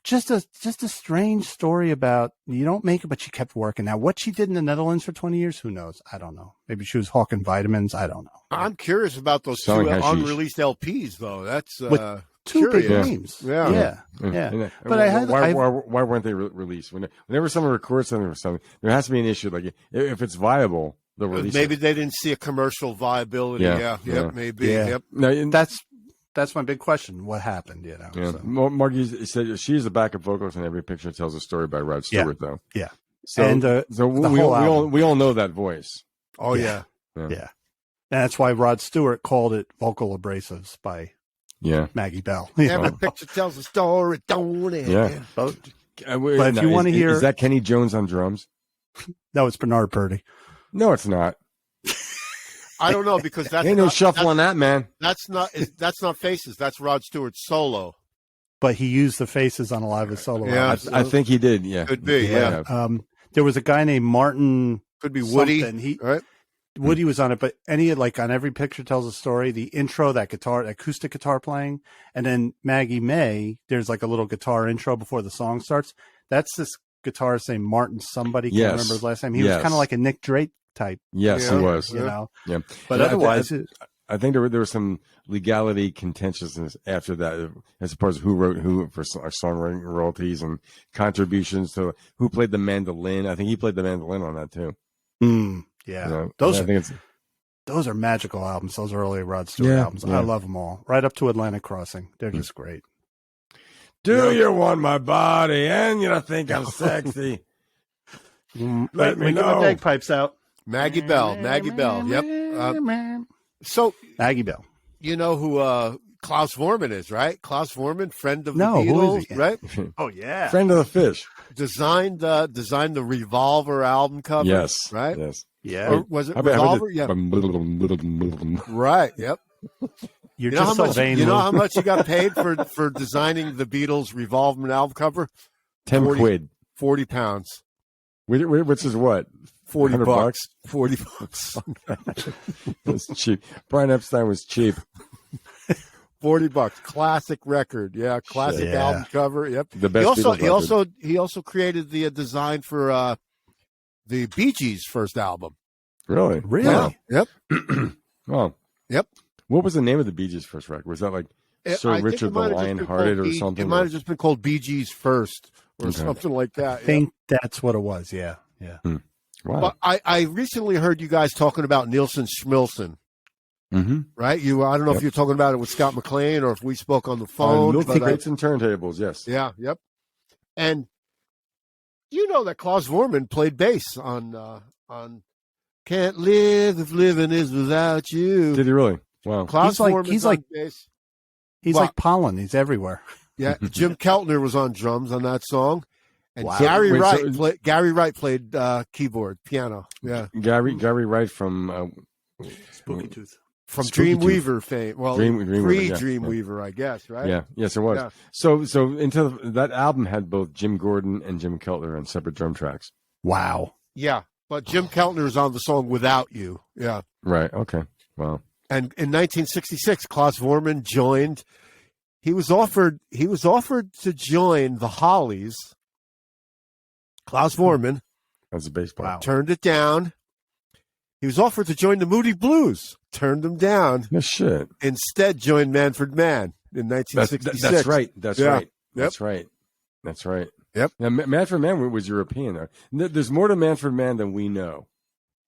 [SPEAKER 4] Just a strange story about, you don't make it, but she kept working. Now, what she did in the Netherlands for 20 years, who knows? I don't know. Maybe she was hawking vitamins. I don't know.
[SPEAKER 2] I'm curious about those
[SPEAKER 3] Selling
[SPEAKER 2] two
[SPEAKER 3] hashish.
[SPEAKER 2] unreleased LPs, though. That's
[SPEAKER 4] With two big
[SPEAKER 2] curious.
[SPEAKER 4] names.
[SPEAKER 2] Yeah.
[SPEAKER 4] Yeah.
[SPEAKER 3] But why weren't they released? Whenever someone records something or something, there has to be an issue. Like if it's viable, they'll release
[SPEAKER 2] Maybe
[SPEAKER 3] it.
[SPEAKER 2] they didn't see a commercial viability.
[SPEAKER 3] Yeah.
[SPEAKER 2] Maybe.
[SPEAKER 4] Yeah.
[SPEAKER 2] Yep.
[SPEAKER 3] No,
[SPEAKER 4] That's my big question. What happened? You know.
[SPEAKER 3] yeah.
[SPEAKER 4] So.
[SPEAKER 3] Margie said she's the backup vocalist, and every picture tells a story by Rod Stewart, though.
[SPEAKER 4] Yeah.
[SPEAKER 3] So,
[SPEAKER 4] And
[SPEAKER 3] so
[SPEAKER 4] the
[SPEAKER 3] we
[SPEAKER 4] whole
[SPEAKER 3] all
[SPEAKER 4] album.
[SPEAKER 3] we all know that voice.
[SPEAKER 2] Oh yeah.
[SPEAKER 4] Yeah. And that's why Rod Stewart called it Vocal Abrasives by
[SPEAKER 3] Yeah.
[SPEAKER 4] Maggie Bell.
[SPEAKER 2] Every picture tells a story, don't it?
[SPEAKER 3] Yeah.
[SPEAKER 4] But if you want to hear,
[SPEAKER 3] is that Kenny Jones on drums?
[SPEAKER 4] no, it's Bernard Purdy.
[SPEAKER 3] No, it's not.
[SPEAKER 2] I don't know because that's
[SPEAKER 3] Ain't no
[SPEAKER 2] not,
[SPEAKER 3] shuffle on that, man.
[SPEAKER 2] that's not Faces. That's Rod Stewart's solo.
[SPEAKER 4] But he used the faces on a lot of his solo
[SPEAKER 2] Yeah.
[SPEAKER 4] albums.
[SPEAKER 3] I think he did. Yeah,
[SPEAKER 2] Could be,
[SPEAKER 3] He might
[SPEAKER 2] yeah.
[SPEAKER 3] have.
[SPEAKER 4] There was a guy named Martin.
[SPEAKER 2] Could be Woody.
[SPEAKER 4] Something.
[SPEAKER 2] Right?
[SPEAKER 4] Woody was on it, but on every picture tells a story. The intro, that acoustic guitar playing, and then Maggie May. There's like a little guitar intro before the song starts. That's this guitarist named Martin somebody. Can't remember his last name. He was kind of like a Nick Drake type.
[SPEAKER 3] Yes,
[SPEAKER 2] Yeah.
[SPEAKER 3] he was.
[SPEAKER 4] You know.
[SPEAKER 3] Yeah,
[SPEAKER 4] But otherwise,
[SPEAKER 3] I think there was some legality contentiousness after that, as opposed to who wrote who for songwriting royalties and contributions to who played the mandolin. I think he played the mandolin on that too.
[SPEAKER 4] yeah,
[SPEAKER 3] You know,
[SPEAKER 4] those are magical albums. Those early Rod Stewart albums.
[SPEAKER 3] Yeah.
[SPEAKER 4] I love them all. Right up to Atlantic Crossing. They're just great.
[SPEAKER 3] Do you want my body and you think I'm sexy? Let me
[SPEAKER 4] Get my
[SPEAKER 3] know.
[SPEAKER 4] bagpipes out.
[SPEAKER 2] Maggie Bell. Yep. So
[SPEAKER 4] Maggie Bell.
[SPEAKER 2] you know who Klause Voorman is, right? Klause Voorman, friend of the
[SPEAKER 4] No, who
[SPEAKER 2] Beatles,
[SPEAKER 4] is he?
[SPEAKER 2] right?
[SPEAKER 4] Oh yeah.
[SPEAKER 3] Friend of the fish.
[SPEAKER 2] Designed the Revolver album cover.
[SPEAKER 3] Yes.
[SPEAKER 2] Right?
[SPEAKER 3] Yes.
[SPEAKER 4] Yeah.
[SPEAKER 2] Or was it
[SPEAKER 3] How about
[SPEAKER 2] Revolver?
[SPEAKER 3] this?
[SPEAKER 2] Yeah. Right. Yep.
[SPEAKER 4] You're
[SPEAKER 2] You know,
[SPEAKER 4] just so vain.
[SPEAKER 2] you know
[SPEAKER 4] Lou.
[SPEAKER 2] how much you got paid for designing the Beatles Revolver album cover?
[SPEAKER 3] 10 quid.
[SPEAKER 2] 40 pounds.
[SPEAKER 3] Which is what?
[SPEAKER 2] 40
[SPEAKER 3] 100
[SPEAKER 2] bucks. 40 bucks.
[SPEAKER 3] It's cheap. Brian Epstein was cheap.
[SPEAKER 2] 40 bucks. Classic record. Yeah, classic
[SPEAKER 4] Yeah.
[SPEAKER 2] album cover. Yep.
[SPEAKER 3] The best
[SPEAKER 2] He also created the design for the Bee Gees' first album.
[SPEAKER 3] Really?
[SPEAKER 4] Really?
[SPEAKER 2] Yeah. Yep.
[SPEAKER 3] Oh.
[SPEAKER 2] Yep.
[SPEAKER 3] What was the name of the Bee Gees' first record? Was that like Sir
[SPEAKER 2] I think
[SPEAKER 3] Richard
[SPEAKER 2] it
[SPEAKER 3] the
[SPEAKER 2] might have just been
[SPEAKER 3] Lion-Hearted
[SPEAKER 2] called
[SPEAKER 3] or something?
[SPEAKER 2] It might have just been called Bee Gees First or
[SPEAKER 3] Okay.
[SPEAKER 2] something like that.
[SPEAKER 4] I think that's what it was. Yeah. Yeah.
[SPEAKER 3] Wow.
[SPEAKER 2] But I recently heard you guys talking about Nielsen Schmilson,
[SPEAKER 3] Mm-hmm.
[SPEAKER 2] right? I don't know if you're talking about it with Scott McLean or if we spoke on the phone.
[SPEAKER 3] Milky
[SPEAKER 2] but
[SPEAKER 3] Crates and Turntables, yes.
[SPEAKER 2] yeah, yep. And you know that Klause Voorman played bass on "Can't Live If Living Is Without You."
[SPEAKER 3] Did he really? Wow.
[SPEAKER 2] Klause Voorman's
[SPEAKER 4] he's
[SPEAKER 2] on
[SPEAKER 4] like-
[SPEAKER 2] bass.
[SPEAKER 4] He's
[SPEAKER 2] What?
[SPEAKER 4] like pollen. He's everywhere.
[SPEAKER 2] Yeah, Jim Keltner was on drums on that song, and
[SPEAKER 4] Wow.
[SPEAKER 2] Gary
[SPEAKER 3] Wait,
[SPEAKER 2] Wright played keyboard, piano. Yeah,
[SPEAKER 3] Gary Wright from
[SPEAKER 4] Spooky Tooth.
[SPEAKER 2] from
[SPEAKER 3] Spooky
[SPEAKER 2] Dreamweaver fame. Well,
[SPEAKER 3] Dreamweaver, yeah.
[SPEAKER 2] Dreamweaver, I guess, right?
[SPEAKER 3] Yeah, yes, it was.
[SPEAKER 2] Yeah.
[SPEAKER 3] So into that album had both Jim Gordon and Jim Keltner on separate drum tracks.
[SPEAKER 4] Wow.
[SPEAKER 2] Yeah, but Jim Keltner is on the song "Without You." Yeah,
[SPEAKER 3] Right. Okay. Wow.
[SPEAKER 2] and in 1966, Klause Voorman joined. He was offered to join the Hollies. Klause Voorman
[SPEAKER 3] That's a bass player.
[SPEAKER 4] Wow.
[SPEAKER 2] turned it down. He was offered to join the Moody Blues, turned them down.
[SPEAKER 3] No shit.
[SPEAKER 2] Instead, joined Manfred Mann in 1966.
[SPEAKER 3] That's right. That's
[SPEAKER 2] Yeah.
[SPEAKER 3] right.
[SPEAKER 2] Yep.
[SPEAKER 3] That's right. That's right.
[SPEAKER 2] Yep.
[SPEAKER 3] Now, Manfred Mann was European. There's more to Manfred Mann than we know.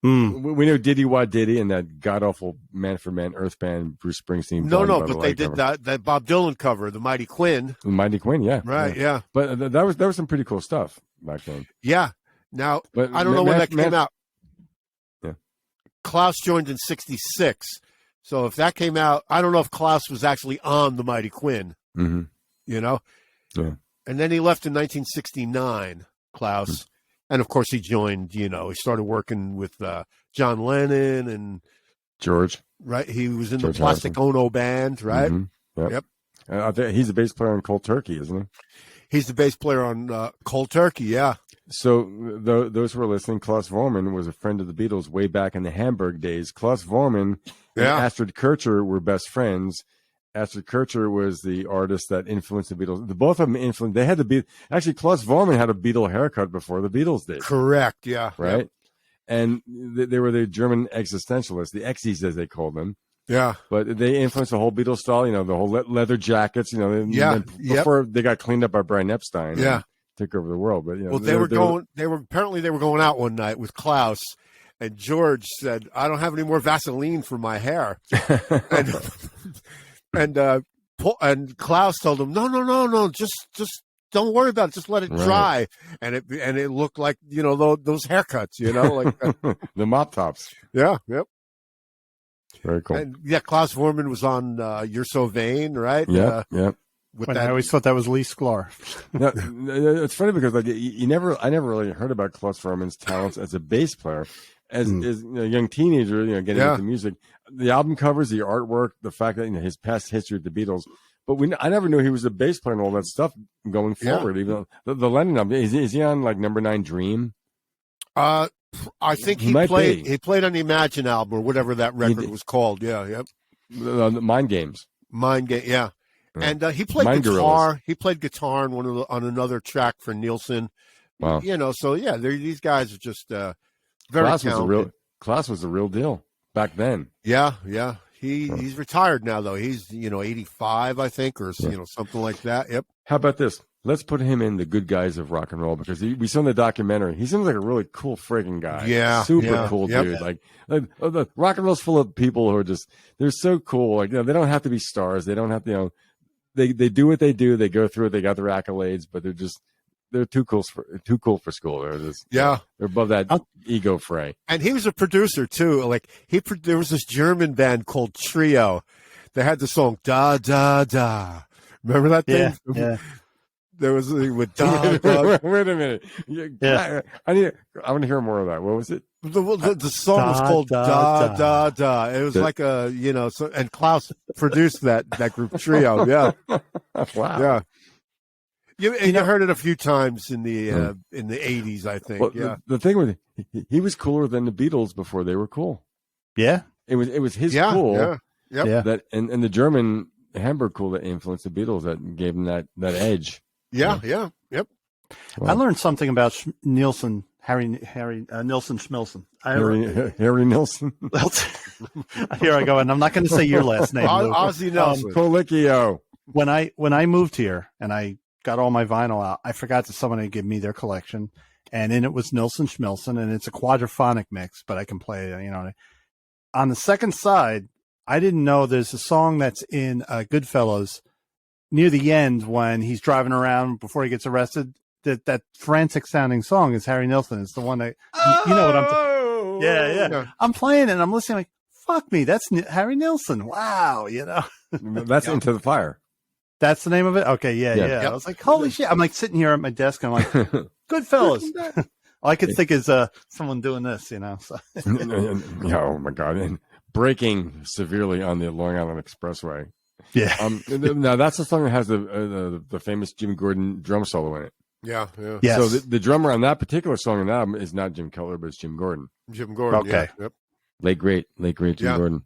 [SPEAKER 3] We know Diddy Wah Diddy and that god awful Manfred Mann Earth Band Bruce Springsteen.
[SPEAKER 2] No, but they did that Bob Dylan cover, the Mighty Quinn.
[SPEAKER 3] Mighty Quinn, yeah,
[SPEAKER 2] Right, yeah.
[SPEAKER 3] But that was some pretty cool stuff back then.
[SPEAKER 2] Yeah. Now,
[SPEAKER 3] But
[SPEAKER 2] I don't know when that came out.
[SPEAKER 3] Yeah.
[SPEAKER 2] Klaus joined in 66. So if that came out, I don't know if Klaus was actually on the Mighty Quinn,
[SPEAKER 3] Mm-hmm.
[SPEAKER 2] you know?
[SPEAKER 3] Yeah.
[SPEAKER 2] And then he left in 1969, Klaus. And of course, he joined. He started working with John Lennon and
[SPEAKER 3] George.
[SPEAKER 2] Right, he was in
[SPEAKER 3] George
[SPEAKER 2] the Plastic Ono band, right?
[SPEAKER 3] Mm-hmm. Yep. I think he's the bass player on Cold Turkey, isn't he?
[SPEAKER 2] He's the bass player on Cold Turkey, yeah.
[SPEAKER 3] So those who are listening, Klause Voorman was a friend of the Beatles way back in the Hamburg days. Klause Voorman and Astrid Kircher were best friends. Astrid Kircher was the artist that influenced the Beatles. The both of them influenced. They had actually Klause Voorman had a Beatle haircut before the Beatles did.
[SPEAKER 2] Correct, yeah.
[SPEAKER 3] Right?
[SPEAKER 2] Yep.
[SPEAKER 3] And they were the German existentialists, the Exies as they called them.
[SPEAKER 2] Yeah.
[SPEAKER 3] But they influenced the whole Beatles style, the whole leather jackets, before they got cleaned up by Brian Epstein.
[SPEAKER 2] Yeah.
[SPEAKER 3] Took over the world. But
[SPEAKER 2] well, they were going out one night with Klaus, and George said, "I don't have any more Vaseline for my hair." and Klaus told him, "No, just don't worry about it. Just let it dry." And it looked like, those haircuts, like
[SPEAKER 3] the mop tops.
[SPEAKER 2] Yeah. Yep.
[SPEAKER 3] Very cool.
[SPEAKER 2] And Klause Voorman was on You're So Vain, right?
[SPEAKER 3] Yeah.
[SPEAKER 4] I always thought that was Lee Sklar.
[SPEAKER 3] No, it's funny because I never really heard about Klause Voorman's talents as a bass player. As a young teenager, getting into music, the album covers, the artwork, the fact that his past history with the Beatles. But I never knew he was a bass player and all that stuff going forward. Even the Lennon album, is he on like Number 9 Dream?
[SPEAKER 2] I think he played on the Imagine album or whatever that record was called. Yeah, yep.
[SPEAKER 3] The Mind Games.
[SPEAKER 2] Mind Game, yeah. And he played guitar. Gorillas. He played guitar on another track for Nielsen.
[SPEAKER 3] Wow.
[SPEAKER 2] So these guys are just very talented.
[SPEAKER 3] Klaus was a real deal back then.
[SPEAKER 2] Yeah. He's retired now though. He's 85, I think, or something like that. Yep.
[SPEAKER 3] How about this? Let's put him in the good guys of rock and roll because we saw in the documentary. He seems like a really cool friggin' guy.
[SPEAKER 2] Yeah,
[SPEAKER 3] super cool dude. Like the rock and roll's full of people who are they're so cool. Like they don't have to be stars. They don't have to. They do what they do. They go through it. They got their accolades, but they're too cool for school. They're above that ego fray.
[SPEAKER 2] And he was a producer too. Like there was this German band called Trio. They had the song Da Da Da. Remember that thing?
[SPEAKER 4] Yeah.
[SPEAKER 2] There was with Da Da.
[SPEAKER 3] Wait a minute. Yeah. I want to hear more of that. What was it?
[SPEAKER 2] The song was called Da Da Da. It was like and Klaus produced that group Trio. Yeah.
[SPEAKER 3] Wow.
[SPEAKER 2] Yeah. You heard it a few times in the 80s, I think.
[SPEAKER 3] Well, the thing with he was cooler than the Beatles before they were cool.
[SPEAKER 4] Yeah.
[SPEAKER 3] It was his cool.
[SPEAKER 2] Yeah. Yep.
[SPEAKER 3] Yeah. That and the German Hamburg cool that influenced the Beatles that gave them that edge.
[SPEAKER 2] Yeah. Yep.
[SPEAKER 4] Wow. I learned something about Nielsen, Harry Nilsson Schmilson.
[SPEAKER 3] Harry Nilsson.
[SPEAKER 4] Here I go, and I'm not going to say your last name.
[SPEAKER 2] Ozzy Nelson.
[SPEAKER 3] Colicchio.
[SPEAKER 4] When I moved here and I got all my vinyl out, I forgot that someone had given me their collection, and in it was Nilsson Schmilson, and it's a quadraphonic mix, but I can play it. On the second side, I didn't know there's a song that's in Goodfellas near the end when he's driving around before he gets arrested. That frantic sounding song is Harry Nilsson. It's the one that you know what I'm. Yeah. I'm playing it and I'm listening like, fuck me, that's Harry Nilsson. Wow,
[SPEAKER 3] That's Into the Fire.
[SPEAKER 4] That's the name of it? Okay, yeah.
[SPEAKER 2] Yep.
[SPEAKER 4] I was like, holy shit. I'm like sitting here at my desk and I'm like, Goodfellas. All I could think is someone doing this, So.
[SPEAKER 3] Oh my God. And braking severely on the Long Island Expressway.
[SPEAKER 4] Yeah.
[SPEAKER 3] Now that's the song that has the famous Jim Gordon drum solo in it.
[SPEAKER 2] Yeah.
[SPEAKER 4] Yes.
[SPEAKER 3] So the drummer on that particular song in that album is not Jim Keller, but it's Jim Gordon.
[SPEAKER 2] Jim Gordon.
[SPEAKER 4] Okay.
[SPEAKER 2] Yeah. Yep.
[SPEAKER 3] Late great Jim Gordon.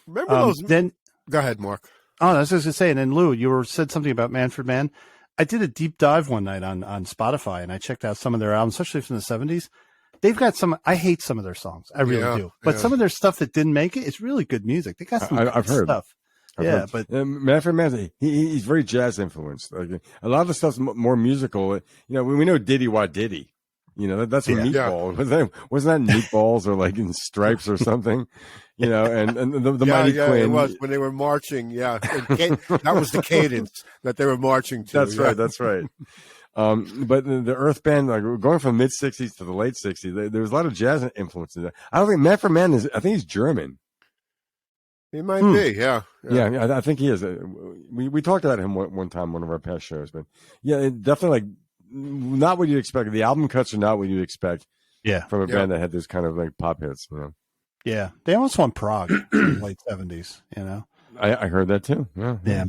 [SPEAKER 2] Remember those?
[SPEAKER 4] Then
[SPEAKER 2] go ahead, Mark.
[SPEAKER 4] Oh, I was just going to say, and then Lou, you said something about Manfred Mann. I did a deep dive one night on Spotify, and I checked out some of their albums, especially from the 70s. They've got I hate some of their songs. I really do. But some of their stuff that didn't make it is really good music. They got some
[SPEAKER 3] I've heard
[SPEAKER 4] stuff. But
[SPEAKER 3] Manfred Mann, he's very jazz influenced. Like, a lot of the stuff's more musical. We know Diddy Wah Diddy. That's a meatball. Yeah. Wasn't that meatballs or like in Stripes or something? And the Mighty Quinn.
[SPEAKER 2] It was when they were marching. Yeah, that was the cadence that they were marching to.
[SPEAKER 3] That's right. But the Earth Band, like going from mid '60s to the late '60s, there was a lot of jazz influence in that. I don't think Manfred Mann I think he's German.
[SPEAKER 2] He might be. Yeah.
[SPEAKER 3] I think he is. We talked about him one time, one of our past shows, but definitely like not what you'd expect. The album cuts are not what you'd expect.
[SPEAKER 4] Yeah,
[SPEAKER 3] from a band that had this kind of like pop hits.
[SPEAKER 4] Yeah, they almost won Prague in the late 70s.
[SPEAKER 3] I heard that too. Yeah.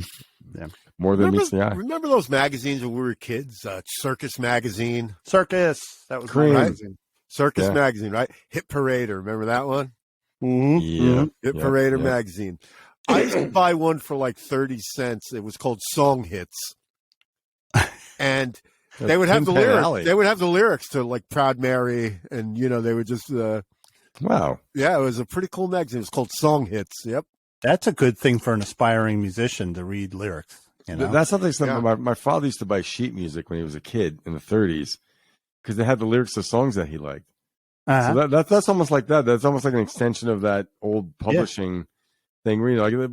[SPEAKER 3] More than meets the eye.
[SPEAKER 2] Remember those magazines when we were kids? Circus magazine.
[SPEAKER 4] Circus. That was
[SPEAKER 3] Cream.
[SPEAKER 4] my magazine.
[SPEAKER 2] Circus magazine, right? Hit Parader. Remember that one?
[SPEAKER 4] Mm-hmm.
[SPEAKER 3] Yeah.
[SPEAKER 2] Hit Parader magazine. I used to buy one for like 30 cents. It was called Song Hits. And they would have the lyrics.
[SPEAKER 3] Alley.
[SPEAKER 2] They would have the lyrics to like Proud Mary. And, they would just.
[SPEAKER 3] Wow.
[SPEAKER 2] Yeah, it was a pretty cool magazine. It was called Song Hits. Yep.
[SPEAKER 4] That's a good thing for an aspiring musician to read lyrics.
[SPEAKER 3] That's something. My father used to buy sheet music when he was a kid in the 30s because they had the lyrics to songs that he liked.
[SPEAKER 4] Uh-huh.
[SPEAKER 3] So that's almost like that. That's almost like an extension of that old publishing thing. Where,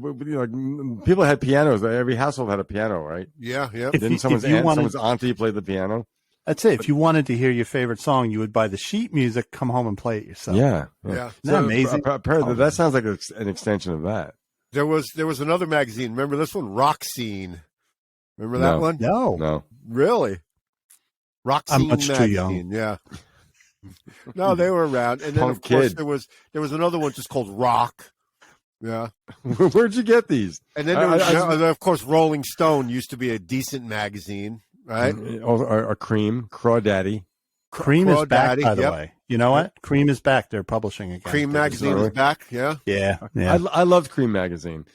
[SPEAKER 3] people had pianos. Every household had a piano, right?
[SPEAKER 2] Yeah, yeah.
[SPEAKER 3] Didn't someone's auntie play the piano?
[SPEAKER 4] That's it. If you wanted to hear your favorite song, you would buy the sheet music, come home and play it yourself.
[SPEAKER 3] Yeah.
[SPEAKER 2] Isn't
[SPEAKER 4] that amazing?
[SPEAKER 3] That sounds like an extension of that.
[SPEAKER 2] There was another magazine. Remember this one? Rock Scene. Remember that one?
[SPEAKER 4] No.
[SPEAKER 2] Really? Rock Scene
[SPEAKER 4] I'm much
[SPEAKER 2] magazine.
[SPEAKER 4] too young.
[SPEAKER 2] Yeah. No, they were around. And then, of course, there was another one just called Rock. Yeah.
[SPEAKER 3] Where'd you get these?
[SPEAKER 2] And then there was, of course, Rolling Stone used to be a decent magazine, right?
[SPEAKER 3] A Cream, Crawdaddy.
[SPEAKER 4] Cream is back, by the way. You know what? Cream is back. They're publishing again.
[SPEAKER 2] Cream magazine is back, yeah?
[SPEAKER 4] Yeah.
[SPEAKER 3] I loved Cream magazine.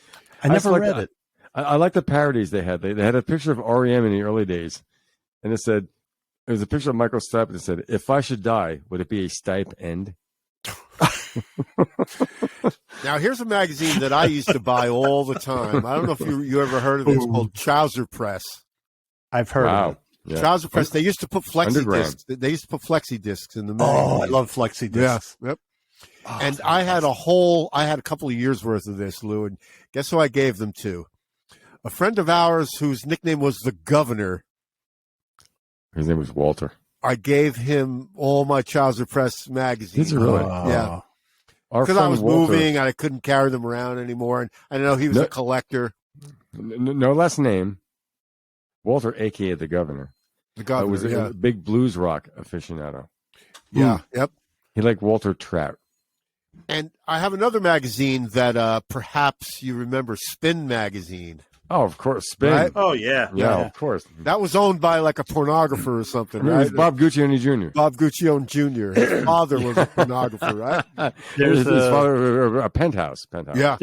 [SPEAKER 4] I never read it.
[SPEAKER 3] I like the parodies they had. They had a picture of REM in the early days, and it was a picture of Michael Stipe, and it said, "If I should die, would it be a Stipe end?"
[SPEAKER 2] Now, here's a magazine that I used to buy all the time. I don't know if you ever heard of it. It's called Trouser Press.
[SPEAKER 4] I've heard of it.
[SPEAKER 2] Yeah. Trouser Press. They used to put flexi discs. They used to put flexi discs in the magazine.
[SPEAKER 4] Oh, I love flexi discs.
[SPEAKER 2] Yeah. Yep. And I had a couple of years worth of this, Lou. And guess who I gave them to? A friend of ours whose nickname was the Governor.
[SPEAKER 3] His name was Walter.
[SPEAKER 2] I gave him all my Trouser Press magazines.
[SPEAKER 3] Did you really?
[SPEAKER 2] Yeah. Because I was moving and I couldn't carry them around anymore. And I know he was a collector.
[SPEAKER 3] No less name. Walter, a.k.a. the Governor.
[SPEAKER 2] The Governor,
[SPEAKER 3] was a big blues rock aficionado.
[SPEAKER 2] Yeah, yep.
[SPEAKER 3] He liked Walter Trout.
[SPEAKER 2] And I have another magazine that perhaps you remember, Spin Magazine.
[SPEAKER 3] Oh, of course, Spin.
[SPEAKER 2] Right?
[SPEAKER 4] Oh, yeah.
[SPEAKER 3] Yeah, of course.
[SPEAKER 2] That was owned by like a pornographer or something, right?
[SPEAKER 3] It was Bob Guccione Jr.
[SPEAKER 2] Bob Guccione Jr. His father was a pornographer, right?
[SPEAKER 3] His father, a penthouse.
[SPEAKER 2] Yeah.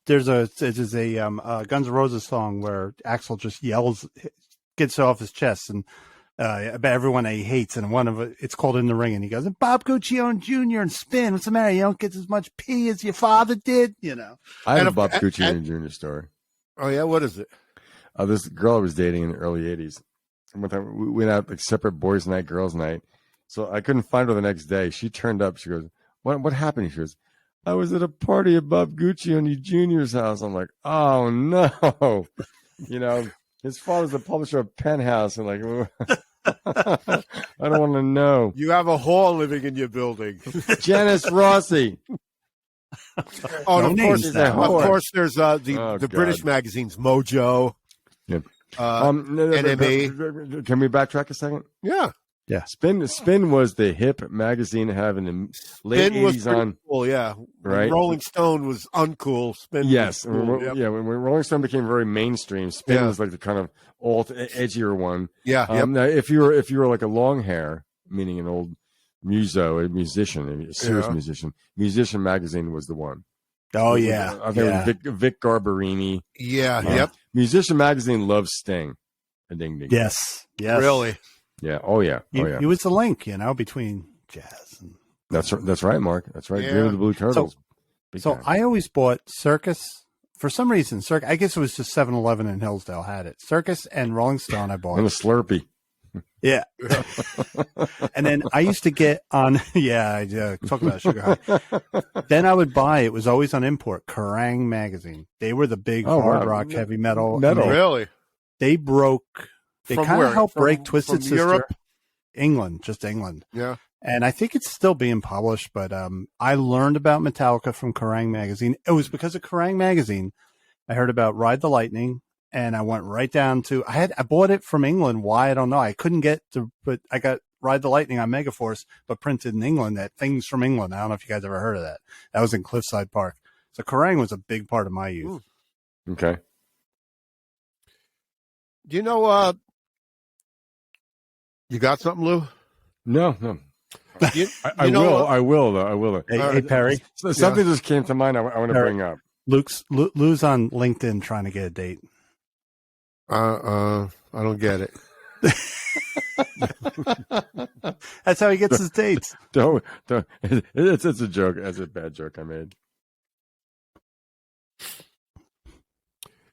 [SPEAKER 4] There's a Guns N' Roses song where Axl just yells, gets it off his chest, and about everyone that he hates, and it's called In the Ring, and he goes, and Bob Guccione Jr. and Spin, what's the matter? You don't get as much pee as your father did,
[SPEAKER 3] I have a Bob Guccione Jr. story.
[SPEAKER 2] Oh, yeah? What is it?
[SPEAKER 3] This girl I was dating in the early 80s. One time we went out like separate boys' night, girls' night. So I couldn't find her the next day. She turned up. She goes, what happened? She goes, I was at a party at Bob Guccione Jr.'s house. I'm like, oh, no. His father's the publisher of Penthouse. And like, I don't want to know.
[SPEAKER 2] You have a whore living in your building.
[SPEAKER 3] Janice Rossi.
[SPEAKER 2] Oh, and of course, there's the British magazines, Mojo.
[SPEAKER 3] Yep.
[SPEAKER 2] NME.
[SPEAKER 3] Can we backtrack a second?
[SPEAKER 2] Yeah.
[SPEAKER 3] Spin was the hip magazine having the late 80s on.
[SPEAKER 2] Cool, yeah.
[SPEAKER 3] Right.
[SPEAKER 2] When Rolling Stone was uncool. Spin.
[SPEAKER 3] Yes.
[SPEAKER 2] Was cool. Yep.
[SPEAKER 3] Yeah. When Rolling Stone became very mainstream, Spin was like the kind of edgier one.
[SPEAKER 2] Yeah.
[SPEAKER 3] Now, if you were like a long hair, meaning an old a musician, a serious musician. Musician magazine was the one.
[SPEAKER 4] Oh yeah,
[SPEAKER 3] I think Vic Garbarini.
[SPEAKER 2] Yeah, yep.
[SPEAKER 3] Musician magazine loves Sting. A ding ding.
[SPEAKER 4] Yes.
[SPEAKER 2] Really.
[SPEAKER 3] Yeah. Oh yeah.
[SPEAKER 4] He was the link, between jazz and.
[SPEAKER 3] That's right, Mark. That's right.
[SPEAKER 2] Yeah.
[SPEAKER 3] Dream of the Blue Turtles.
[SPEAKER 4] So I always bought Circus. For some reason, Circus. I guess it was just 7-Eleven in Hillsdale had it. Circus and Rolling Stone. I bought
[SPEAKER 3] and a Slurpee.
[SPEAKER 4] Yeah. And then I used to get on, talk about sugar high. Then I would buy, it was always on import, Kerrang magazine. They were the big hard rock, heavy metal.
[SPEAKER 2] Really?
[SPEAKER 4] They kind of helped break Twisted Sister.
[SPEAKER 2] Europe?
[SPEAKER 4] England, just England.
[SPEAKER 2] Yeah.
[SPEAKER 4] And I think it's still being published, but I learned about Metallica from Kerrang magazine. It was because of Kerrang magazine I heard about Ride the Lightning and I went right down to, I bought it from England. Why? I don't know. I couldn't get to, but I got Ride the Lightning on Megaforce, but printed in England, that Things from England. I don't know if you guys ever heard of that. That was in Cliffside Park. So Kerrang was a big part of my youth.
[SPEAKER 3] Okay.
[SPEAKER 2] Do you know, you got something, Lou?
[SPEAKER 3] No. I will.
[SPEAKER 4] Hey, Perry.
[SPEAKER 3] So something just came to mind I want to bring up.
[SPEAKER 4] Lou's on LinkedIn trying to get a date.
[SPEAKER 2] I don't get it.
[SPEAKER 4] That's how he gets his dates.
[SPEAKER 3] Don't. It's a joke. It's a bad joke I made.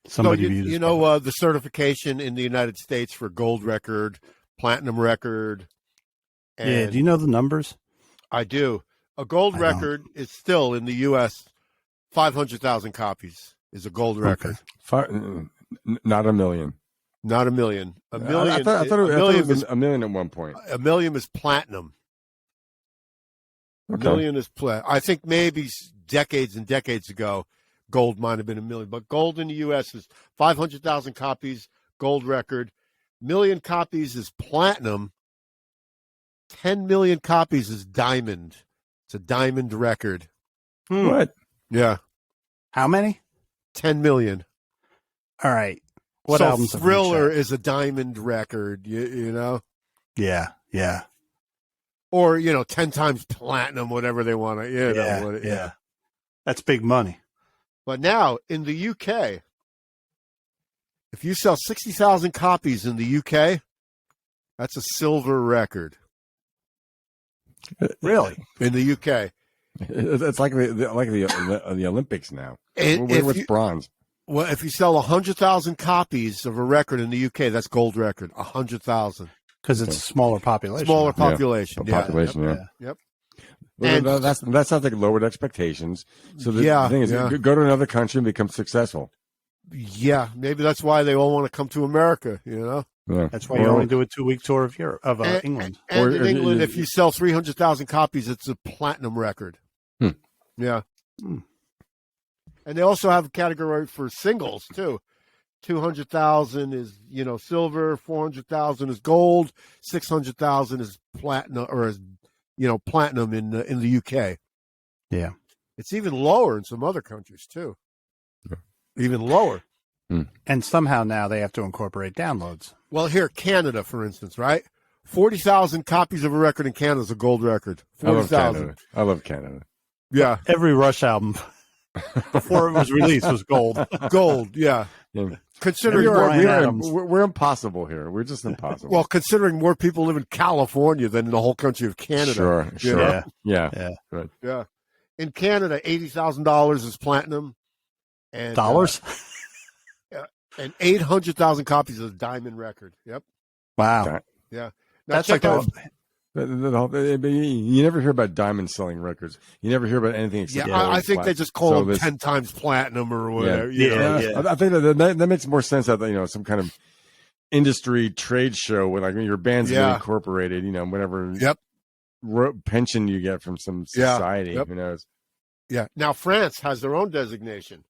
[SPEAKER 2] So you know the certification in the United States for gold record, platinum record. And
[SPEAKER 4] do you know the numbers?
[SPEAKER 2] I do. A gold record is still in the U.S. 500,000 copies is a gold record.
[SPEAKER 3] Not a million.
[SPEAKER 2] Not a million. A million.
[SPEAKER 3] I thought it was a million at one point.
[SPEAKER 2] A million is platinum.
[SPEAKER 3] Okay.
[SPEAKER 2] A million is I think maybe decades and decades ago, gold might have been a million. But gold in the U.S. is 500,000 copies, gold record. Million copies is platinum. 10 million copies is diamond. It's a diamond record.
[SPEAKER 3] What?
[SPEAKER 2] Yeah.
[SPEAKER 4] How many?
[SPEAKER 2] 10 million.
[SPEAKER 4] All right. What
[SPEAKER 2] so
[SPEAKER 4] albums?
[SPEAKER 2] Thriller is a diamond record, you know?
[SPEAKER 4] Yeah.
[SPEAKER 2] Or, 10 times platinum, whatever they want to, Yeah.
[SPEAKER 4] That's big money.
[SPEAKER 2] But now, in the UK, if you sell 60,000 copies in the UK, that's a silver record.
[SPEAKER 4] Really?
[SPEAKER 2] In the UK.
[SPEAKER 3] It's like the Olympics now. What's bronze?
[SPEAKER 2] Well, if you sell 100,000 copies of a record in the UK, that's gold record. 100,000.
[SPEAKER 4] Because it's a smaller population.
[SPEAKER 2] Smaller population.
[SPEAKER 3] Yeah. Population.
[SPEAKER 2] Yep.
[SPEAKER 3] Well, and that sounds like lowered expectations. So the thing is, go to another country and become successful.
[SPEAKER 2] Yeah, maybe that's why they all want to come to America.
[SPEAKER 3] Yeah.
[SPEAKER 4] That's why you only do a 2-week tour of England.
[SPEAKER 2] And in England, if you sell 300,000 copies, it's a platinum record. Yeah. And they also have a category for singles too. 200,000 is silver, 400,000 is gold, 600,000 is platinum, or is platinum in the UK.
[SPEAKER 4] Yeah,
[SPEAKER 2] it's even lower in some other countries too. Yeah. Even lower.
[SPEAKER 4] And somehow now they have to incorporate downloads.
[SPEAKER 2] Well, here, Canada, for instance, right? 40,000 copies of a record in Canada is a gold record. 40,000.
[SPEAKER 3] I love Canada.
[SPEAKER 2] Yeah.
[SPEAKER 4] Every Rush album before it was released was gold.
[SPEAKER 2] Gold, yeah. Considering
[SPEAKER 3] we're impossible here. We're just impossible.
[SPEAKER 2] Well, considering more people live in California than in the whole country of Canada.
[SPEAKER 3] Sure. Yeah.
[SPEAKER 2] Good. Yeah. In Canada, $80,000 is platinum. And
[SPEAKER 4] dollars?
[SPEAKER 2] And 800,000 copies of diamond record. Yep.
[SPEAKER 4] Wow.
[SPEAKER 2] Yeah.
[SPEAKER 4] Now that's like
[SPEAKER 3] you never hear about diamond selling records. You never hear about anything except
[SPEAKER 2] I think they just call them 10 times platinum or whatever.
[SPEAKER 3] Yeah. I think that makes more sense that some kind of industry trade show where your band's incorporated. Whatever.
[SPEAKER 2] Yep.
[SPEAKER 3] Pension you get from some society. Yep. Who knows?
[SPEAKER 2] Yeah. Now France has their own designation.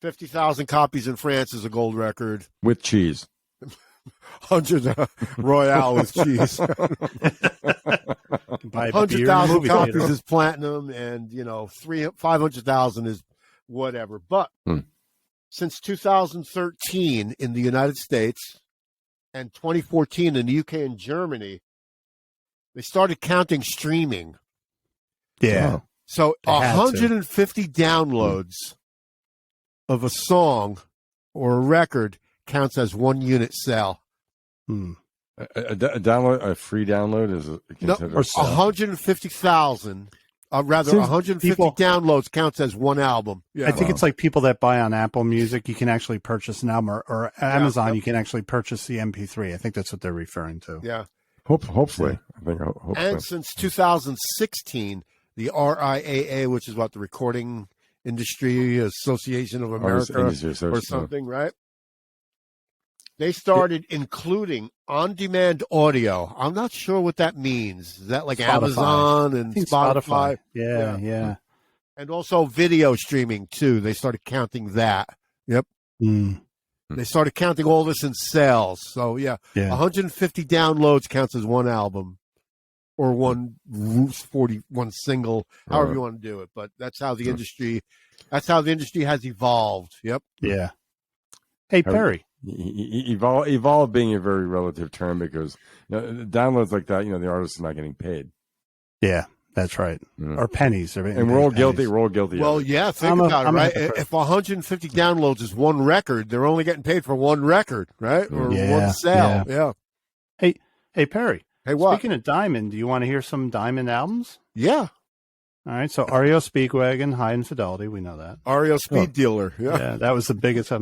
[SPEAKER 2] 50,000 copies in France is a gold record
[SPEAKER 3] with cheese.
[SPEAKER 2] 100 Royale with cheese. 100,000 copies is platinum, and 500,000 is whatever. But since 2013 in the United States and 2014 in the UK and Germany, they started counting streaming.
[SPEAKER 4] Yeah.
[SPEAKER 2] So 150 downloads of a song or a record counts as one unit sale.
[SPEAKER 3] A free download is considered
[SPEAKER 2] 150,000. Rather, 150 downloads counts as one album.
[SPEAKER 4] Yeah. I think it's like people that buy on Apple Music, you can actually purchase an album, or Amazon, you can actually purchase the MP3. I think that's what they're referring to.
[SPEAKER 2] Yeah.
[SPEAKER 3] Hopefully.
[SPEAKER 2] And since 2016, the RIAA, which is what the Recording Industry Association of America or something, right? They started including on-demand audio. I'm not sure what that means. Is that like Spotify. Amazon and Spotify?
[SPEAKER 4] Yeah.
[SPEAKER 2] And also video streaming, too. They started counting that. Yep. They started counting all this in sales. So, yeah. 150 downloads counts as one album or one single, however you want to do it. But that's how the industry has evolved. Yep.
[SPEAKER 4] Yeah. Hey, Perry.
[SPEAKER 3] Evolve being a very relative term because downloads like that, the artist is not getting paid.
[SPEAKER 4] Yeah, that's right. Or pennies.
[SPEAKER 3] And we're all guilty. We're all guilty.
[SPEAKER 2] Well, yeah, think about it, right? If 150 downloads is one record, they're only getting paid for one record, right? Or one sale. Yeah.
[SPEAKER 4] Hey, Perry.
[SPEAKER 2] Hey, what?
[SPEAKER 4] Speaking of Diamond, do you want to hear some Diamond albums?
[SPEAKER 2] Yeah.
[SPEAKER 4] All right, so REO Speedwagon, High Infidelity, we know that.
[SPEAKER 2] REO Speed Dealer, yeah.
[SPEAKER 4] That was the biggest.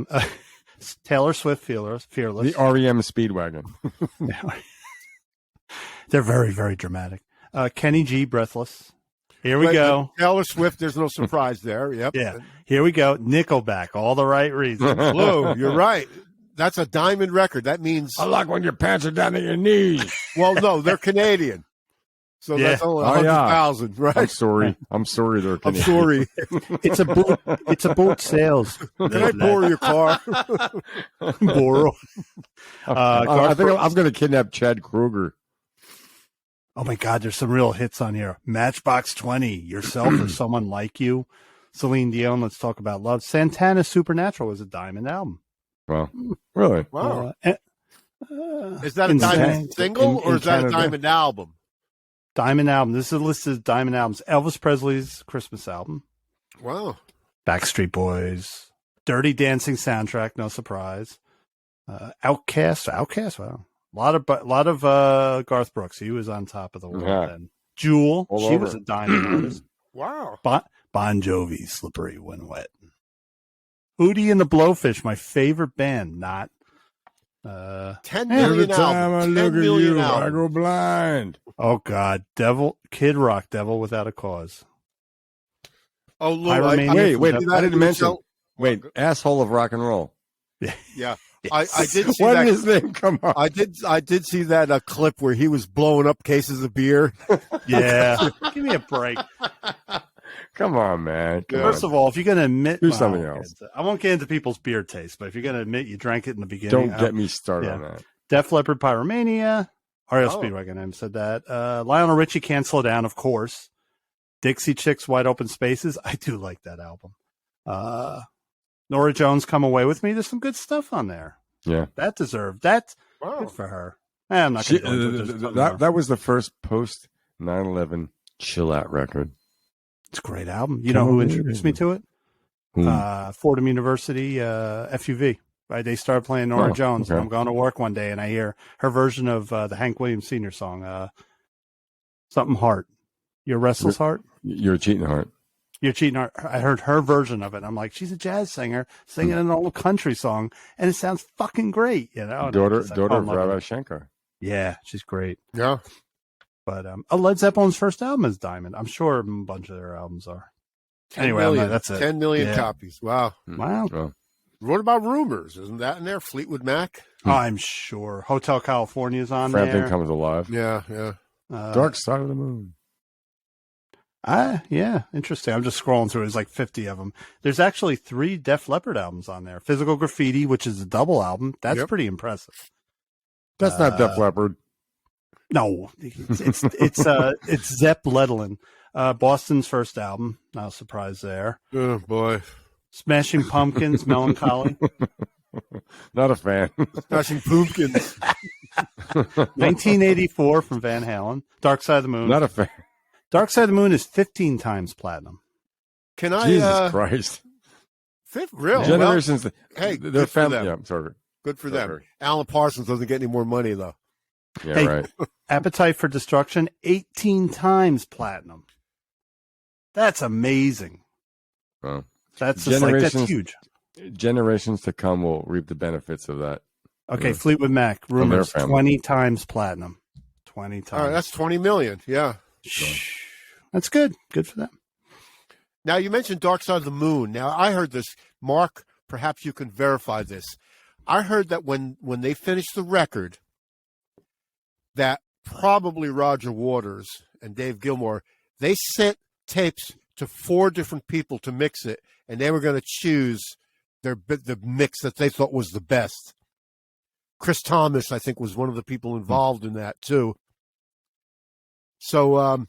[SPEAKER 4] Taylor Swift, Fearless.
[SPEAKER 3] The REM Speedwagon.
[SPEAKER 4] They're very, very dramatic. Kenny G, Breathless. Here we go.
[SPEAKER 2] Taylor Swift, there's no surprise there. Yep.
[SPEAKER 4] Yeah. Here we go. Nickelback, all the right reasons.
[SPEAKER 2] Blue, you're right. That's a Diamond record. That means
[SPEAKER 3] I like when your pants are down to your knees.
[SPEAKER 2] Well, no, they're Canadian. So that's only 100,000, right?
[SPEAKER 3] I'm sorry. They're Canadian.
[SPEAKER 2] I'm sorry.
[SPEAKER 4] It's a boat sales.
[SPEAKER 2] Can I borrow your car?
[SPEAKER 4] Borrow.
[SPEAKER 3] I think I'm going to kidnap Chad Kroeger.
[SPEAKER 4] Oh my God, there's some real hits on here. Matchbox 20, Yourself or Someone Like You. Celine Dion, Let's Talk About Love. Santana, Supernatural was a Diamond album.
[SPEAKER 3] Wow. Really?
[SPEAKER 2] Wow. Is that a Diamond single or is that a Diamond album?
[SPEAKER 4] Diamond album. This is listed as Diamond albums. Elvis Presley's Christmas album.
[SPEAKER 2] Wow.
[SPEAKER 4] Backstreet Boys. Dirty Dancing soundtrack, no surprise. Outkast. Wow. A lot of Garth Brooks. He was on top of the world then. Jewel. She was a Diamond artist.
[SPEAKER 2] Wow.
[SPEAKER 4] Bon Jovi, Slippery When Wet. Hootie and the Blowfish, my favorite band. Not
[SPEAKER 2] 10 million
[SPEAKER 3] Every time
[SPEAKER 2] albums.
[SPEAKER 3] I look
[SPEAKER 2] 10
[SPEAKER 3] at
[SPEAKER 2] million
[SPEAKER 3] you,
[SPEAKER 2] albums.
[SPEAKER 3] I go blind.
[SPEAKER 4] Oh God, Kid Rock, Devil Without a Cause.
[SPEAKER 2] Oh, look,
[SPEAKER 3] wait, I didn't mention. Wait, Asshole of Rock and Roll.
[SPEAKER 2] Yeah. I did see
[SPEAKER 3] when
[SPEAKER 2] that.
[SPEAKER 3] Did his name come up?
[SPEAKER 2] I did see that clip where he was blowing up cases of beer.
[SPEAKER 4] Yeah. Give me a break.
[SPEAKER 3] Come on, man.
[SPEAKER 4] First of all, if you're going to admit...
[SPEAKER 3] Do something else.
[SPEAKER 4] I won't get into people's beer taste, but if you're going to admit you drank it in the beginning...
[SPEAKER 3] Don't get me started on that.
[SPEAKER 4] Def Leppard, Pyromania. REO Speedwagon, I said that. Lionel Richie, Can't Slow Down, of course. Dixie Chicks, Wide Open Spaces. I do like that album. Nora Jones, Come Away With Me. There's some good stuff on there.
[SPEAKER 3] Yeah.
[SPEAKER 4] That deserved. That's good for her. I'm not going to
[SPEAKER 3] that was the first post 9/11 chill out record.
[SPEAKER 4] It's a great album. You know who introduced me to it? Fordham University, FUV. Right? They started playing Nora Jones. Okay. I'm going to work one day and I hear her version of the Hank Williams Sr. song, something Heart. Your Restless Heart?
[SPEAKER 3] You're a cheating heart.
[SPEAKER 4] You're cheating heart. I heard her version of it. I'm like, she's a jazz singer singing an old country song, and it sounds fucking great.
[SPEAKER 3] Daughter of Rabbi Shankar.
[SPEAKER 4] Yeah, she's great.
[SPEAKER 2] Yeah.
[SPEAKER 4] But Led Zeppelin's first album is Diamond. I'm sure a bunch of their albums are. Anyway, that's it.
[SPEAKER 2] 10 million copies. Wow.
[SPEAKER 4] Wow.
[SPEAKER 2] What about Rumors? Isn't that in there? Fleetwood Mac?
[SPEAKER 4] I'm sure. Hotel California's on there.
[SPEAKER 3] Frampton Comes Alive.
[SPEAKER 2] Yeah.
[SPEAKER 3] Dark Side of the Moon.
[SPEAKER 4] Yeah, interesting. I'm just scrolling through. There's like 50 of them. There's actually 3 Def Leppard albums on there. Physical Graffiti, which is a double album. That's pretty impressive.
[SPEAKER 3] That's not Def Leppard.
[SPEAKER 4] No, it's Zepp Ledlin. Boston's first album. No surprise there.
[SPEAKER 2] Oh boy.
[SPEAKER 4] Smashing Pumpkins, Melancholy.
[SPEAKER 3] Not a fan.
[SPEAKER 2] Smashing Pumpkins.
[SPEAKER 4] 1984 from Van Halen. Dark Side of the Moon.
[SPEAKER 3] Not a fan.
[SPEAKER 4] Dark Side of the Moon is 15 times platinum.
[SPEAKER 2] Can I?
[SPEAKER 3] Jesus Christ!
[SPEAKER 2] Really?
[SPEAKER 3] Generations.
[SPEAKER 2] Well, hey,
[SPEAKER 3] their family. Yeah, sorry.
[SPEAKER 2] Good for them. Alan Parsons doesn't get any more money though.
[SPEAKER 3] Yeah, right.
[SPEAKER 4] Appetite for Destruction, 18 times platinum. That's amazing.
[SPEAKER 3] Well,
[SPEAKER 4] that's huge.
[SPEAKER 3] Generations to come will reap the benefits of that.
[SPEAKER 4] Okay, Fleetwood Mac, Rumors, 20 times platinum. 20 times.
[SPEAKER 2] All right, that's 20 million. Yeah.
[SPEAKER 4] That's good. Good for them.
[SPEAKER 2] Now, you mentioned Dark Side of the Moon. Now, I heard this. Mark, perhaps you can verify this. I heard that when they finished the record, that probably Roger Waters and Dave Gilmour, they sent tapes to 4 different people to mix it, and they were going to choose the mix that they thought was the best. Chris Thomas, I think, was one of the people involved in that too. So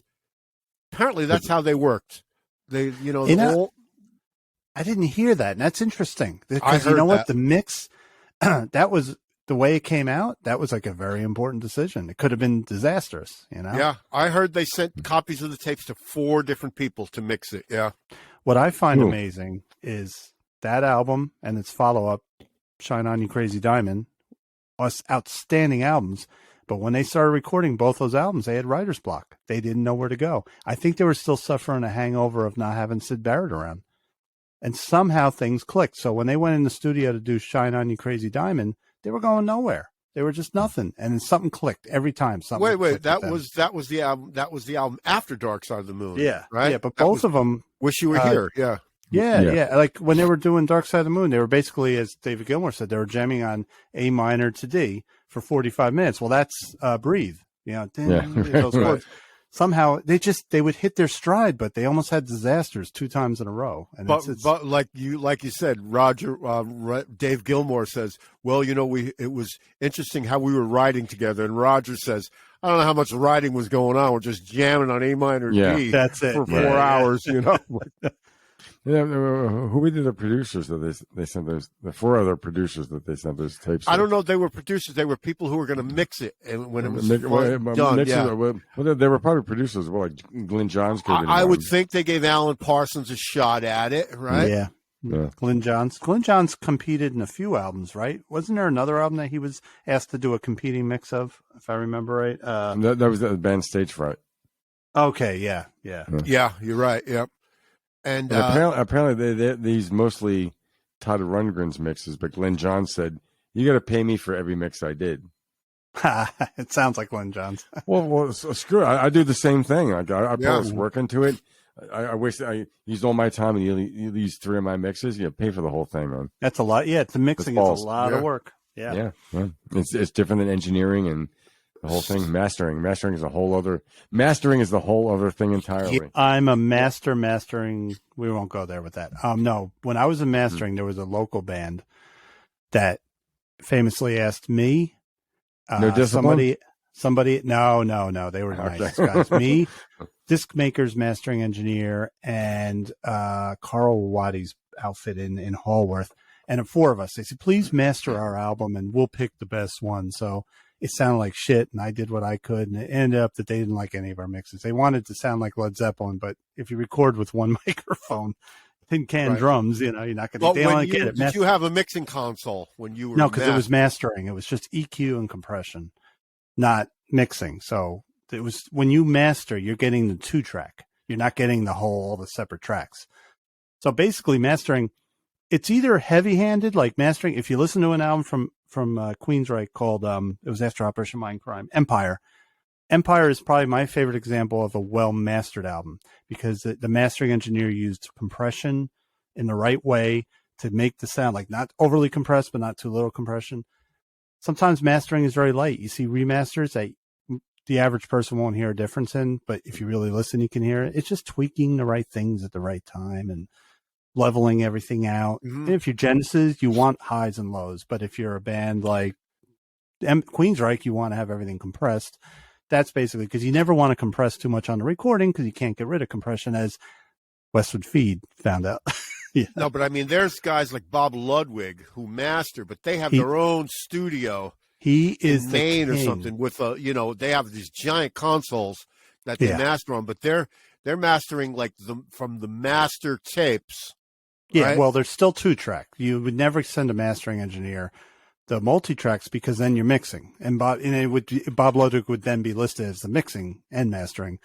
[SPEAKER 2] apparently that's how they worked. They,
[SPEAKER 4] I didn't hear that, and that's interesting.
[SPEAKER 2] I heard
[SPEAKER 4] what? The mix, that was the way it came out. That was like a very important decision. It could have been disastrous,
[SPEAKER 2] Yeah, I heard they sent copies of the tapes to 4 different people to mix it. Yeah.
[SPEAKER 4] What I find amazing is that album and its follow-up, Shine On You Crazy Diamond, was outstanding albums. But when they started recording both those albums, they had writer's block. They didn't know where to go. I think they were still suffering a hangover of not having Syd Barrett around. And somehow things clicked. So when they went in the studio to do Shine On You Crazy Diamond, they were going nowhere. They were just nothing. And then something clicked every time.
[SPEAKER 2] Wait, that was the album. That was the album after Dark Side of the Moon.
[SPEAKER 4] Yeah,
[SPEAKER 2] right.
[SPEAKER 4] Yeah, but both of them.
[SPEAKER 2] Wish You Were Here. Yeah.
[SPEAKER 4] Yeah. Like when they were doing Dark Side of the Moon, they were basically, as David Gilmour said, they were jamming on A minor to D for 45 minutes. Well, that's Breathe. Those chords. Somehow they would hit their stride, but they almost had disasters 2 times in a row. And
[SPEAKER 2] but like you said, Dave Gilmour says, well, it was interesting how we were writing together. And Roger says, I don't know how much writing was going on. We're just jamming on A minor D
[SPEAKER 4] that's it.
[SPEAKER 2] for 4 hours,
[SPEAKER 3] Who were the producers that they sent those? The 4 other producers that they sent those tapes.
[SPEAKER 2] I don't know. They were producers. They were people who were going to mix it, and when it was done,
[SPEAKER 3] they were probably producers. Well, like Glenn Johns.
[SPEAKER 2] I would think they gave Alan Parsons a shot at it, right?
[SPEAKER 4] Yeah. Glenn Johns competed in a few albums, right? Wasn't there another album that he was asked to do a competing mix of, if I remember right?
[SPEAKER 3] That was the band Stage Fright.
[SPEAKER 4] Okay, yeah.
[SPEAKER 2] Yeah, you're right. Yep. And
[SPEAKER 3] apparently these mostly Todd Rundgren's mixes, but Glenn Johns said, "You got to pay me for every mix I did."
[SPEAKER 4] It sounds like Glenn Johns.
[SPEAKER 3] well, screw it. I do the same thing. I put this work into it. I used all my time and you use 3 of my mixes. You pay for the whole thing, man.
[SPEAKER 4] That's a lot. Yeah, it's mixing. It's a lot of work. Yeah.
[SPEAKER 3] It's different than engineering and the whole thing. Mastering is the whole other thing entirely.
[SPEAKER 4] Yeah, I'm a mastering. We won't go there with that. No, when I was in mastering, there was a local band that famously asked me.
[SPEAKER 3] No discipline?
[SPEAKER 4] Somebody. No. They were nice guys. Me, disc maker's mastering engineer, and Carl Waddy's outfit in Hallworth, and 4 of us. They said, "Please master our album, and we'll pick the best one." So it sounded like shit, and I did what I could, and it ended up that they didn't like any of our mixes. They wanted to sound like Led Zeppelin, but if you record with one microphone, tin can drums, you're not going to. They want to get it.
[SPEAKER 2] Did you have a mixing console when you were?
[SPEAKER 4] No, because it was mastering. It was just EQ and compression, not mixing. So it was when you master, you're getting the 2-track. You're not getting all the separate tracks. So basically, mastering, it's either heavy-handed, like mastering. If you listen to an album from Queensryche called it was after Operation Mindcrime, Empire. Empire is probably my favorite example of a well-mastered album because the mastering engineer used compression in the right way to make the sound like not overly compressed, but not too little compression. Sometimes mastering is very light. You see remasters that the average person won't hear a difference in, but if you really listen, you can hear it. It's just tweaking the right things at the right time and leveling everything out. Mm-hmm. If you're Genesis, you want highs and lows, but if you're a band like Queensryche, you want to have everything compressed. That's basically because you never want to compress too much on the recording because you can't get rid of compression, as Westwood Feed found out.
[SPEAKER 2] No, but I mean, there's guys like Bob Ludwig who master, but they have their own studio.
[SPEAKER 4] He is
[SPEAKER 2] in Maine or something with they have these giant consoles that they master on, but they're mastering like from the master tapes.
[SPEAKER 4] Yeah,
[SPEAKER 2] right?
[SPEAKER 4] Well, there's still 2-track. You would never send a mastering engineer the multi-tracks because then you're mixing, and Bob Ludwig would then be listed as the mixing and mastering.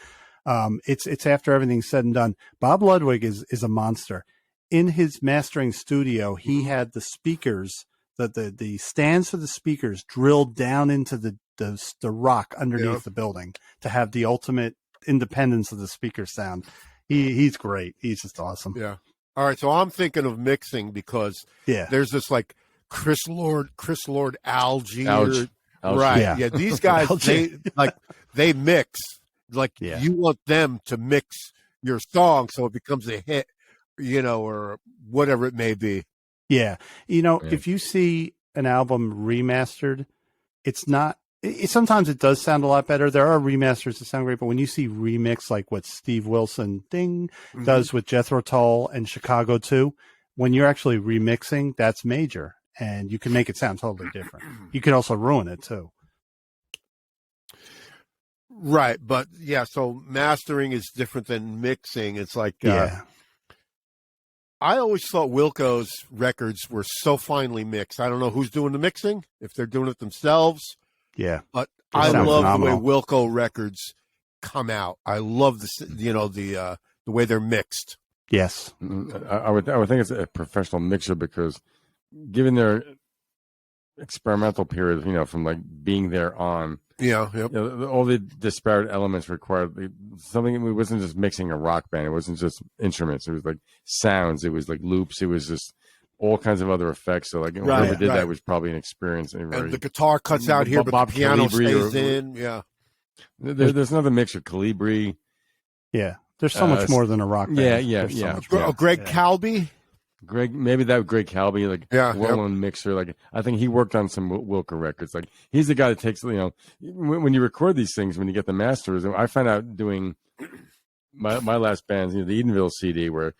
[SPEAKER 4] It's after everything's said and done. Bob Ludwig is a monster. In his mastering studio, he had the speakers, the stands for the speakers drilled down into the rock underneath the building to have the ultimate independence of the speaker sound. He's great. He's just awesome.
[SPEAKER 2] Yeah. All right. So I'm thinking of mixing because there's this like Chris Lord Alge. Right. Yeah. These guys, they mix you want them to mix your song so it becomes a hit, or whatever it may be.
[SPEAKER 4] Yeah. If you see an album remastered, it's not, sometimes it does sound a lot better. There are remasters that sound great, but when you see remix, like what Steve Wilson does with Jethro Tull and Chicago 2, when you're actually remixing, that's major. And you can make it sound totally different. You can also ruin it too.
[SPEAKER 2] Right. But yeah, so mastering is different than mixing. It's like, I always thought Wilco's records were so finely mixed. I don't know who's doing the mixing, if they're doing it themselves.
[SPEAKER 4] Yeah.
[SPEAKER 2] But I love phenomenal. The way Wilco records come out. I love the way they're mixed.
[SPEAKER 4] Yes.
[SPEAKER 3] I would think it's a professional mixer because given their experimental period, from like being there on.
[SPEAKER 2] Yeah. Yep.
[SPEAKER 3] All the disparate elements required something. It wasn't just mixing a rock band. It wasn't just instruments. It was like sounds. It was like loops. It was just all kinds of other effects. So like whoever did that was probably an experience. And
[SPEAKER 2] the guitar cuts out here, but the piano stays in. Yeah.
[SPEAKER 3] There's another mixer, Calibri.
[SPEAKER 4] Yeah. There's so much more than a rock band.
[SPEAKER 3] Yeah.
[SPEAKER 2] Greg Calby.
[SPEAKER 3] Maybe Greg Calby, well-known mixer. Like I think he worked on some Wilco records. Like he's the guy that takes, when you record these things, when you get the masters. I found out doing my last band's, the Edenville CD, where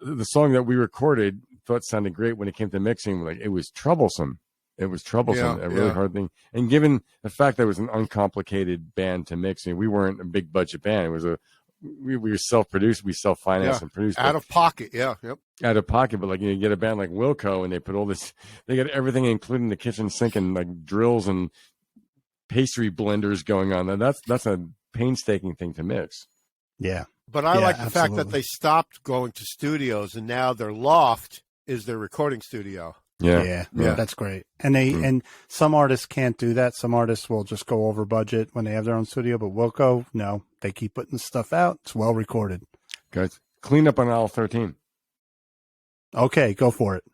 [SPEAKER 3] the song that we recorded thought sounded great when it came to mixing. Like it was troublesome. A really hard thing. And given the fact that it was an uncomplicated band to mix, we weren't a big budget band. It was we were self-produced, we self-financed and produced.
[SPEAKER 2] Out of pocket, Yep.
[SPEAKER 3] Out of pocket, but you get a band like Wilco and they put all this, they got everything, including the kitchen sink and like drills and pastry blenders going on. And that's a painstaking thing to mix.
[SPEAKER 4] Yeah.
[SPEAKER 2] But I like the fact that they stopped going to studios and now their loft is their recording studio.
[SPEAKER 4] Yeah, that's great. And and some artists can't do that. Some artists will just go over budget when they have their own studio. But Wilco, no, they keep putting stuff out. It's well recorded.
[SPEAKER 3] Guys, clean up on aisle 13.
[SPEAKER 4] Okay, go for it.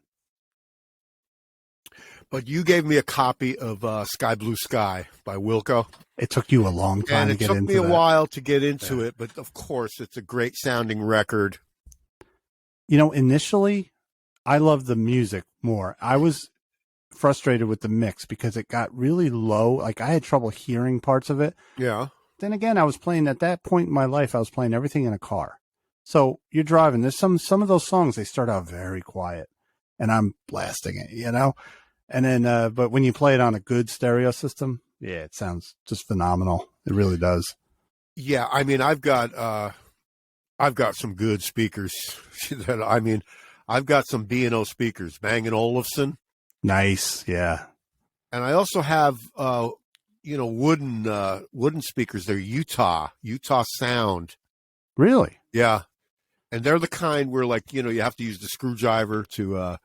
[SPEAKER 2] But you gave me a copy of Sky Blue Sky by Wilco.
[SPEAKER 4] It took you a long time to get into it.
[SPEAKER 2] It took me a while to get into it, but of course, it's a great sounding record.
[SPEAKER 4] Initially, I loved the music more. I was frustrated with the mix because it got really low. Like I had trouble hearing parts of it.
[SPEAKER 2] Yeah.
[SPEAKER 4] Then again, I was playing at that point in my life, I was playing everything in a car. So you're driving. There's some of those songs, they start out very quiet and I'm blasting it, and then, but when you play it on a good stereo system, it sounds just phenomenal. It really does.
[SPEAKER 2] Yeah. I mean, I've got some good speakers I've got some B&O speakers, Bang & Olufsen.
[SPEAKER 4] Nice, yeah.
[SPEAKER 2] And I also have, wooden speakers. They're Utah Sound.
[SPEAKER 4] Really?
[SPEAKER 2] Yeah. And they're the kind where, you have to use the screwdriver to,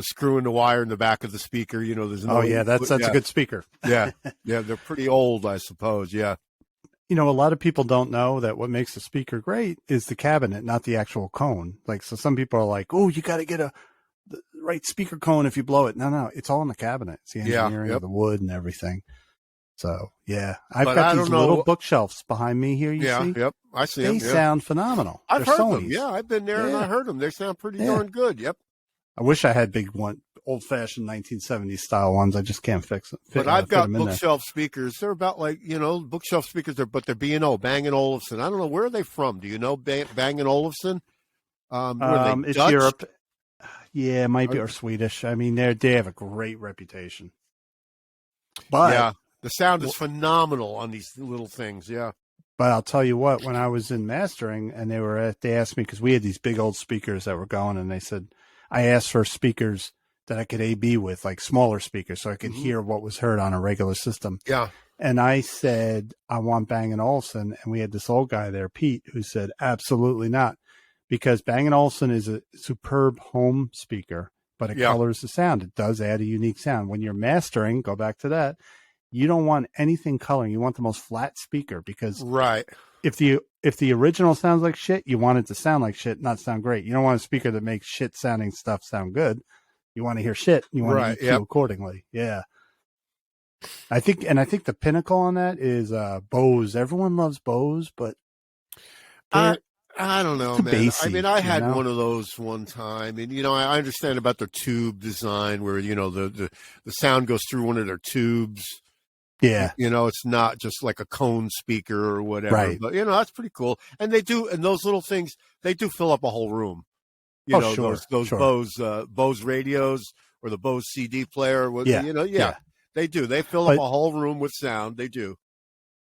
[SPEAKER 2] screw in the wire in the back of the speaker. There's no.
[SPEAKER 4] Oh yeah, that's a good speaker.
[SPEAKER 2] Yeah, they're pretty old, I suppose. Yeah.
[SPEAKER 4] A lot of people don't know that what makes the speaker great is the cabinet, not the actual cone. So some people are like, oh, you got to get the right speaker cone if you blow it. No, it's all in the cabinet. It's the engineering of the wood and everything. So, yeah. I've got these little bookshelves behind me here, you see?
[SPEAKER 2] Yep, I see them.
[SPEAKER 4] They sound phenomenal.
[SPEAKER 2] I've heard them. Yeah, I've been there and I heard them. They sound pretty darn good. Yep.
[SPEAKER 4] I wish I had big old-fashioned 1970s style ones. I just can't fix it.
[SPEAKER 2] But I've got bookshelf speakers. They're about bookshelf speakers, but they're B&O, Bang & Olufsen. I don't know. Where are they from? Do you know Bang & Olufsen?
[SPEAKER 4] It's
[SPEAKER 2] Dutch?
[SPEAKER 4] Europe. Yeah, it might be, or Swedish. I mean, they have a great reputation. But
[SPEAKER 2] the sound is phenomenal on these little things. Yeah.
[SPEAKER 4] But I'll tell you what, when I was in mastering and they asked me, because we had these big old speakers that were going, and they said, I asked for speakers that I could A/B with, like smaller speakers, so I could hear what was heard on a regular system.
[SPEAKER 2] Yeah.
[SPEAKER 4] And I said, I want Bang & Olufsen. And we had this old guy there, Pete, who said, absolutely not. Because Bang & Olufsen is a superb home speaker, but it colors the sound. It does add a unique sound. When you're mastering, go back to that, you don't want anything coloring. You want the most flat speaker because if the original sounds like shit, you want it to sound like shit, not sound great. You don't want a speaker that makes shit sounding stuff sound good. You want to hear shit. You want to EQ accordingly. Yeah. I think the pinnacle on that is Bose. Everyone loves Bose, but
[SPEAKER 2] I I don't know, man.
[SPEAKER 4] Bassy,
[SPEAKER 2] I mean, I had one of those one time, and I understand about their tube design, where the sound goes through one of their tubes.
[SPEAKER 4] Yeah,
[SPEAKER 2] it's not just like a cone speaker or whatever.
[SPEAKER 4] Right.
[SPEAKER 2] But that's pretty cool. And those little things, they do fill up a whole room.
[SPEAKER 4] Sure,
[SPEAKER 2] those
[SPEAKER 4] sure.
[SPEAKER 2] Bose radios or the Bose CD player.
[SPEAKER 4] Yeah.
[SPEAKER 2] They do. They fill up a whole room with sound. They do.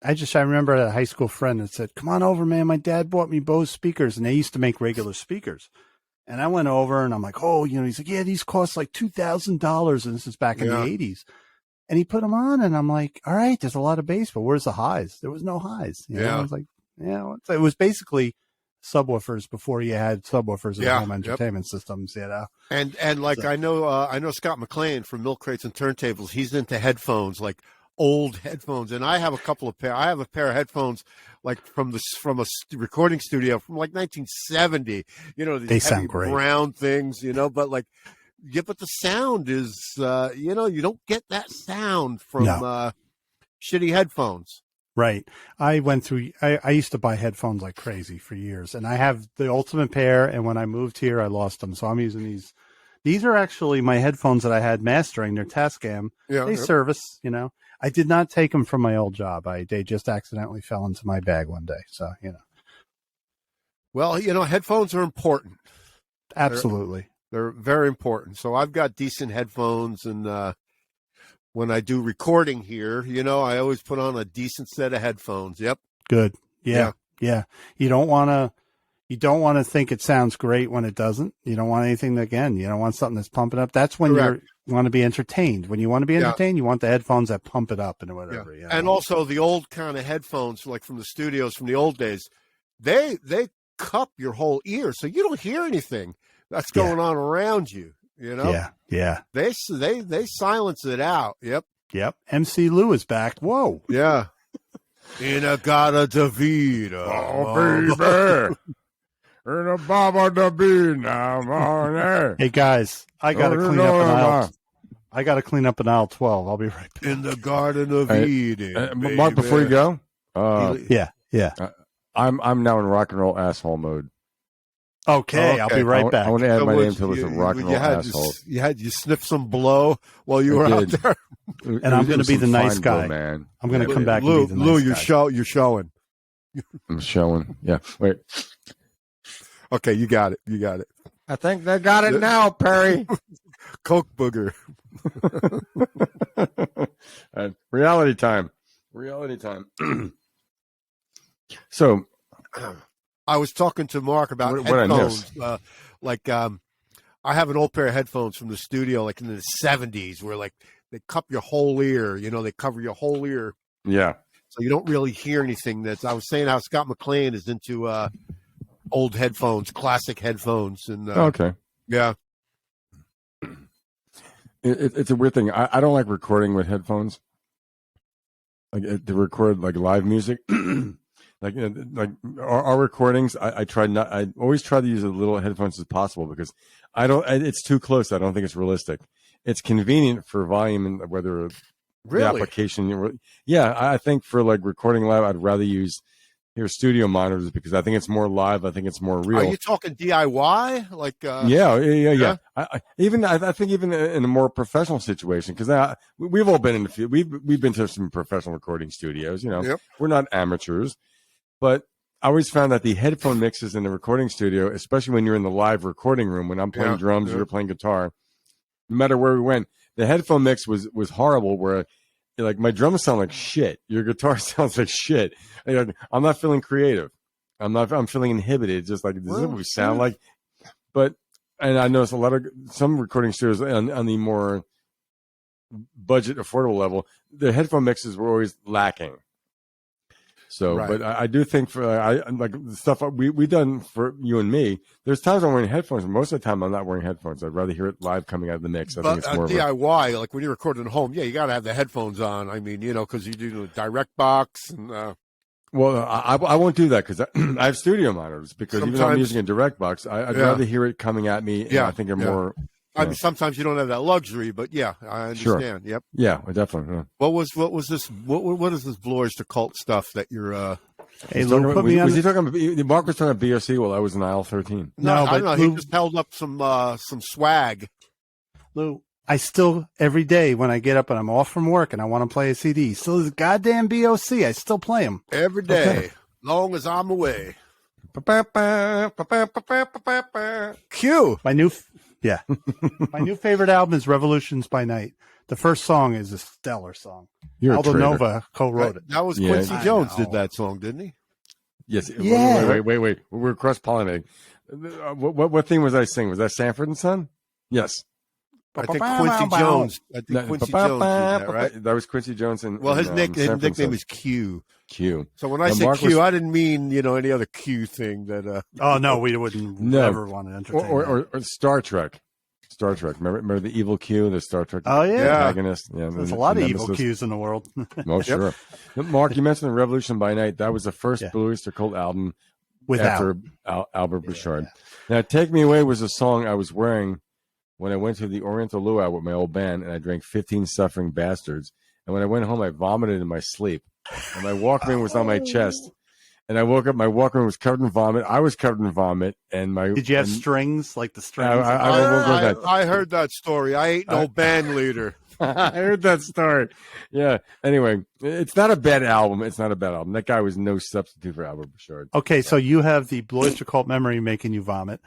[SPEAKER 4] I remember a high school friend that said, "Come on over, man. My dad bought me Bose speakers, and they used to make regular speakers." And I went over, and I'm like, "Oh, he's like, yeah, these cost like $2,000, and this is back in the '80s." And he put them on, and I'm like, "All right, there's a lot of bass, but where's the highs?" There was no highs. I was like, it was basically subwoofers before you had subwoofers in home entertainment systems. And
[SPEAKER 2] I know Scott McLean from Milk Crates and Turntables. He's into headphones, like old headphones, and I have I have a pair of headphones like from a recording studio from like 1970. These
[SPEAKER 4] they sound great,
[SPEAKER 2] brown things. But like, but the sound is you don't get that sound from shitty headphones.
[SPEAKER 4] Right. I used to buy headphones like crazy for years, and I have the ultimate pair. And when I moved here, I lost them, so I'm using these. These are actually my headphones that I had mastering. They're Tascam. They service. I did not take them from my old job. They just accidentally fell into my bag one day. So,
[SPEAKER 2] Well, headphones are important.
[SPEAKER 4] Absolutely.
[SPEAKER 2] They're very important. So I've got decent headphones, and when I do recording here, I always put on a decent set of headphones. Yep.
[SPEAKER 4] Good. Yeah. You don't want to think it sounds great when it doesn't. You don't want anything you don't want something that's pumping up. That's when you want to be entertained. When you want to be entertained, you want the headphones that pump it up and whatever.
[SPEAKER 2] Yeah. And also the old kind of headphones, like from the studios from the old days, they cup your whole ear, so you don't hear anything that's going on around you.
[SPEAKER 4] Yeah.
[SPEAKER 2] They silence it out. Yep.
[SPEAKER 4] MC Lou is back. Whoa.
[SPEAKER 2] Yeah. In-A-Gadda-Da-Vida.
[SPEAKER 3] Oh, baby. In a Baba da Bina morning.
[SPEAKER 4] Hey guys, I gotta clean up an aisle. I gotta clean up an aisle 12. I'll be right back.
[SPEAKER 2] In the Garden of Eden.
[SPEAKER 3] Mark, before you go,
[SPEAKER 4] yeah.
[SPEAKER 3] I'm now in rock and roll asshole mode.
[SPEAKER 4] Okay, I'll be right back.
[SPEAKER 3] I want to add my name to the list of rock and roll assholes.
[SPEAKER 2] You sniffed some blow while you were out there,
[SPEAKER 4] and I'm going to be the nice guy,
[SPEAKER 3] man.
[SPEAKER 4] I'm going to come back.
[SPEAKER 2] Lou,
[SPEAKER 4] and be the nice guy.
[SPEAKER 2] You're showing.
[SPEAKER 3] I'm showing. Yeah. Wait.
[SPEAKER 2] Okay, you got it.
[SPEAKER 3] I think they got it now, Perry.
[SPEAKER 2] Coke booger.
[SPEAKER 3] Reality time. So,
[SPEAKER 2] I was talking to Mark about headphones. I have an old pair of headphones from the studio, like in the 70s, where like they cup your whole ear. They cover your whole ear.
[SPEAKER 3] Yeah.
[SPEAKER 2] So you don't really hear anything. I was saying how Scott McLean is into old headphones, classic headphones, and
[SPEAKER 3] okay.
[SPEAKER 2] Yeah.
[SPEAKER 3] It's a weird thing. I don't like recording with headphones. Like to record like live music. Like our recordings, I always try to use as little headphones as possible because it's too close. I don't think it's realistic. It's convenient for volume and whether the application. Yeah, I think for like recording live, I'd rather use studio monitors because I think it's more live. I think it's more real.
[SPEAKER 2] Are you talking DIY? Like
[SPEAKER 3] yeah. I think even in a more professional situation, because we've all been in the field. We've been to some professional recording studios. We're not amateurs, but I always found that the headphone mixes in the recording studio, especially when you're in the live recording room, when I'm playing drums or you're playing guitar, no matter where we went, the headphone mix was horrible. Where like my drums sound like shit, your guitar sounds like shit. I'm not feeling creative. I'm feeling inhibited. Just like this is what we sound like. But I noticed some recording studios on the more budget, affordable level, the headphone mixes were always lacking. So, but I do think for like the stuff we done for you and me, there's times I'm wearing headphones. And most of the time, I'm not wearing headphones. I'd rather hear it live coming out of the mix. I think it's more
[SPEAKER 2] DIY, like when you're recording at home, you got to have the headphones on. I mean, because you do the direct box and.
[SPEAKER 3] Well, I won't do that because I have studio monitors. Because even though I'm using a direct box, I'd rather hear it coming at me. And I think they're more.
[SPEAKER 2] I mean, sometimes you don't have that luxury, but I understand.
[SPEAKER 3] Sure.
[SPEAKER 2] Yep.
[SPEAKER 3] Yeah, definitely. Yeah.
[SPEAKER 2] What was this? What is this Blue Oyster Cult stuff that you're?
[SPEAKER 4] Hey, Lou,
[SPEAKER 3] was he talking about, Mark was talking about BRC while I was in aisle 13.
[SPEAKER 2] No, I don't know. Lou, he just held up some swag.
[SPEAKER 4] Lou, I still, every day when I get up and I'm off from work and I want to play a CD, still this goddamn BOC, I still play them.
[SPEAKER 2] Every day, long as I'm away. Q.
[SPEAKER 4] My new favorite album is Revolutions by Night. The first song is a stellar song. Aldo Nova co-wrote it.
[SPEAKER 2] That was Quincy Jones did that song, didn't he?
[SPEAKER 3] Yes.
[SPEAKER 4] Yeah.
[SPEAKER 3] Wait. We're cross-pollinating. What theme was I singing? Was that Sanford and Son? Yes.
[SPEAKER 2] I think Quincy Jones. Jones did that, right?
[SPEAKER 3] That was Quincy Jones.
[SPEAKER 2] His nickname is Q.
[SPEAKER 3] Q.
[SPEAKER 2] So when I said Q, I didn't mean any other Q thing that.
[SPEAKER 4] Oh no, we wouldn't ever want to entertain.
[SPEAKER 3] Or Star Trek. Star Trek. Remember the evil Q, the Star Trek antagonist? Yeah,
[SPEAKER 4] there's a lot of evil Qs in the world.
[SPEAKER 3] Oh, sure. Mark, you mentioned the Revolution by Night. That was the first Blue Oyster Cult album after Albert Bouchard. Now, Take Me Away was a song I was wearing when I went to the Oriental Luau with my old band, and I drank 15 Suffering Bastards. And when I went home, I vomited in my sleep. And my Walkman was on my chest. And I woke up, my Walkman was covered in vomit. I was covered in vomit. And
[SPEAKER 4] Did you have strings, like the strings?
[SPEAKER 2] I heard that story. I ain't no band leader.
[SPEAKER 3] I heard that story. Yeah. Anyway, it's not a bad album. That guy was no substitute for Albert Bouchard.
[SPEAKER 4] Okay, so you have the Blue Oyster Cult memory making you vomit.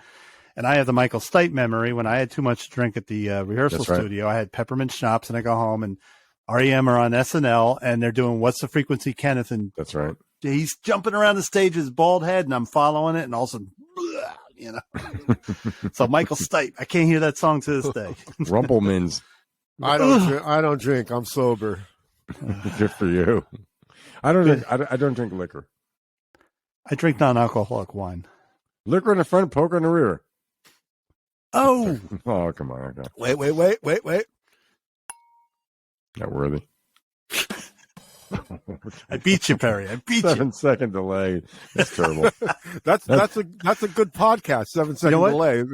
[SPEAKER 4] And I have the Michael Stipe memory. When I had too much to drink at the rehearsal studio, I had peppermint schnapps, and I go home, and REM are on SNL, and they're doing What's the Frequency, Kenneth? And
[SPEAKER 3] that's right.
[SPEAKER 4] He's jumping around the stage with his bald head, and I'm following it, and all of a sudden, So Michael Stipe, I can't hear that song to this day.
[SPEAKER 3] Rumpelmans.
[SPEAKER 2] I don't drink. I'm sober.
[SPEAKER 3] Good for you. I don't drink liquor.
[SPEAKER 4] I drink non-alcoholic wine.
[SPEAKER 3] Liquor in the front, poker in the rear.
[SPEAKER 4] Oh.
[SPEAKER 3] Oh, come on. Okay.
[SPEAKER 2] Wait.
[SPEAKER 3] Not worthy.
[SPEAKER 4] I beat you, Perry. I beat
[SPEAKER 3] 7-second delay. That's terrible.
[SPEAKER 2] that's a good podcast. 7-second delay.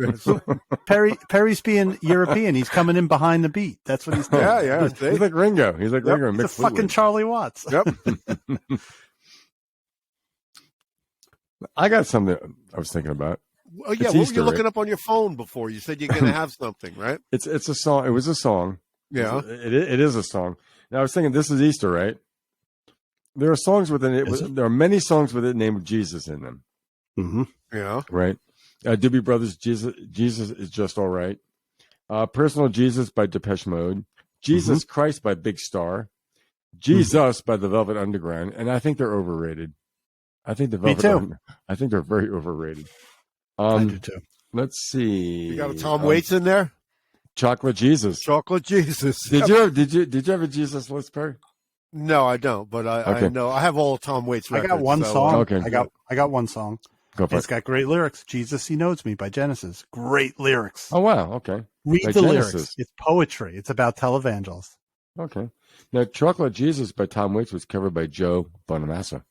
[SPEAKER 3] Perry's
[SPEAKER 4] being European. He's coming in behind the beat. That's what he's doing.
[SPEAKER 2] Yeah.
[SPEAKER 3] He's like Ringo. Ringo.
[SPEAKER 4] He's a fucking Charlie Watts.
[SPEAKER 2] Yep.
[SPEAKER 3] I got something I was thinking about.
[SPEAKER 2] Oh yeah, what were you looking up on your phone before? You said you're going to have something, right?
[SPEAKER 3] It's a song. It was a song.
[SPEAKER 2] Yeah,
[SPEAKER 3] it is a song. Now I was thinking, this is Easter, right? There are songs within it. There are many songs with the name of Jesus in them.
[SPEAKER 4] Mm-hmm.
[SPEAKER 2] Yeah,
[SPEAKER 3] right. Doobie Brothers, Jesus is just all right. Personal Jesus by Depeche Mode. Jesus Christ by Big Star. Jesus by the Velvet Underground, and I think they're overrated. I think the Velvet. I think they're very overrated.
[SPEAKER 4] I do too.
[SPEAKER 3] Let's see.
[SPEAKER 2] You got a Tom Waits in there.
[SPEAKER 3] Chocolate Jesus. Did you have a Jesus list, Perry?
[SPEAKER 2] No, I don't. But I know I have all of Tom Waits records.
[SPEAKER 4] I got one song.
[SPEAKER 3] Okay.
[SPEAKER 4] I got one song. It's got great lyrics. Jesus, He Knows Me by Genesis. Great lyrics.
[SPEAKER 3] Oh wow. Okay.
[SPEAKER 4] Read the lyrics. It's poetry. It's about televangelists.
[SPEAKER 3] Okay. Now, Chocolate Jesus by Tom Waits was covered by Joe Bonamassa.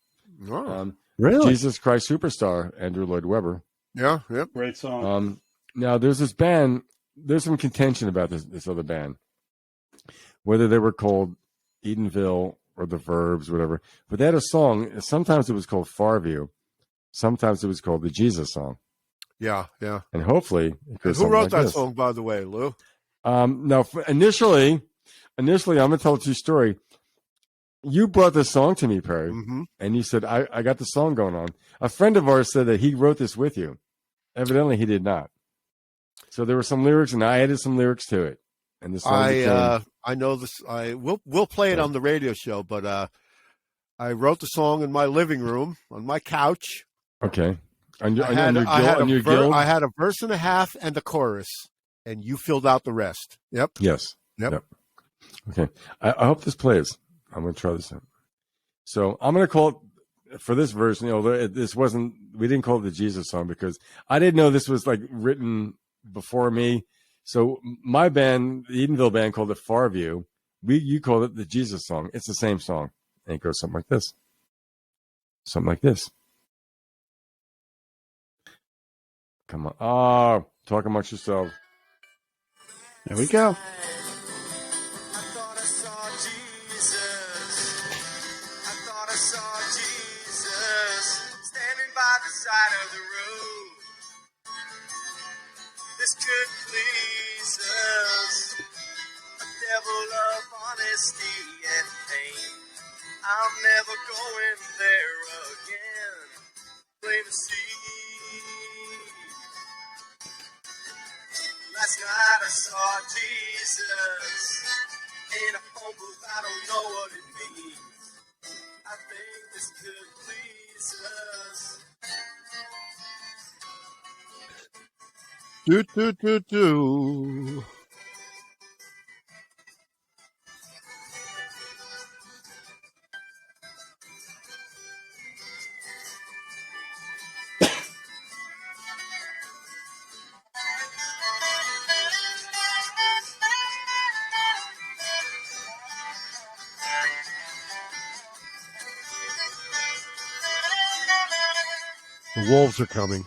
[SPEAKER 2] Oh.
[SPEAKER 4] Really?
[SPEAKER 3] Jesus Christ Superstar, Andrew Lloyd Webber.
[SPEAKER 2] Yeah, yep.
[SPEAKER 4] Great song.
[SPEAKER 3] Now, there's this band. There's some contention about this other band, whether they were called Edenville or the Verbs, whatever. But they had a song. Sometimes it was called Farview. Sometimes it was called the Jesus Song.
[SPEAKER 2] Yeah.
[SPEAKER 3] And hopefully,
[SPEAKER 2] who wrote that song, by the way, Lou?
[SPEAKER 3] Now, initially, I'm going to tell a true story. You brought this song to me, Perry, and you said, I got the song going on. A friend of ours said that he wrote this with you. Evidently, he did not. So there were some lyrics, and I added some lyrics to it. And the song
[SPEAKER 2] I know this. We'll play it on the radio show, but I wrote the song in my living room on my couch.
[SPEAKER 3] Okay. On your
[SPEAKER 2] guild? I had a verse and a half and the chorus, and you filled out the rest. Yep.
[SPEAKER 3] Yes.
[SPEAKER 2] Yep.
[SPEAKER 3] Okay. I hope this plays. I'm going to try this out. So I'm going to call it, for this version, we didn't call it the Jesus song because I didn't know this was like written before me. So my band, the Edenville band, called it Farview. You called it the Jesus song. It's the same song. And it goes something like this. Something like this. Come on. Oh, talk amongst yourselves.
[SPEAKER 4] There we go.
[SPEAKER 1] side of the road. This could please us. A devil of honesty and pain. I'm never going there again. Plain to see. Last night I saw Jesus in a phone booth. I don't know what it means. I think this could please us.
[SPEAKER 2] Do, do, do, do. The wolves are coming.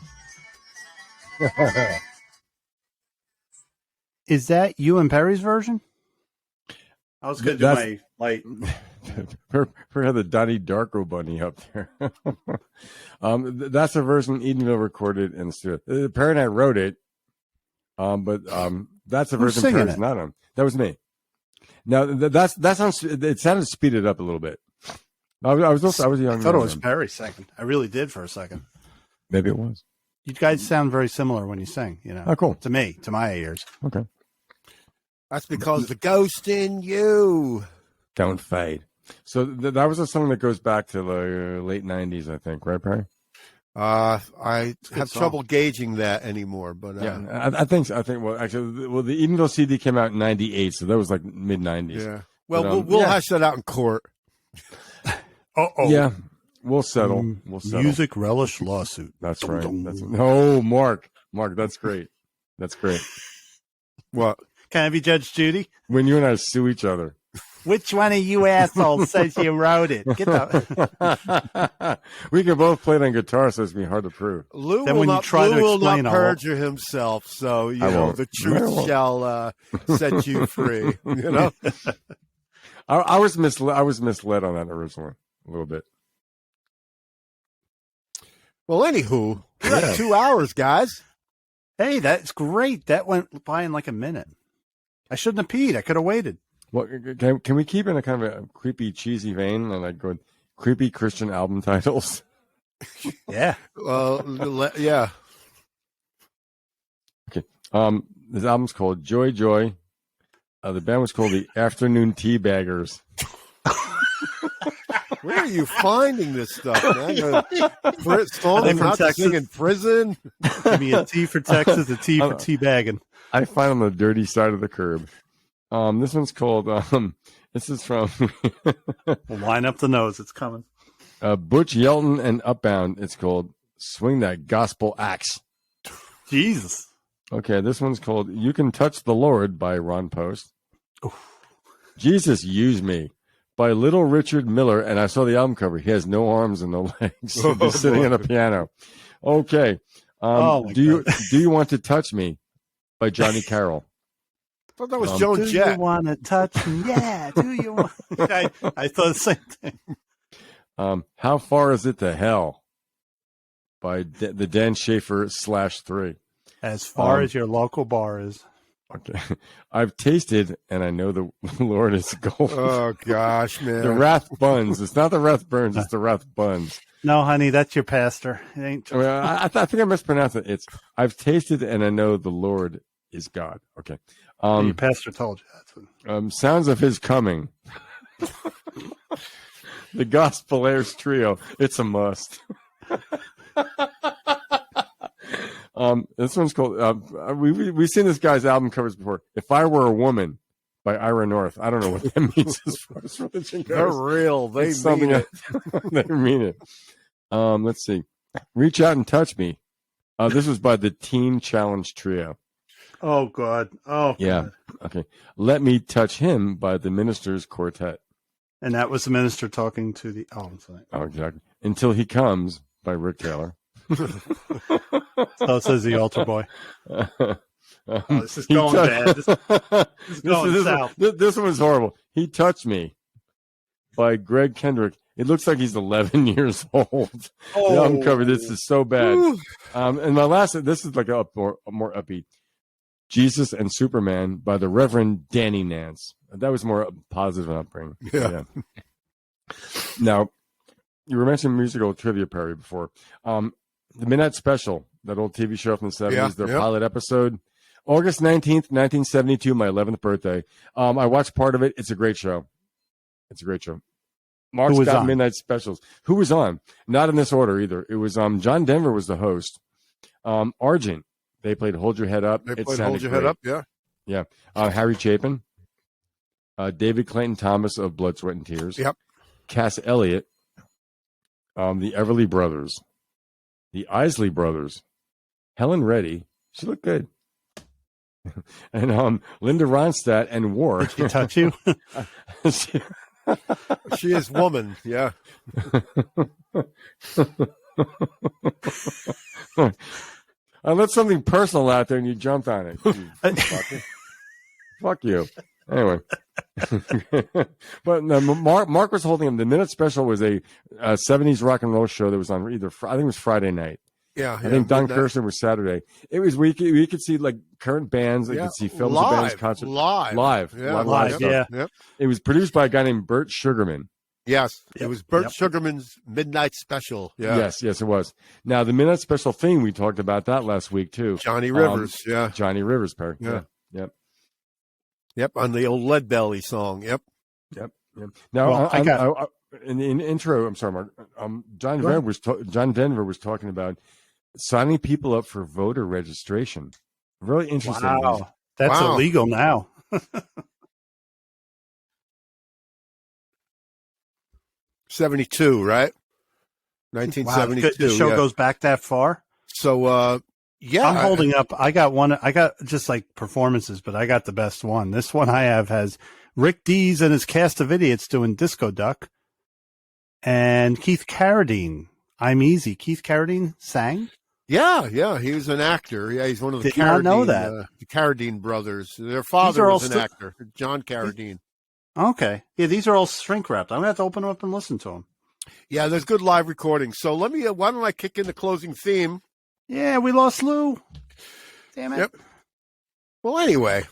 [SPEAKER 4] Is that you and Perry's version? I was going to do my light.
[SPEAKER 3] We had the Donnie Darko bunny up there. That's a version Edenville recorded in the studio. Perry and I wrote it, but that's a version Perry's not on. That was me. Now that sounds. It sounded speeded up a little bit. I was young.
[SPEAKER 4] I thought it was Perry singing. I really did for a second.
[SPEAKER 3] Maybe it was.
[SPEAKER 4] You guys sound very similar when you sing. You know.
[SPEAKER 3] Oh, cool.
[SPEAKER 4] To me, to my ears.
[SPEAKER 3] Okay.
[SPEAKER 2] That's because the ghost in you
[SPEAKER 3] don't fade. So that was a song that goes back to the late 90s, I think, right, Perry?
[SPEAKER 2] I have trouble gauging that anymore, but
[SPEAKER 3] yeah, I think so. Well, actually, the Edenville CD came out in '98, so that was like mid '90s.
[SPEAKER 2] Yeah. Well, but, we'll hash that out in court.
[SPEAKER 3] Yeah, we'll settle.
[SPEAKER 4] Music relish lawsuit.
[SPEAKER 3] That's right. Oh, Mark, that's great. That's great.
[SPEAKER 2] What?
[SPEAKER 4] Can I be Judge Judy?
[SPEAKER 3] When you and I sue each other.
[SPEAKER 4] Which one of you assholes says you wrote it? Get the...
[SPEAKER 3] We can both play it on guitar, so it's going to be hard to prove.
[SPEAKER 2] Lou will not perjure himself, so you know the truth shall set you free. You know,
[SPEAKER 3] I was misled on that originally a little bit.
[SPEAKER 2] Well, anywho, we're at 2 hours, guys.
[SPEAKER 4] Hey, that's great. That went by in like a minute. I shouldn't have peed. I could have waited.
[SPEAKER 3] Well, can we keep in a kind of a creepy, cheesy vein and like go creepy Christian album titles?
[SPEAKER 4] Yeah.
[SPEAKER 2] Yeah.
[SPEAKER 3] Okay. This album's called Joy Joy. The band was called the Afternoon Teabaggers.
[SPEAKER 2] Where are you finding this stuff, man? Songs not to sing in prison?
[SPEAKER 4] Give me a T for Texas, a T for teabagging.
[SPEAKER 3] I find on the dirty side of the curb. This one's called, this is from...
[SPEAKER 4] We'll line up the nose. It's coming.
[SPEAKER 3] Butch Yelton and Upbound. It's called Swing That Gospel Axe.
[SPEAKER 4] Jesus.
[SPEAKER 3] Okay, this one's called You Can Touch the Lord by Ron Post. Oof. Jesus Use Me by Little Richard Miller. And I saw the album cover. He has no arms and no legs. He's sitting on a piano. Okay. Do you want to touch me by Johnny Carroll?
[SPEAKER 2] I thought that was Joan Jett.
[SPEAKER 4] Do you want to touch me? Yeah. Do you want? I thought the same thing.
[SPEAKER 3] How Far Is It to Hell by the Dan Schaefer /3.
[SPEAKER 4] As far as your local bar is.
[SPEAKER 3] Okay. I've tasted and I know the Lord is gold.
[SPEAKER 2] Oh gosh, man.
[SPEAKER 3] The Wrath Buns. It's not the Wrath Burns, it's the Wrath Buns.
[SPEAKER 4] No, honey, that's your pastor. It ain't.
[SPEAKER 3] I think I mispronounced it. It's I've tasted and I know the Lord is God. Okay.
[SPEAKER 4] Your pastor told you that.
[SPEAKER 3] Sounds of His Coming. The Gospel Airs Trio. It's a must. This one's called. We've seen this guy's album covers before. If I Were a Woman by Ira North. I don't know what that means as far as religion goes.
[SPEAKER 2] They're real. They mean it.
[SPEAKER 3] They mean it. Let's see. Reach Out and Touch Me. This was by the Teen Challenge Trio.
[SPEAKER 4] Oh God. Oh
[SPEAKER 3] yeah.
[SPEAKER 4] God.
[SPEAKER 3] Okay. Let Me Touch Him by the Ministers Quartet.
[SPEAKER 4] And that was the minister talking to the. Oh, I'm sorry.
[SPEAKER 3] Oh, exactly. Until He Comes by Rick Taylor.
[SPEAKER 4] So it says the altar boy. This is going bad. This is going south.
[SPEAKER 3] This one's horrible. He Touched Me by Greg Kendrick. It looks like he's 11 years old. Oh. I'm covered. This is so bad. And my last, this is like a more upbeat. Jesus and Superman by the Reverend Danny Nance. That was more positive upbringing. Yeah. Now, you were mentioning musical trivia, Perry, before. The Midnight Special, that old TV show from the 70s, their pilot episode. August 19th, 1972, my 11th birthday. I watched part of it. It's a great show. Mark's got Midnight Specials. Who was on? Not in this order either. It was John Denver was the host. Argent. They played Hold Your Head Up.
[SPEAKER 2] Head Up, yeah.
[SPEAKER 3] Yeah. Harry Chapin. David Clayton Thomas of Blood, Sweat, and Tears.
[SPEAKER 2] Yep.
[SPEAKER 3] Cass Elliot. The Everly Brothers. The Isley Brothers. Helen Reddy. She looked good. And Linda Ronstadt and War.
[SPEAKER 4] Did she touch you?
[SPEAKER 2] She is woman, yeah.
[SPEAKER 3] I let something personal out there and you jumped on it. Fuck you. Anyway. But Mark was holding him. The Minute Special was a 70s rock and roll show that was on either, I think it was Friday night.
[SPEAKER 2] Yeah.
[SPEAKER 3] I think Don Kirshner was Saturday. It was we could see like current bands. You could see films of bands, concerts.
[SPEAKER 2] Live.
[SPEAKER 4] Yeah.
[SPEAKER 2] Yep.
[SPEAKER 3] It was produced by a guy named Bert Sugarman.
[SPEAKER 2] Yes. It was Bert Sugarman's Midnight Special. Yeah.
[SPEAKER 3] Yes, it was. Now, the Midnight Special theme, we talked about that last week, too.
[SPEAKER 2] Johnny Rivers,
[SPEAKER 3] Johnny Rivers, Perry.
[SPEAKER 2] Yeah.
[SPEAKER 3] Yep,
[SPEAKER 2] on the old Lead Belly song. Yep.
[SPEAKER 3] Now, in the intro, I'm sorry, Mark. John Denver was talking about signing people up for voter registration. Really interesting.
[SPEAKER 4] Wow. That's illegal now.
[SPEAKER 2] 72, right? 1972.
[SPEAKER 4] Wow, the show goes back that far.
[SPEAKER 2] So, I'm
[SPEAKER 4] holding up. I got just like performances, but I got the best one. This one I have has Rick Dees and his cast of idiots doing Disco Duck, and Keith Carradine. I'm Easy. Keith Carradine sang.
[SPEAKER 2] Yeah, he was an actor. Yeah, he's one of the
[SPEAKER 4] Did not know that.
[SPEAKER 2] The Carradine brothers. Their father was an actor, John Carradine.
[SPEAKER 4] Okay. Yeah, these are all shrink wrapped. I'm going to have to open them up and listen to them.
[SPEAKER 2] Yeah, there's good live recordings. So why don't I kick in the closing theme?
[SPEAKER 4] Yeah, we lost Lou. Damn it. Yep.
[SPEAKER 2] Well, anyway,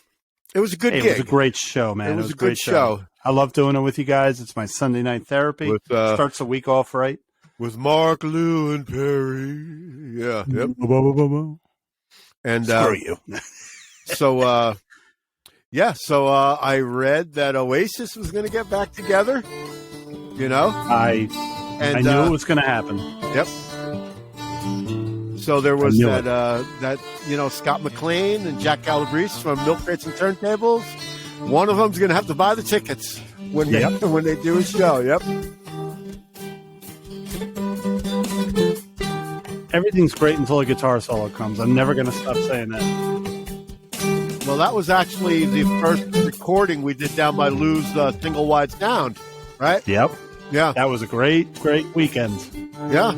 [SPEAKER 2] it was a good gig.
[SPEAKER 4] It was a great show, man.
[SPEAKER 2] It was a great show.
[SPEAKER 4] I love doing it with you guys. It's my Sunday night therapy. Starts the week off right.
[SPEAKER 2] With Mark, Lou, and Perry. Yeah. Yep. And
[SPEAKER 4] screw you.
[SPEAKER 2] So I read that Oasis was going to get back together.
[SPEAKER 4] I knew it was going to happen.
[SPEAKER 2] Yep. So there was that Scott McLean and Jack Calabrese from Milk Crates and Turntables. One of them's going to have to buy the tickets when they do a show. Yep.
[SPEAKER 4] Everything's great until a guitar solo comes. I'm never going to stop saying that.
[SPEAKER 2] Well, that was actually the first recording we did down by Lou's Single Wide Sound, right?
[SPEAKER 4] Yep.
[SPEAKER 2] Yeah.
[SPEAKER 4] That was a great weekend.
[SPEAKER 2] Yeah.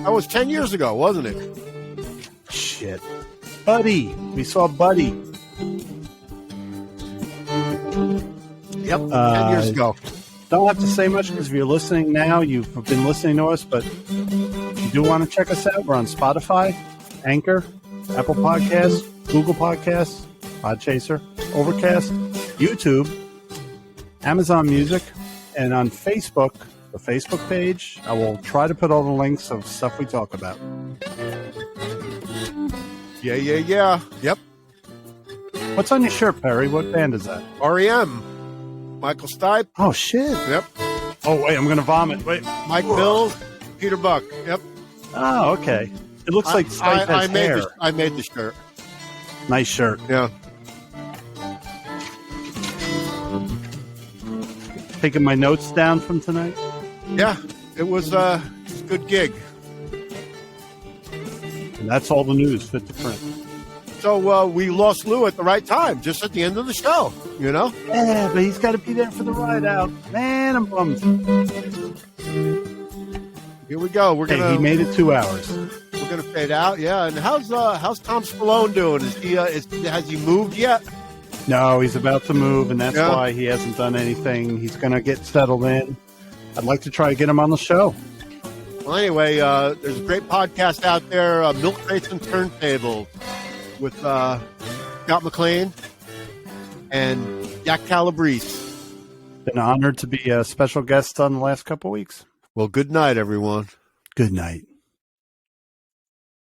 [SPEAKER 2] That was 10 years ago, wasn't it?
[SPEAKER 4] Shit. Buddy. We saw Buddy.
[SPEAKER 2] Yep. 10 years ago.
[SPEAKER 4] Don't have to say much because if you're listening now, you've been listening to us, but if you do want to check us out, we're on Spotify, Anchor, Apple Podcasts, Google Podcasts, Podchaser, Overcast, YouTube, Amazon Music, and on Facebook, the Facebook page. I will try to put all the links of stuff we talk about.
[SPEAKER 2] Yeah. Yep.
[SPEAKER 4] What's on your shirt, Perry? What band is that?
[SPEAKER 2] REM. Michael Stipe.
[SPEAKER 4] Oh, shit.
[SPEAKER 2] Yep.
[SPEAKER 4] Oh, wait, I'm going to vomit. Wait.
[SPEAKER 2] Mike Bills, Peter Buck. Yep.
[SPEAKER 4] Oh, okay. It looks like Stipe has hair.
[SPEAKER 2] I made the shirt.
[SPEAKER 4] Nice shirt.
[SPEAKER 2] Yeah.
[SPEAKER 4] Taking my notes down from tonight?
[SPEAKER 2] Yeah. It was a good gig.
[SPEAKER 4] And that's all the news fit to print.
[SPEAKER 2] So we lost Lou at the right time, just at the end of the show,
[SPEAKER 4] Yeah, but he's got to be there for the ride out. Man, I'm bummed.
[SPEAKER 2] Here we go.
[SPEAKER 4] He made it 2 hours.
[SPEAKER 2] We're gonna fade out, yeah. And how's Tom Spallone doing? Has he moved yet?
[SPEAKER 4] No, he's about to move, and that's why he hasn't done anything. He's gonna get settled in, I'd like to try to get him on the show.
[SPEAKER 2] Well, anyway, there's a great podcast out there, Milk Crates and Turntables, with Scott McLean and Jack Calabrese.
[SPEAKER 4] Been honored to be a special guest on the last couple of weeks.
[SPEAKER 2] Well, good night, everyone.
[SPEAKER 4] Good night.